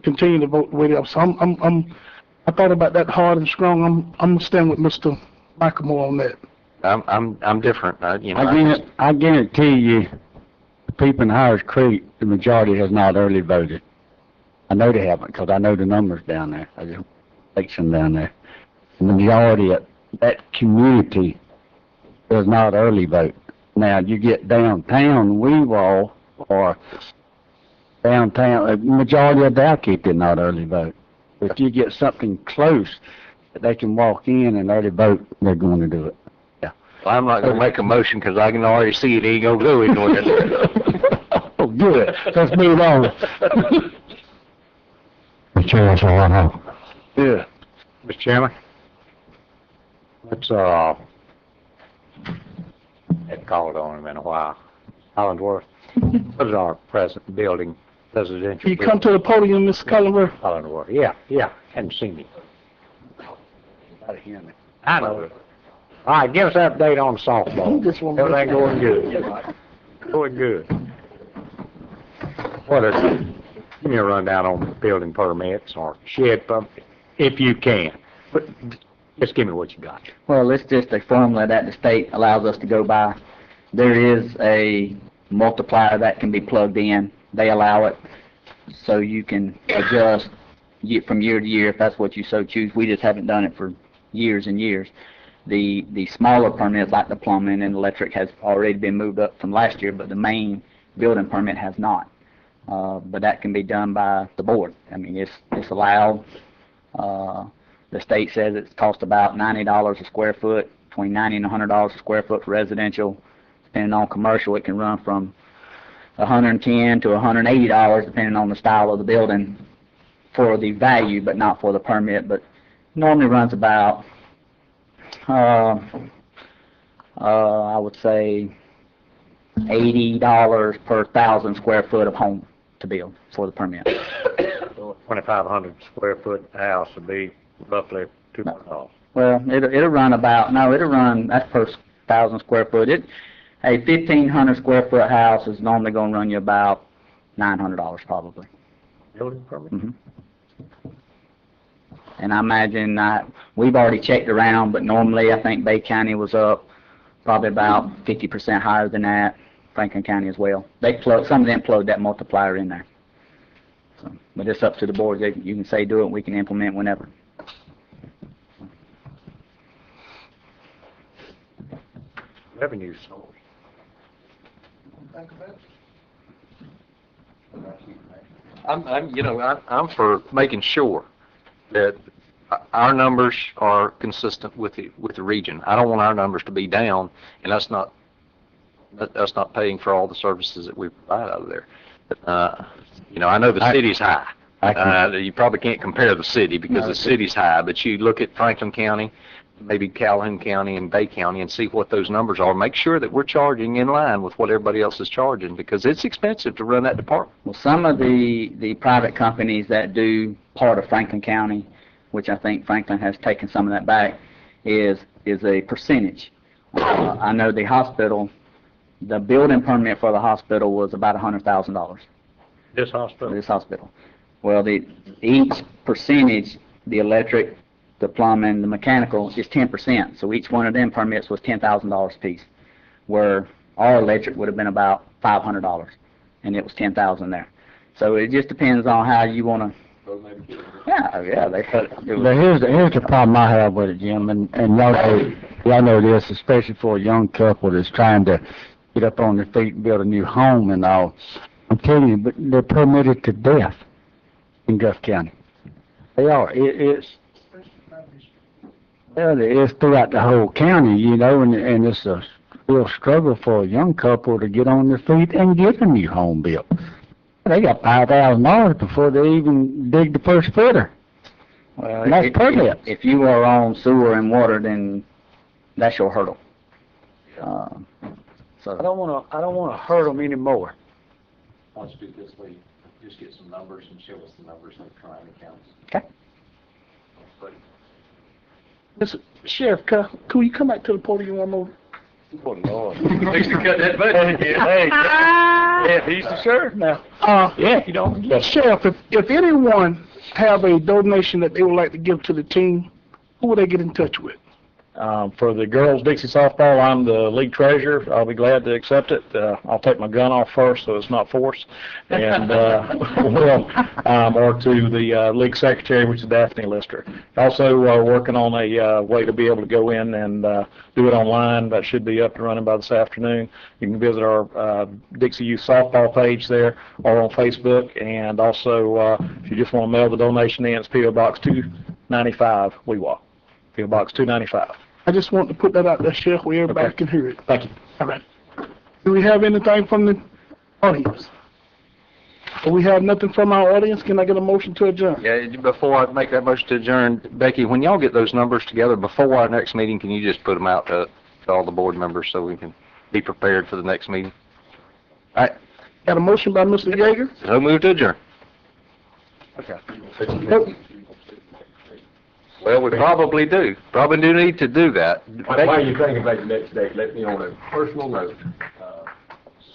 continue to vote the way they are. So I thought about that hard and strong. I'm gonna stand with Mr. Michael Moore on that. I'm different. I guarantee you, the people in Hires Creek, the majority has not early voted. I know they haven't, because I know the numbers down there. I just election down there. The majority of that community does not early vote. Now, you get downtown Weevil or downtown, the majority of Dalkeith did not early vote. If you get something close that they can walk in and early vote, they're going to do it. Yeah. Well, I'm not going to make a motion because I can already see it ain't going to go anywhere. Oh, good. Let's move on. Mr. Chair, that's all I have. Yeah. Mr. Chairman, let's hadn't called on him in a while. Hollingsworth. What is our present building residential? You come to the podium, Mr. Cullenberg. Cullenberg, yeah, hadn't seen me. I know. All right, give us an update on the softball. Everything going good. Going good. What is it? Give me a rundown on building permits or shed pump, if you can. But just give me what you got. Well, it's just a formula that the state allows us to go by. There is a multiplier that can be plugged in. They allow it so you can adjust from year to year if that's what you so choose. We just haven't done it for years and years. The smaller permits like the plumbing and electric has already been moved up from last year, but the main building permit has not. But that can be done by the board. I mean, it's allowed. The state says it costs about $90 a square foot, between $90 and $100 a square foot for residential. Depending on commercial, it can run from $110 to $180, depending on the style of the building for the value, but not for the permit. But normally runs about, I would say, $80 per 1,000 square foot of home to build for the permit. So a 2,500 square foot house would be roughly $200. Well, it'll run about, that's per 1,000 square foot. A 1,500 square foot house is normally going to run you about $900 probably. Building permit? Mm-hmm. And I imagine we've already checked around, but normally I think Bay County was up probably about 50% higher than that. Franklin County as well. Some of them plugged that multiplier in there. So, but it's up to the board. You can say do it, we can implement whenever. Revenue source. I'm for making sure that our numbers are consistent with the region. I don't want our numbers to be down and us not paying for all the services that we provide out of there. I know the city's high. You probably can't compare the city because the city's high, but you look at Franklin County, maybe Calhoun County and Bay County and see what those numbers are. Make sure that we're charging in line with what everybody else is charging because it's expensive to run that department. Well, some of the private companies that do part of Franklin County, which I think Franklin has taken some of that back, is a percentage. I know the hospital, the building permit for the hospital was about $100,000. This hospital? This hospital. Well, each percentage, the electric, the plumbing, the mechanical, is 10%. So each one of them permits was $10,000 a piece, where our electric would have been about $500, and it was $10,000 there. So it just depends on how you want to. Yeah. They put it. But here's the problem I have with it, Jim, and y'all know this, especially for a young couple that's trying to get up on their feet and build a new home and all. I'm telling you, but they're permitted to death in Gulf County. They are. It's throughout the whole county, and it's a real struggle for a young couple to get on their feet and get a new home built. They got $5,000 before they even dig the first footer. Well, and that's permit. If you are on sewer and water, then that's your hurdle. So I don't want to hurt them anymore. Let's do it this way. Just get some numbers and show us the numbers like trying accounts. Okay. Mr. Sheriff, could you come back to the podium one more? Oh, Lord. Fix to cut that budget. He's the sheriff now. Sheriff, if anyone have a donation that they would like to give to the team, who would they get in touch with? For the girls Dixie softball, I'm the league treasurer. I'll be glad to accept it. I'll take my gun off first so it's not forced. And, or to the league secretary, which is Daphne Lister. Also working on a way to be able to go in and do it online. That should be up and running by this afternoon. You can visit our Dixie Youth softball page there or on Facebook. And also, if you just want to mail the donation in, it's P.O. Box 295, Weewalk. P.O. Box 295. I just want to put that out there, Sheriff, where everybody can hear it. Thank you. All right. Do we have anything from the audience? Do we have nothing from our audience? Can I get a motion to adjourn? Yeah, before I make that motion to adjourn, Becky, when y'all get those numbers together before our next meeting, can you just put them out to all the board members so we can be prepared for the next meeting? All right. Got a motion by Mr. Yeager. So move to adjourn. Well, we probably do. Probably do need to do that. While you're thinking about the next day, let me on a personal note,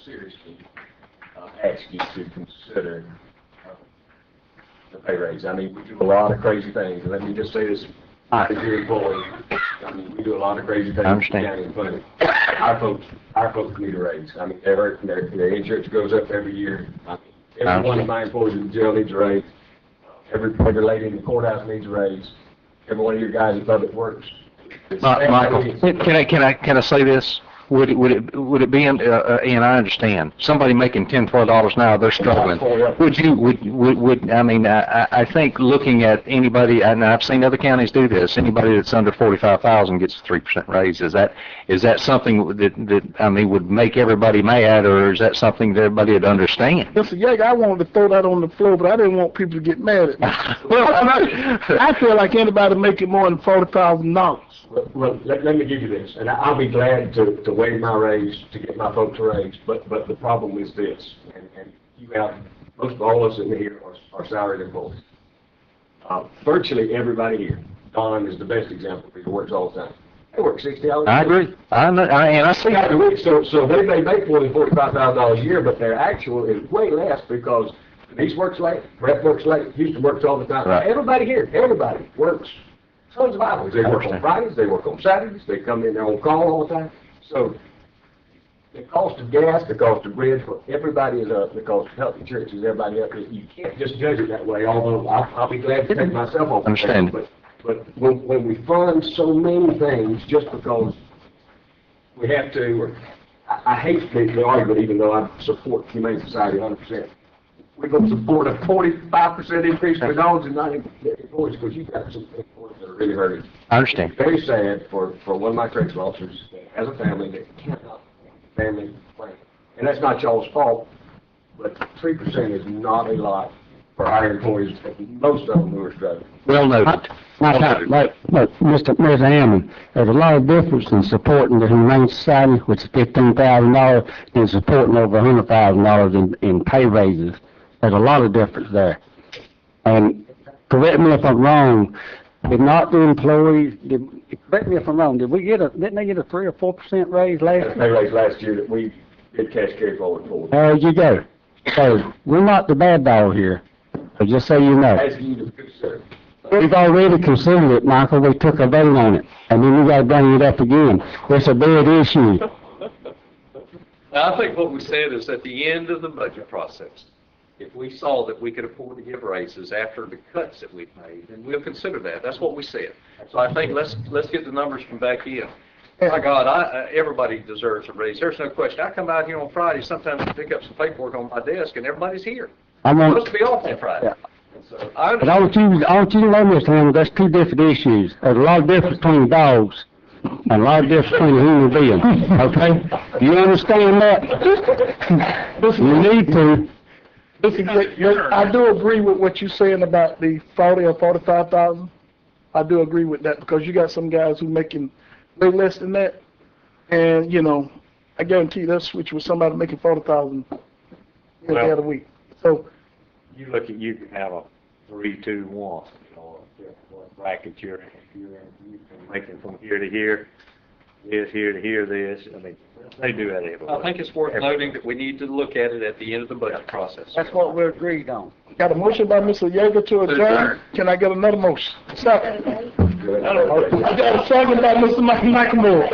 seriously, ask you to consider the pay raise. I mean, we do a lot of crazy things, and let me just say this, as your employee, I mean, we do a lot of crazy things. I understand. Down in Funny. Our folks need a raise. I mean, their insurance goes up every year. I mean, every one of my employees in the jail needs a raise. Every lady in the courthouse needs a raise. Every one of your guys in public works. Michael, can I say this? Would it be, and I understand, somebody making $10, $12 an hour, they're struggling. I think looking at anybody, and I've seen other counties do this, anybody that's under 45,000 gets a 3% raise. Is that something that would make everybody mad, or is that something that everybody would understand? Mr. Yeager, I wanted to throw that on the floor, but I didn't want people to get mad at me. I feel like anybody making more than $40,000. Well, let me give you this, and I'll be glad to waive my raise to get my folks a raise, but the problem is this, and you have, most of all of us in here are salaried employees. Virtually everybody here, Don is the best example, because he works all the time. They work 60 hours a week. I agree. I see that. So they may make more than $45,000 a year, but their actual is way less because Denise works late, Brett works late, Houston works all the time. Right. Everybody here, everybody works tons of hours. They work on Fridays, they work on Saturdays, they come in there on call all the time. So the cost of gas, the cost of bread for everybody is up, the cost of health insurance is everybody up. You can't just judge it that way, although I'll be glad to take myself off. Understand. But when we fund so many things just because we have to, or I hate the argument, even though I support Humane Society 100%. We're going to support a 45% increase for dogs and not employees, because you've got some employees that are really hurting. I understand. It's very sad for one of my correctional officers that has a family that cannot family plan. And that's not y'all's fault, but 3% is not a lot for our employees, most of them who are struggling. Well noted. Mr. Hammond, there's a lot of difference in supporting the Humane Society, which is $15,000, and supporting over $100,000 in pay raises. There's a lot of difference there. And correct me if I'm wrong, did not the employees, correct me if I'm wrong, didn't they get a 3 or 4% raise last year? Pay raise last year that we did cash carry forward for. There you go. So we're not the bad dog here. So just so you know. Asking you to consider. We've already considered it, Michael. We took a vote on it. And then we got to bring it up again. It's a big issue. Now, I think what we said is at the end of the budget process, if we saw that we could afford to give raises after the cuts that we've made, then we'll consider that. That's what we said. So I think let's get the numbers from back in. My God, everybody deserves a raise. There's no question. I come out here on Friday, sometimes I pick up some paperwork on my desk, and everybody's here. I'm supposed to be off on Friday. Yeah. So But I want you to know, Mr. Hammond, that's two different issues. There's a lot of difference between dogs and a lot of difference between a human being. Okay? Do you understand that? You need to. Listen, I do agree with what you're saying about the 40 or 45,000. I do agree with that, because you got some guys who making way less than that, and I guarantee you they'll switch with somebody making 40,000 every day of the week. So you can have a 3-2-1, what bracket you're in. You can make it from here to here, this here to here, this. I mean, they do that everywhere. I think it's worth noting that we need to look at it at the end of the budget process. That's what we agreed on. got a motion by Mr. Yeager to adjourn. Can I get another motion? Second. I got a second by Mr. McMorro.